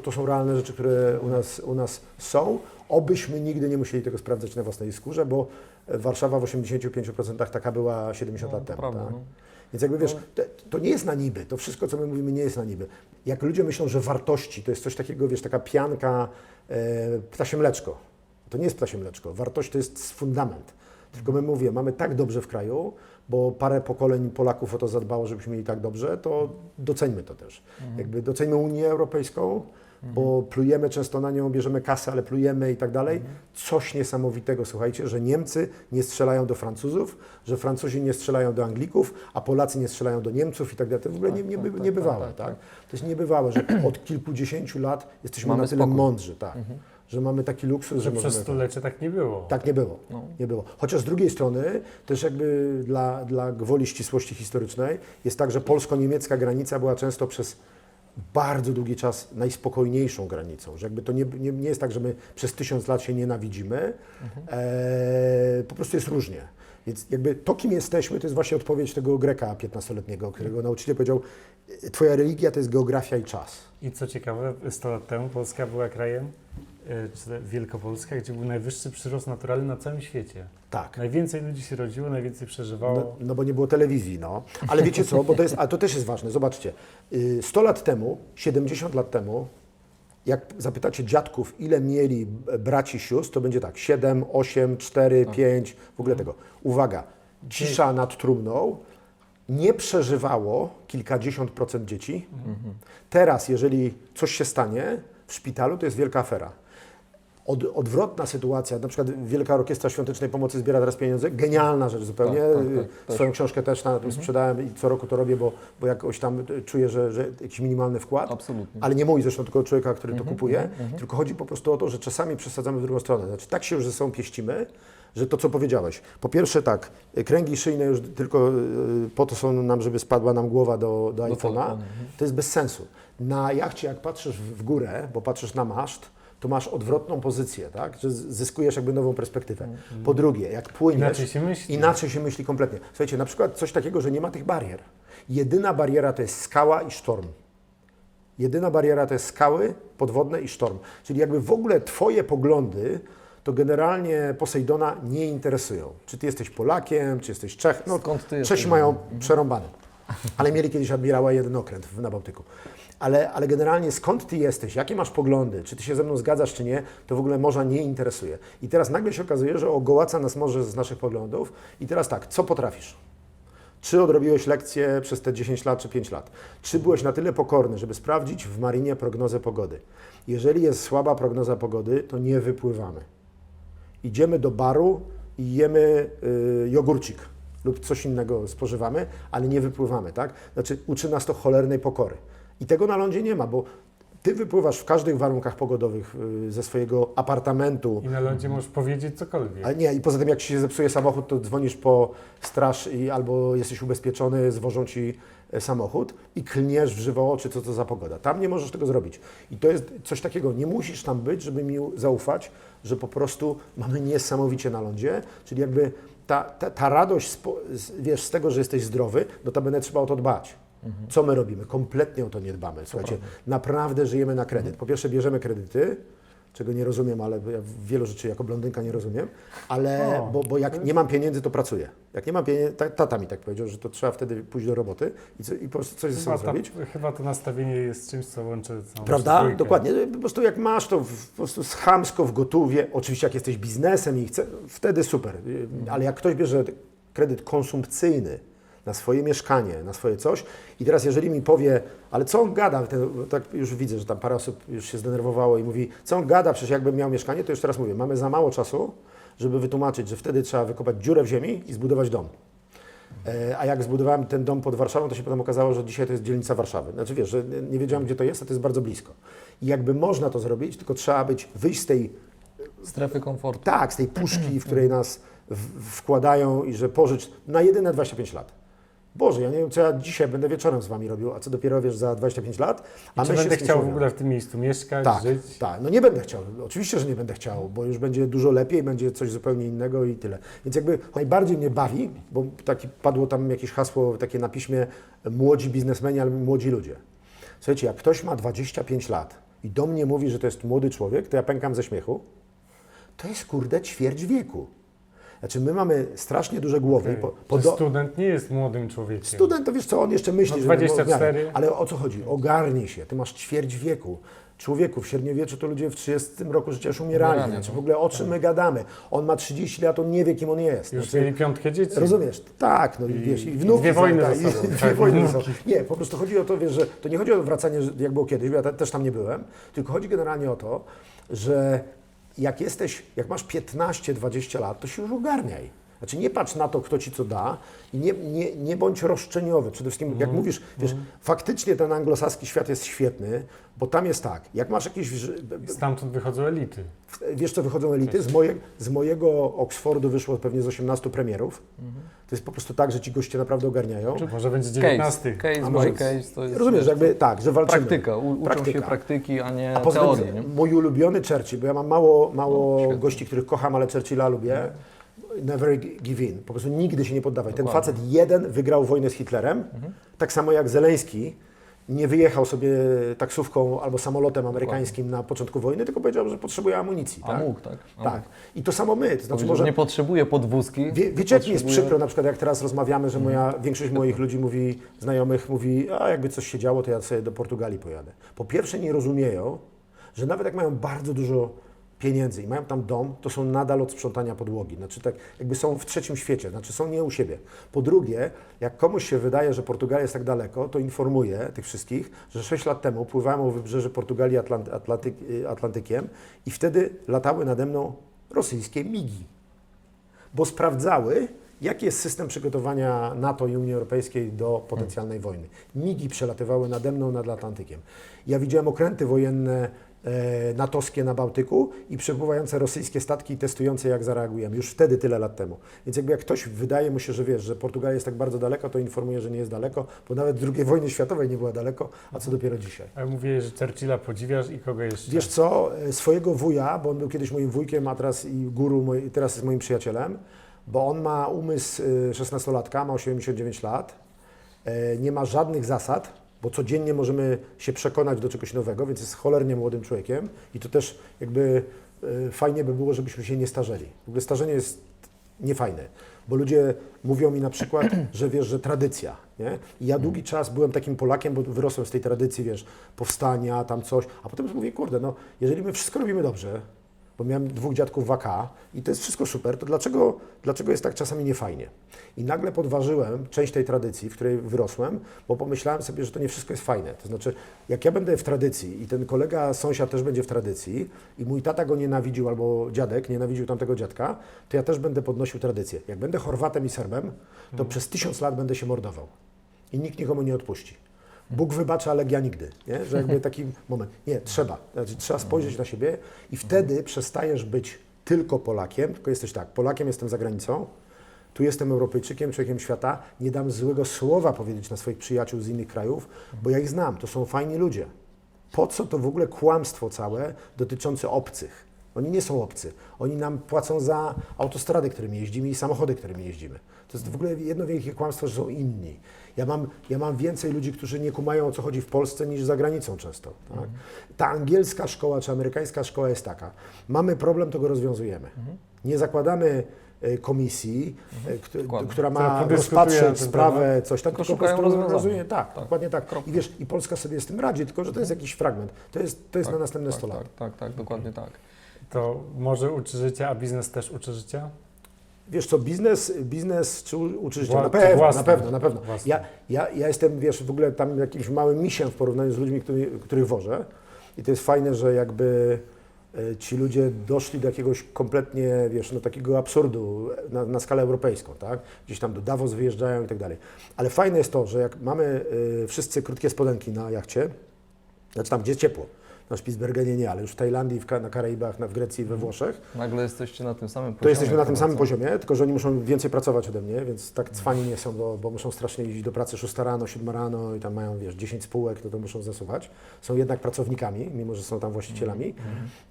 to są realne rzeczy, które u nas są, obyśmy nigdy nie musieli tego sprawdzać na własnej skórze, bo Warszawa w 85% taka była 70 lat temu. prawda, tak? no. Więc jakby wiesz, to nie jest na niby, to wszystko, co my mówimy, nie jest na niby. Jak ludzie myślą, że wartości to jest coś takiego, wiesz, taka pianka, ptasie mleczko. To nie jest ptasie mleczko, wartość to jest fundament. Tylko my mówię, mamy tak dobrze w kraju, bo parę pokoleń Polaków o to zadbało, żebyśmy mieli tak dobrze, to doceńmy to też. Jakby doceńmy Unię Europejską, bo plujemy często na nią, bierzemy kasę, ale plujemy i tak dalej. Coś niesamowitego, słuchajcie, że Niemcy nie strzelają do Francuzów, że Francuzi nie strzelają do Anglików, a Polacy nie strzelają do Niemców i tak dalej. To w ogóle niebywałe, tak? To jest niebywałe, że od kilkudziesięciu lat jesteśmy Mamy na tyle spokój. mądrzy, tak. Że mamy taki luksus, że Że możemy... przez stulecie tak nie było. Tak nie było, No. nie było. Chociaż z drugiej strony, też jakby dla gwoli ścisłości historycznej, jest tak, że polsko-niemiecka granica była często przez bardzo długi czas najspokojniejszą granicą, że jakby to nie jest tak, że my przez 1000 lat się nienawidzimy, po prostu jest różnie. Więc jakby to, kim jesteśmy, to jest właśnie odpowiedź tego Greka 15-letniego, którego nauczyciel powiedział, twoja religia to jest geografia i czas. I co ciekawe, 100 lat temu Polska była krajem czy Wielkopolska, gdzie był najwyższy przyrost naturalny na całym świecie. Tak. Najwięcej ludzi się rodziło, najwięcej przeżywało. No bo nie było telewizji, no. Ale wiecie co, bo to jest, a to też jest ważne, zobaczcie. 100 lat temu, 70 lat temu, jak zapytacie dziadków, ile mieli braci, sióstr, to będzie tak, 7, 8, 4, 5, w ogóle tego. Uwaga, cisza nad trumną, nie przeżywało kilkadziesiąt procent dzieci. Teraz, jeżeli coś się stanie w szpitalu, to jest wielka afera. Odwrotna sytuacja, na przykład Wielka Orkiestra Świątecznej Pomocy zbiera teraz pieniądze, genialna rzecz zupełnie. Tak, Swoją książkę też na tym sprzedałem i co roku to robię, bo jakoś tam czuję, że jakiś minimalny wkład. Absolutnie. Ale nie mój zresztą, tylko człowieka, który to kupuje. Tylko chodzi po prostu o to, że czasami przesadzamy w drugą stronę. Znaczy tak się już ze sobą pieścimy, że to co powiedziałeś. Po pierwsze tak, kręgi szyjne już tylko po to są nam, żeby spadła nam głowa do iPhone'a. telefonu. To jest bez sensu. Na jachcie jak patrzysz w górę, bo patrzysz na maszt, to masz odwrotną pozycję, tak? Że zyskujesz jakby nową perspektywę. Po drugie, jak płyniesz, Inaczej się myśli. kompletnie. Słuchajcie, na przykład coś takiego, że nie ma tych barier. Jedyna bariera to jest skała i sztorm. Jedyna bariera to jest skały podwodne i sztorm. Czyli jakby w ogóle twoje poglądy to generalnie Posejdona nie interesują. Czy ty jesteś Polakiem, czy jesteś Czech. No, Skąd ty Czesi jesteś? mają przerąbane. Ale mieli kiedyś admirała jeden okręt na Bałtyku. Ale generalnie skąd ty jesteś, jakie masz poglądy, czy ty się ze mną zgadzasz, czy nie, to w ogóle morza nie interesuje. I teraz nagle się okazuje, że ogołaca nas morze z naszych poglądów. I teraz tak, co potrafisz? Czy odrobiłeś lekcję przez te 10 lat czy 5 lat? Czy byłeś na tyle pokorny, żeby sprawdzić w marinie prognozę pogody? Jeżeli jest słaba prognoza pogody, to nie wypływamy. Idziemy do baru i jemy jogurcik lub coś innego spożywamy, ale nie wypływamy, tak? Znaczy uczy nas to cholernej pokory. I tego na lądzie nie ma, bo ty wypływasz w każdych warunkach pogodowych ze swojego apartamentu. I na lądzie możesz powiedzieć cokolwiek. Ale nie, i poza tym jak ci się zepsuje samochód, to dzwonisz po straż albo jesteś ubezpieczony, zwożą ci samochód i klniesz w żywo oczy, co to za pogoda. Tam nie możesz tego zrobić. I to jest coś takiego, nie musisz tam być, żeby mi zaufać, że po prostu mamy niesamowicie na lądzie, czyli jakby ta radość wiesz, z tego, że jesteś zdrowy, notabene trzeba o to dbać. Co my robimy? Kompletnie o to nie dbamy. Słuchajcie, naprawdę żyjemy na kredyt. Po pierwsze bierzemy kredyty, czego nie rozumiem, ale ja wielu rzeczy jako blondynka nie rozumiem, ale bo jak nie mam pieniędzy, to pracuję. Jak nie mam pieniędzy, tata mi tak powiedział, że to trzeba wtedy pójść do roboty i po prostu coś ze sobą zrobić. Chyba to nastawienie jest czymś, co łączy całą Prawda? trójkę. Dokładnie. Po prostu jak masz to po prostu chamsko w gotówie, oczywiście jak jesteś biznesem i chce, wtedy super, ale jak ktoś bierze kredyt konsumpcyjny na swoje mieszkanie, na swoje coś i teraz jeżeli mi powie, ale co on gada, tak już widzę, że tam parę osób już się zdenerwowało i mówi, co on gada, przecież jakbym miał mieszkanie, to już teraz mówię, mamy za mało czasu, żeby wytłumaczyć, że wtedy trzeba wykopać dziurę w ziemi i zbudować dom. A jak zbudowałem ten dom pod Warszawą, to się potem okazało, że dzisiaj to jest dzielnica Warszawy. Znaczy wiesz, że nie wiedziałem, gdzie to jest, a to jest bardzo blisko. I jakby można to zrobić, tylko trzeba wyjść z tej Strefy komfortu. tak, z tej puszki, w której nas wkładają i że pożycz na jedyne 25 lat. Boże, ja nie wiem, co ja dzisiaj będę wieczorem z Wami robił, a co dopiero wiesz za 25 lat. A Czy my się będę z tym chciał w człowiek- ogóle w tym miejscu mieszkać, tak, żyć? tak, no nie będę chciał, oczywiście, że nie będę chciał, bo już będzie dużo lepiej, będzie coś zupełnie innego i tyle. Więc jakby najbardziej mnie bawi, bo padło tam jakieś hasło takie na piśmie, młodzi biznesmeni, ale młodzi ludzie. Słuchajcie, jak ktoś ma 25 lat i do mnie mówi, że to jest młody człowiek, to ja pękam ze śmiechu. To jest kurde ćwierć wieku. Znaczy my mamy strasznie duże głowy. Że student nie jest młodym człowiekiem. Student to wiesz co, on jeszcze myśli, No, że 24. ale o co chodzi? Ogarnij się, ty masz ćwierć wieku. Człowieku, w średniowieczu to ludzie w 30 roku życia już umierali. Znaczy w ogóle o czym my gadamy? On ma 30 lat, on nie wie, kim on jest. Już Znaczy, mieli 5 dzieci. rozumiesz? Tak, no i wiesz, i wnuki. dwie wojny tak, za sobą. i dwie Tak, wojny za wnuki. sobą. Nie, po prostu chodzi o to, wiesz, że to nie chodzi o wracanie, jak było kiedyś, bo ja też tam nie byłem, tylko chodzi generalnie o to, że jak masz 15-20 lat, to się już ogarniaj. Znaczy nie patrz na to, kto ci co da i nie bądź roszczeniowy. Przede wszystkim, jak mówisz, wiesz, faktycznie ten anglosaski świat jest świetny, bo tam jest tak, jak masz jakieś... Stamtąd wychodzą elity. Wiesz, co wychodzą elity? Z mojego Oxfordu wyszło pewnie z 18 premierów. To jest po prostu tak, że ci goście naprawdę ogarniają. Może będzie 19. Case A może- by case to jest Rozumiesz, że jakby tak, że walczymy. praktyka. Uczą się praktyki, a nie A poza teorii. tym Nie? mój ulubiony Churchill, bo ja mam mało świetnie. gości, których kocham, ale Churchilla lubię. Never give in. Po prostu nigdy się nie poddawaj. Ten Dokładnie. facet jeden wygrał wojnę z Hitlerem, tak samo jak Zeleński nie wyjechał sobie taksówką albo samolotem amerykańskim na początku wojny, tylko powiedział, że potrzebuje amunicji. A Tak? mógł, tak? A Tak. mógł. I to samo my. To znaczy Powiedział, może... nie potrzebuje podwózki. Wiecie, jak mi jest potrzebuje- przykro, na przykład jak teraz rozmawiamy, że większość moich ludzi mówi, znajomych mówi, a jakby coś się działo, to ja sobie do Portugalii pojadę. Po pierwsze nie rozumieją, że nawet jak mają bardzo dużo pieniędzy i mają tam dom, to są nadal od sprzątania podłogi. Znaczy tak jakby są w trzecim świecie, znaczy są nie u siebie. Po drugie, jak komuś się wydaje, że Portugalia jest tak daleko, to informuję tych wszystkich, że 6 lat temu pływałem o wybrzeże Portugalii Atlantykiem i wtedy latały nade mną rosyjskie migi, bo sprawdzały, jaki jest system przygotowania NATO i Unii Europejskiej do potencjalnej wojny. Migi przelatywały nade mną nad Atlantykiem. Ja widziałem okręty wojenne natowskie na Bałtyku i przepływające rosyjskie statki testujące, jak zareagujemy. Już wtedy, tyle lat temu. Więc jakby jak ktoś wydaje mu się, że wiesz, że Portugalia jest tak bardzo daleko, to informuje, że nie jest daleko, bo nawet II wojny światowej nie była daleko, a co dopiero dzisiaj. Ale mówiłeś, że Churchilla podziwiasz i kogo jeszcze? Wiesz co, swojego wuja, bo on był kiedyś moim wujkiem, a teraz i guru, teraz jest moim przyjacielem, bo on ma umysł 16-latka, ma 89 lat, nie ma żadnych zasad, bo codziennie możemy się przekonać do czegoś nowego, więc jest cholernie młodym człowiekiem i to też jakby fajnie by było, żebyśmy się nie starzeli. W ogóle starzenie jest niefajne, bo ludzie mówią mi na przykład, że wiesz, że tradycja, nie? I ja długi czas byłem takim Polakiem, bo wyrosłem z tej tradycji, wiesz, powstania, tam coś, a potem mówię, kurde, no jeżeli my wszystko robimy dobrze, bo miałem 2 dziadków w AK i to jest wszystko super, to dlaczego jest tak czasami niefajnie? I nagle podważyłem część tej tradycji, w której wyrosłem, bo pomyślałem sobie, że to nie wszystko jest fajne. To znaczy, jak ja będę w tradycji i ten kolega, sąsiad też będzie w tradycji i mój tata go nienawidził albo dziadek nienawidził tamtego dziadka, to ja też będę podnosił tradycję. Jak będę Chorwatem i Serbem, to przez 1000 lat będę się mordował i nikt nikomu nie odpuści. Bóg wybacza, ale ja nigdy, nie? Że jakby taki moment. Nie, trzeba spojrzeć na siebie i wtedy przestajesz być tylko Polakiem, tylko jesteś tak, Polakiem jestem za granicą, tu jestem Europejczykiem, człowiekiem świata, nie dam złego słowa powiedzieć na swoich przyjaciół z innych krajów, bo ja ich znam, to są fajni ludzie. Po co to w ogóle kłamstwo całe dotyczące obcych? Oni nie są obcy, oni nam płacą za autostrady, którymi jeździmy i samochody, którymi jeździmy. To jest w ogóle jedno wielkie kłamstwo, że są inni. Ja mam więcej ludzi, którzy nie kumają, o co chodzi w Polsce, niż za granicą często. Tak? Ta angielska szkoła czy amerykańska szkoła jest taka. Mamy problem, to go rozwiązujemy. Nie zakładamy komisji, która ma podyskutuje na ten rozpatrzeć sprawę, coś tam, Tylko tylko po szukają prostu rozwiązania. rozwiązuje. Tak, Tak. dokładnie tak. Kropka. I wiesz, i Polska sobie z tym radzi, tylko że to jest jakiś fragment. To jest na następne 100 lat. Tak, dokładnie tak. To może uczy życia, a biznes też uczy życia? Wiesz co, biznes czy uczy życia? Czy Na pewno. Własne. Ja jestem, wiesz, w ogóle tam jakimś małym misiem w porównaniu z ludźmi, których wożę. I to jest fajne, że jakby ci ludzie doszli do jakiegoś kompletnie, wiesz, no takiego absurdu na skalę europejską, tak? Gdzieś tam do Davos wyjeżdżają i tak dalej. Ale fajne jest to, że jak mamy wszyscy krótkie spodenki na jachcie, znaczy tam, gdzie ciepło, na Spitsbergenie nie, ale już w Tajlandii, na Karaibach, w Grecji, we Włoszech, Nagle jesteście na tym samym poziomie. to jesteśmy na tym samym informacji. poziomie, tylko że oni muszą więcej pracować ode mnie, więc tak cwani nie są, bo muszą strasznie iść do pracy 6 rano, 7 rano i tam mają, wiesz, 10 spółek, to muszą zasuwać. Są jednak pracownikami, mimo że są tam właścicielami,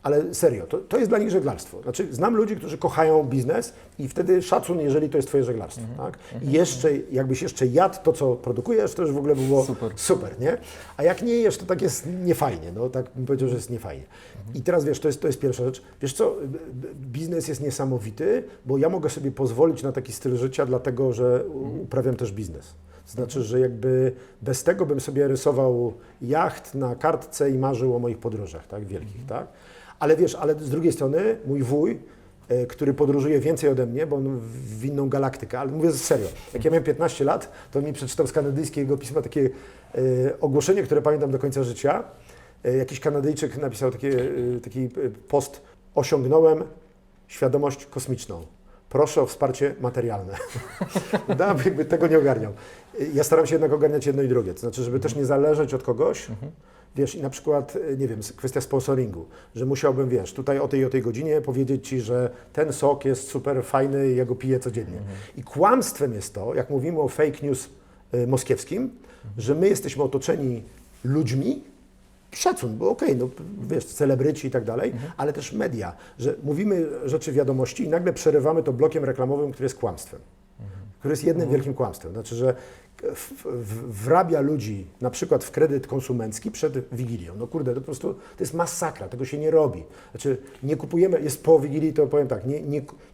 ale serio, to jest dla nich żeglarstwo. Znaczy, znam ludzi, którzy kochają biznes i wtedy szacun, jeżeli to jest twoje żeglarstwo, tak? I jeszcze, jakbyś jeszcze jadł to, co produkujesz, to już w ogóle by było super, nie? A jak nie jesz, to tak jest niefajnie, no tak bym powiedział, że jest niefajnie. I teraz wiesz, to jest pierwsza rzecz. Wiesz co, biznes jest niesamowity, bo ja mogę sobie pozwolić na taki styl życia, dlatego że uprawiam też biznes. To znaczy, że jakby bez tego bym sobie rysował jacht na kartce i marzył o moich podróżach, tak, wielkich, tak? Ale wiesz, ale z drugiej strony mój wuj, który podróżuje więcej ode mnie, bo on w inną galaktykę, ale mówię serio, jak ja miałem 15 lat, to mi przeczytał z kanadyjskiego pisma takie ogłoszenie, które pamiętam do końca życia. Jakiś Kanadyjczyk napisał taki post: osiągnąłem świadomość kosmiczną. Proszę o wsparcie materialne. Dam, jakby tego nie ogarniał. Ja staram się jednak ogarniać jedno i drugie. To znaczy, żeby też nie zależeć od kogoś. Wiesz, i na przykład, nie wiem, kwestia sponsoringu, że musiałbym, wiesz, tutaj o tej i o tej godzinie powiedzieć Ci, że ten sok jest super fajny i ja go piję codziennie. I kłamstwem jest to, jak mówimy o fake news moskiewskim, że my jesteśmy otoczeni ludźmi, szacun, bo okej, no wiesz, celebryci i tak dalej, ale też media, że mówimy rzeczy wiadomości i nagle przerywamy to blokiem reklamowym, który jest kłamstwem. który jest jednym wielkim kłamstwem. Znaczy, że wrabia ludzi na przykład w kredyt konsumencki przed Wigilią. No kurde, to po prostu to jest masakra, tego się nie robi. Znaczy, nie kupujemy, jest po Wigilii, to powiem tak,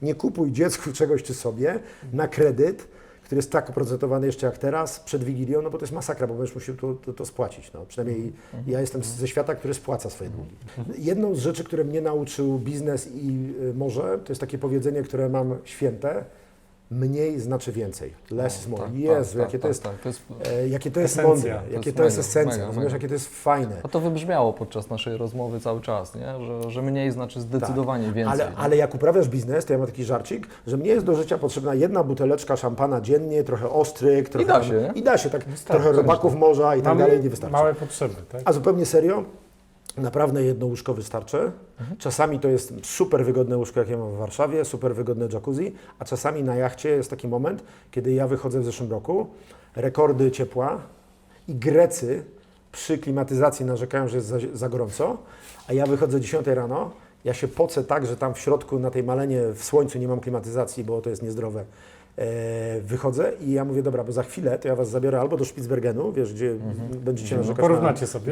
nie kupuj dziecku czegoś czy sobie na kredyt, który jest tak oprocentowany jeszcze jak teraz, przed Wigilią, no bo to jest masakra, bo będziesz musiał to spłacić. No. Przynajmniej ja jestem ze świata, który spłaca swoje długi. Jedną z rzeczy, które mnie nauczył biznes i może, to jest takie powiedzenie, które mam święte, mniej znaczy więcej. Less is more. Jezu, jakie to jest, jakie to jest Esencja. mądre, jakie to jest mega, esencja, mega, rozumiesz, mega. jakie to jest fajne. A to wybrzmiało podczas naszej rozmowy cały czas, nie? Że mniej znaczy zdecydowanie więcej. Ale jak uprawiasz biznes, to ja mam taki żarcik, że mnie jest do życia potrzebna jedna buteleczka szampana dziennie, trochę ostryk, trochę... da się, nie? I da się, tak, trochę robaków morza i tak Mamy dalej, nie wystarczy. małe potrzeby, tak? A zupełnie serio, naprawdę jedno łóżko wystarczy. Czasami to jest super wygodne łóżko, jakie mam w Warszawie, super wygodne jacuzzi, a czasami na jachcie jest taki moment, kiedy ja wychodzę w zeszłym roku, rekordy ciepła i Grecy przy klimatyzacji narzekają, że jest za gorąco, a ja wychodzę o 10 rano, ja się pocę tak, że tam w środku na tej malenie w słońcu nie mam klimatyzacji, bo to jest niezdrowe. Wychodzę i ja mówię, dobra, bo za chwilę to ja was zabiorę albo do Spitsbergenu, wiesz, gdzie będziecie narzekać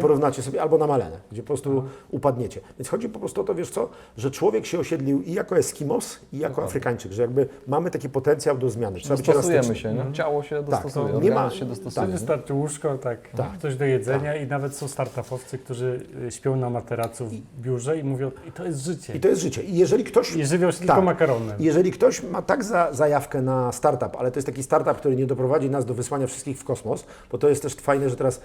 porównacie sobie, albo na Malenę, gdzie po prostu upadniecie. Więc chodzi po prostu o to, wiesz co, że człowiek się osiedlił i jako Eskimos, i jako Afrykańczyk, że jakby mamy taki potencjał do zmiany. Trzeba być Dostosujemy elastycznym. się, nie? Ciało się dostosuje, nie organizm ma- się dostosuje. Tu nie? wystarczy łóżko, tak, coś do jedzenia i nawet są startupowcy, którzy śpią na materacu w biurze i mówią, i to jest życie. I to jest życie. I jeżeli ktoś... I żywią się tylko makaronem. Jeżeli ktoś ma tak zajawkę na startup, ale to jest taki startup, który nie doprowadzi nas do wysłania wszystkich w kosmos, bo to jest też fajne, że teraz,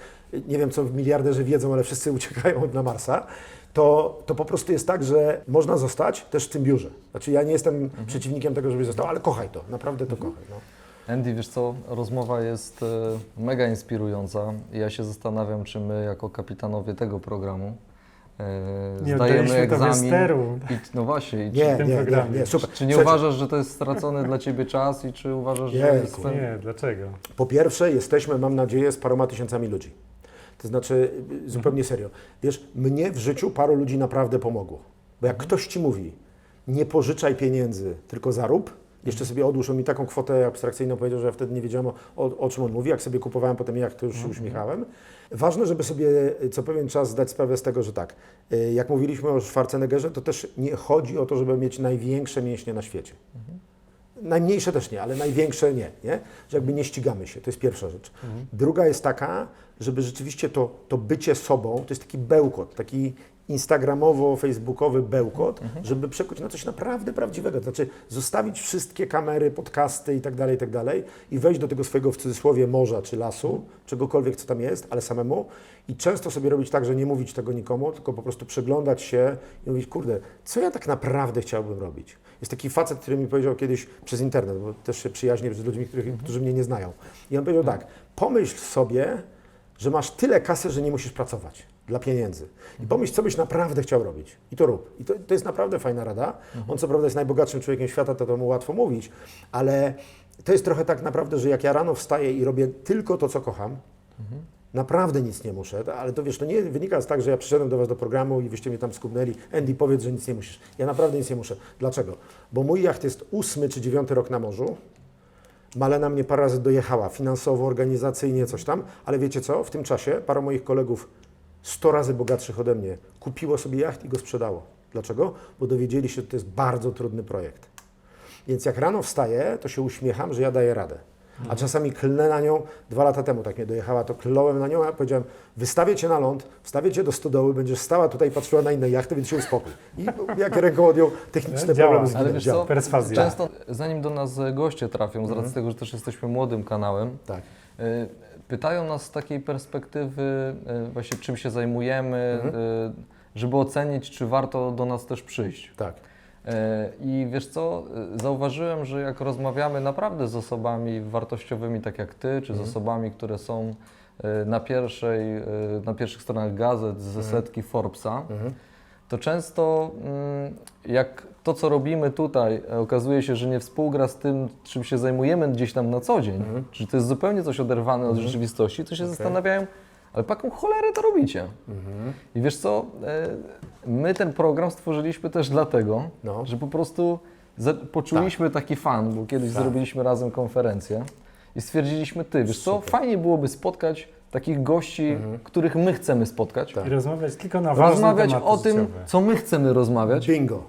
nie wiem co miliarderzy wiedzą, ale wszyscy uciekają na Marsa, to po prostu jest tak, że można zostać też w tym biurze. Znaczy ja nie jestem przeciwnikiem tego, żebyś został, ale kochaj to, naprawdę to kochaj. No. Andy, wiesz co, rozmowa jest mega inspirująca i ja się zastanawiam, czy my jako kapitanowie tego programu Nie zdajemy oddaliśmy tobie egzamin. steru. No właśnie, tym programie. nie, super. czy nie Słuchajcie, uważasz, że to jest stracony dla Ciebie czas i czy uważasz, że Jejku. jest Nie, dlaczego? Po pierwsze, jesteśmy, mam nadzieję, z paroma tysiącami ludzi. To znaczy, zupełnie serio. Wiesz, mnie w życiu paru ludzi naprawdę pomogło. Bo jak ktoś Ci mówi, nie pożyczaj pieniędzy, tylko zarób, jeszcze sobie odłóż, on mi taką kwotę abstrakcyjną powiedział, że ja wtedy nie wiedziałem o czym on mówi. Jak sobie kupowałem potem jak, to już się uśmiechałem. Ważne, żeby sobie co pewien czas zdać sprawę z tego, że tak, jak mówiliśmy o Schwarzeneggerze, to też nie chodzi o to, żeby mieć największe mięśnie na świecie. Najmniejsze też nie, ale największe nie? Że jakby nie ścigamy się, to jest pierwsza rzecz. Druga jest taka, żeby rzeczywiście to bycie sobą, to jest taki bełkot, taki instagramowo-facebookowy bełkot, żeby przekuć na coś naprawdę prawdziwego. To znaczy zostawić wszystkie kamery, podcasty i tak dalej i wejść do tego swojego w cudzysłowie morza czy lasu, czegokolwiek co tam jest, ale samemu i często sobie robić tak, że nie mówić tego nikomu, tylko po prostu przyglądać się i mówić, kurde, co ja tak naprawdę chciałbym robić? Jest taki facet, który mi powiedział kiedyś przez internet, bo też się przyjaźnię z ludźmi, którzy mnie nie znają. I on powiedział tak, pomyśl sobie, że masz tyle kasy, że nie musisz pracować dla pieniędzy. I pomyśl, co byś naprawdę chciał robić. I to rób. I to jest naprawdę fajna rada. On co prawda jest najbogatszym człowiekiem świata, to mu łatwo mówić, ale to jest trochę tak naprawdę, że jak ja rano wstaję i robię tylko to, co kocham, naprawdę nic nie muszę, ale to wiesz, to nie wynika z tak, że ja przyszedłem do Was do programu i wyście mnie tam skubnęli. Andy, powiedz, że nic nie musisz. Ja naprawdę nic nie muszę. Dlaczego? Bo mój jacht jest 8 czy 9 rok na morzu. Malena mnie parę razy dojechała, finansowo, organizacyjnie, coś tam, ale wiecie co? W tym czasie parę moich kolegów 100 razy bogatszych ode mnie kupiło sobie jacht i go sprzedało. Dlaczego? Bo dowiedzieli się, że to jest bardzo trudny projekt. Więc jak rano wstaję, to się uśmiecham, że ja daję radę. A czasami klnę na nią, 2 lata temu tak mnie dojechała, to kląłem na nią, a powiedziałem, wystawię Cię na ląd, wstawię Cię do stodoły, będziesz stała tutaj, patrzyła na inne jachty, więc się uspokój. I jak ręką odjął, techniczne Działa. problemy z Ale ginem. wiesz Działa. co, Perswazja. często zanim do nas goście trafią, z racji tego, że też jesteśmy młodym kanałem, Tak. pytają nas z takiej perspektywy właśnie czym się zajmujemy, żeby ocenić, czy warto do nas też przyjść. Tak. I wiesz co, zauważyłem, że jak rozmawiamy naprawdę z osobami wartościowymi, tak jak Ty, czy z osobami, które są na pierwszych stronach gazet ze setki Forbesa, to często jak to, co robimy tutaj, okazuje się, że nie współgra z tym, czym się zajmujemy gdzieś tam na co dzień, czyli to jest zupełnie coś oderwane od rzeczywistości, to się zastanawiają, ale po jaką cholerę to robicie? I wiesz co, my ten program stworzyliśmy też dlatego, No. że po prostu poczuliśmy taki fan, bo kiedyś zrobiliśmy razem konferencję i stwierdziliśmy, wiesz co, fajnie byłoby spotkać takich gości, których my chcemy spotkać. I rozmawiać tylko na ważne Rozmawiać tematy o tym, życiowe. co my chcemy rozmawiać. Bingo.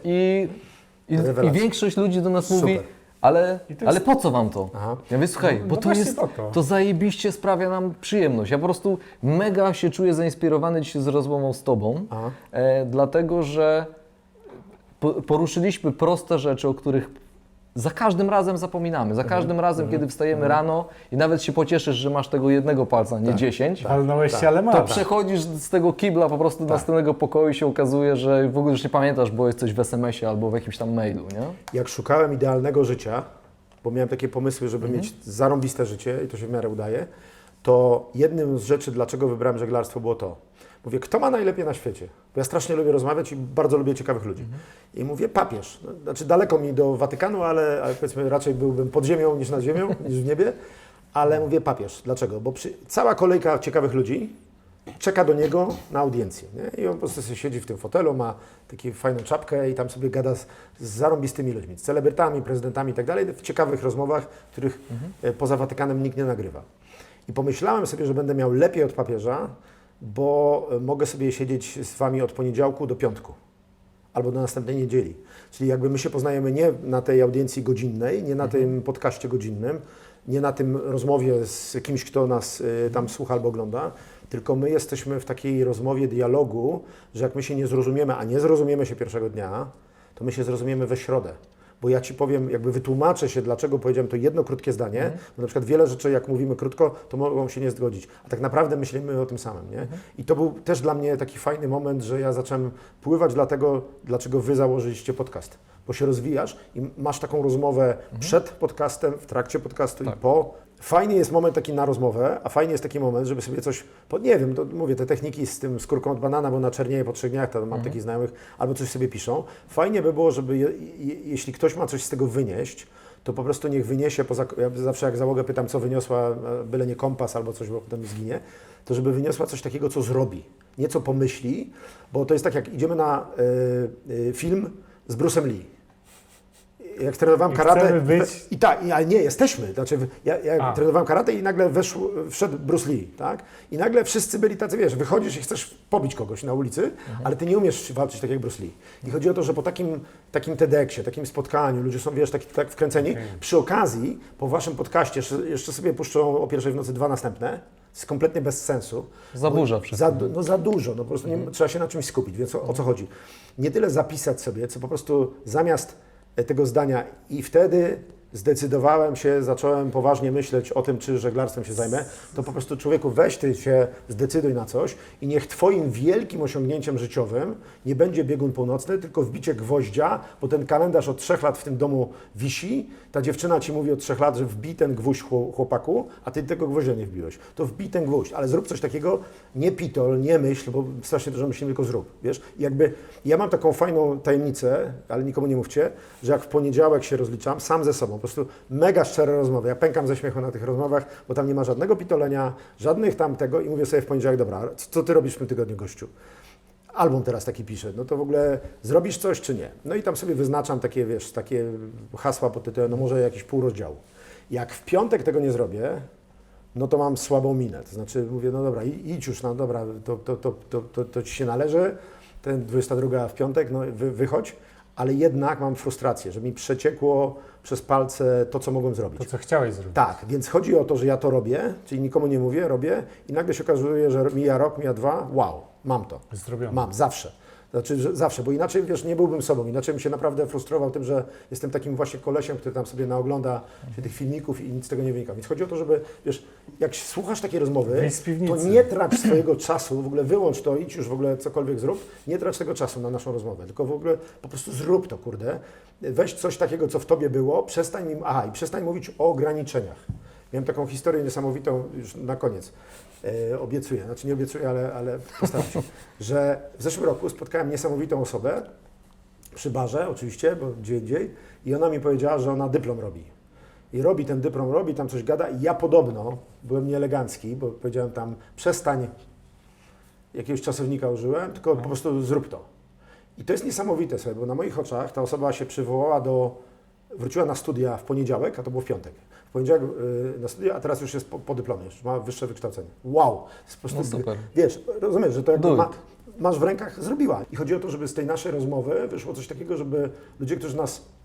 I Rewelacja. większość ludzi do nas mówi, Super. ale, I to jest- ale po co wam to? Aha. Ja mówię, słuchaj, No bo to właśnie jest, po to. to zajebiście sprawia nam przyjemność. Ja po prostu mega się czuję zainspirowany dzisiaj z rozmową z tobą, Aha. dlatego że poruszyliśmy proste rzeczy, o których za każdym razem zapominamy. Za każdym razem, kiedy wstajemy rano i nawet się pocieszysz, że masz tego jednego palca, nie 10, Walnąłeś się, ale to mada. przechodzisz z tego kibla po prostu do następnego pokoju i się okazuje, że w ogóle już nie pamiętasz, bo jesteś w SMS-ie albo w jakimś tam mailu, nie? Jak szukałem idealnego życia, bo miałem takie pomysły, żeby mieć zarąbiste życie i to się w miarę udaje, to jednym z rzeczy, dlaczego wybrałem żeglarstwo, było to. Mówię, kto ma najlepiej na świecie? Bo ja strasznie lubię rozmawiać i bardzo lubię ciekawych ludzi. I mówię, papież. No, znaczy daleko mi do Watykanu, ale powiedzmy raczej byłbym pod ziemią niż nad ziemią, niż w niebie. Ale mówię papież. Dlaczego? Bo cała kolejka ciekawych ludzi czeka do niego na audiencję. Nie? I on po prostu sobie siedzi w tym fotelu, ma taką fajną czapkę i tam sobie gada z zarąbistymi ludźmi, z celebrytami, prezydentami i tak dalej, w ciekawych rozmowach, których poza Watykanem nikt nie nagrywa. I pomyślałem sobie, że będę miał lepiej od papieża, bo mogę sobie siedzieć z Wami od poniedziałku do piątku albo do następnej niedzieli. Czyli jakby my się poznajemy nie na tej audiencji godzinnej, nie na tym podcaście godzinnym, nie na tym rozmowie z kimś, kto nas tam słucha albo ogląda, tylko my jesteśmy w takiej rozmowie, dialogu, że jak my się nie zrozumiemy, a nie zrozumiemy się pierwszego dnia, to my się zrozumiemy we środę. Bo ja Ci powiem, jakby wytłumaczę się, dlaczego powiedziałem to jedno krótkie zdanie, bo na przykład wiele rzeczy, jak mówimy krótko, to mogą się nie zgodzić, a tak naprawdę myślimy o tym samym, nie? I to był też dla mnie taki fajny moment, że ja zacząłem pływać dlaczego Wy założyliście podcast, bo się rozwijasz i masz taką rozmowę przed podcastem, w trakcie podcastu i po. Fajnie jest moment taki na rozmowę, a fajnie jest taki moment, żeby sobie coś, nie wiem, to mówię, te techniki z tym skórką od banana, bo na czernieje po 3 dniach, to mam takich znajomych, albo coś sobie piszą. Fajnie by było, żeby jeśli ktoś ma coś z tego wynieść, to po prostu niech wyniesie, ja zawsze jak załogę pytam, co wyniosła, byle nie kompas albo coś, bo potem zginie, to żeby wyniosła coś takiego, co zrobi, nie co pomyśli, bo to jest tak, jak idziemy na film z Bruce'em Lee. Jak trenowałem karate. Ale nie, jesteśmy. Znaczy, ja trenowałem karate i nagle wszedł Bruce Lee, tak? I nagle wszyscy byli tacy, wiesz, wychodzisz i chcesz pobić kogoś na ulicy, ale ty nie umiesz walczyć tak jak Bruce Lee. I chodzi o to, że po takim TEDxie, takim spotkaniu, ludzie są, wiesz, tak wkręceni. Przy okazji, po waszym podcaście jeszcze sobie puszczą o 1:00 w nocy 2 następne. To jest kompletnie bez sensu. Zaburza wszystko. Za dużo, no po prostu trzeba się na czymś skupić, więc o co chodzi? Nie tyle zapisać sobie, co po prostu zamiast tego zdania i wtedy zdecydowałem się, zacząłem poważnie myśleć o tym, czy żeglarstwem się zajmę, to po prostu człowieku weź ty się zdecyduj na coś i niech Twoim wielkim osiągnięciem życiowym nie będzie biegun północny, tylko wbicie gwoździa, bo ten kalendarz od 3 lat w tym domu wisi, ta dziewczyna Ci mówi od 3 lat, że wbij ten gwóźdź chłopaku, a Ty tego gwoździa nie wbiłeś. To wbij ten gwóźdź, ale zrób coś takiego, nie pitol, nie myśl, bo strasznie dużo myślimy, tylko zrób, wiesz? I jakby ja mam taką fajną tajemnicę, ale nikomu nie mówcie, że jak w poniedziałek się rozliczam, sam ze sobą, po prostu mega szczere rozmowy, ja pękam ze śmiechu na tych rozmowach, bo tam nie ma żadnego pitolenia, żadnych tam tego i mówię sobie w poniedziałek, dobra, co Ty robisz w tym tygodniu, gościu? Album teraz taki piszę, no to w ogóle zrobisz coś czy nie? No i tam sobie wyznaczam takie, wiesz, takie hasła pod tytułem, no może jakiś pół rozdziału. Jak w piątek tego nie zrobię, no to mam słabą minę, to znaczy mówię, no dobra, idź już, no dobra, to Ci się należy, ten 22 w piątek, no wychodź, ale jednak mam frustrację, że mi przeciekło przez palce to, co mogłem zrobić. To, co chciałeś zrobić. Tak, więc chodzi o to, że ja to robię, czyli nikomu nie mówię, robię i nagle się okazuje, że mija rok, mija 2, wow, mam to. Zrobione. Mam, zawsze. Znaczy, że zawsze, bo inaczej, wiesz, nie byłbym sobą, inaczej bym się naprawdę frustrował tym, że jestem takim właśnie kolesiem, który tam sobie naogląda się tych filmików i nic z tego nie wynika. Więc chodzi o to, żeby, wiesz, jak słuchasz takiej rozmowy, Wyjść z piwnicy. to nie trać swojego czasu, w ogóle wyłącz to, idź już w ogóle cokolwiek zrób, nie trać tego czasu na naszą rozmowę, tylko w ogóle po prostu zrób to, kurde. Weź coś takiego, co w Tobie było, przestań mówić o ograniczeniach. Miałem taką historię niesamowitą, już na koniec. Obiecuję, znaczy nie obiecuję, ale postaram się, że w zeszłym roku spotkałem niesamowitą osobę przy barze, oczywiście, bo gdzie indziej, i ona mi powiedziała, że ona dyplom robi. I robi ten dyplom, robi tam coś gada i ja podobno byłem nieelegancki, bo powiedziałem tam przestań, jakiegoś czasownika użyłem, tylko po prostu zrób to. I to jest niesamowite sobie, bo na moich oczach ta osoba się przywołała wróciła na studia w poniedziałek, a to było w piątek. W poniedziałek na studia, a teraz już jest po dyplomie, już ma wyższe wykształcenie. Wow! Jest po prostu, No super. Wiesz, rozumiesz, że to jakby Do it. masz w rękach, zrobiła. I chodzi o to, żeby z tej naszej rozmowy wyszło coś takiego, żeby ludzie, którzy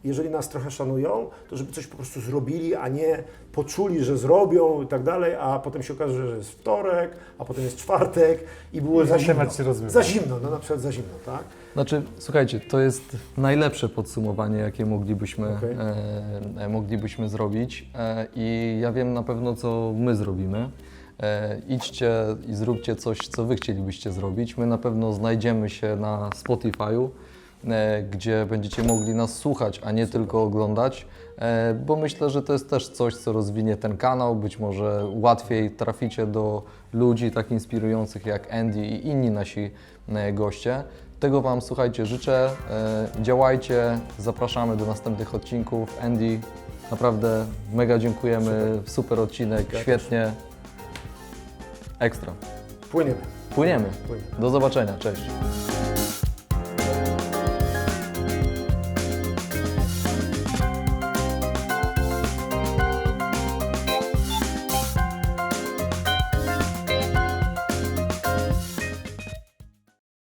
jeżeli nas trochę szanują, to żeby coś po prostu zrobili, a nie poczuli, że zrobią i tak dalej, a potem się okaże, że jest wtorek, a potem jest czwartek i było za zimno. Temat się rozmywa. Za zimno, no na przykład za zimno, tak? Znaczy, słuchajcie, to jest najlepsze podsumowanie, jakie moglibyśmy zrobić i ja wiem na pewno, co my zrobimy. Idźcie i zróbcie coś, co wy chcielibyście zrobić. My na pewno znajdziemy się na Spotify'u, gdzie będziecie mogli nas słuchać, a nie tylko oglądać, bo myślę, że to jest też coś, co rozwinie ten kanał. Być może łatwiej traficie do ludzi tak inspirujących jak Andy i inni nasi goście. Tego Wam, słuchajcie, życzę. Działajcie, zapraszamy do następnych odcinków. Andy, naprawdę mega dziękujemy, super odcinek, świetnie. Ekstra. Płyniemy. Płyniemy. Płyniemy. Do zobaczenia, cześć.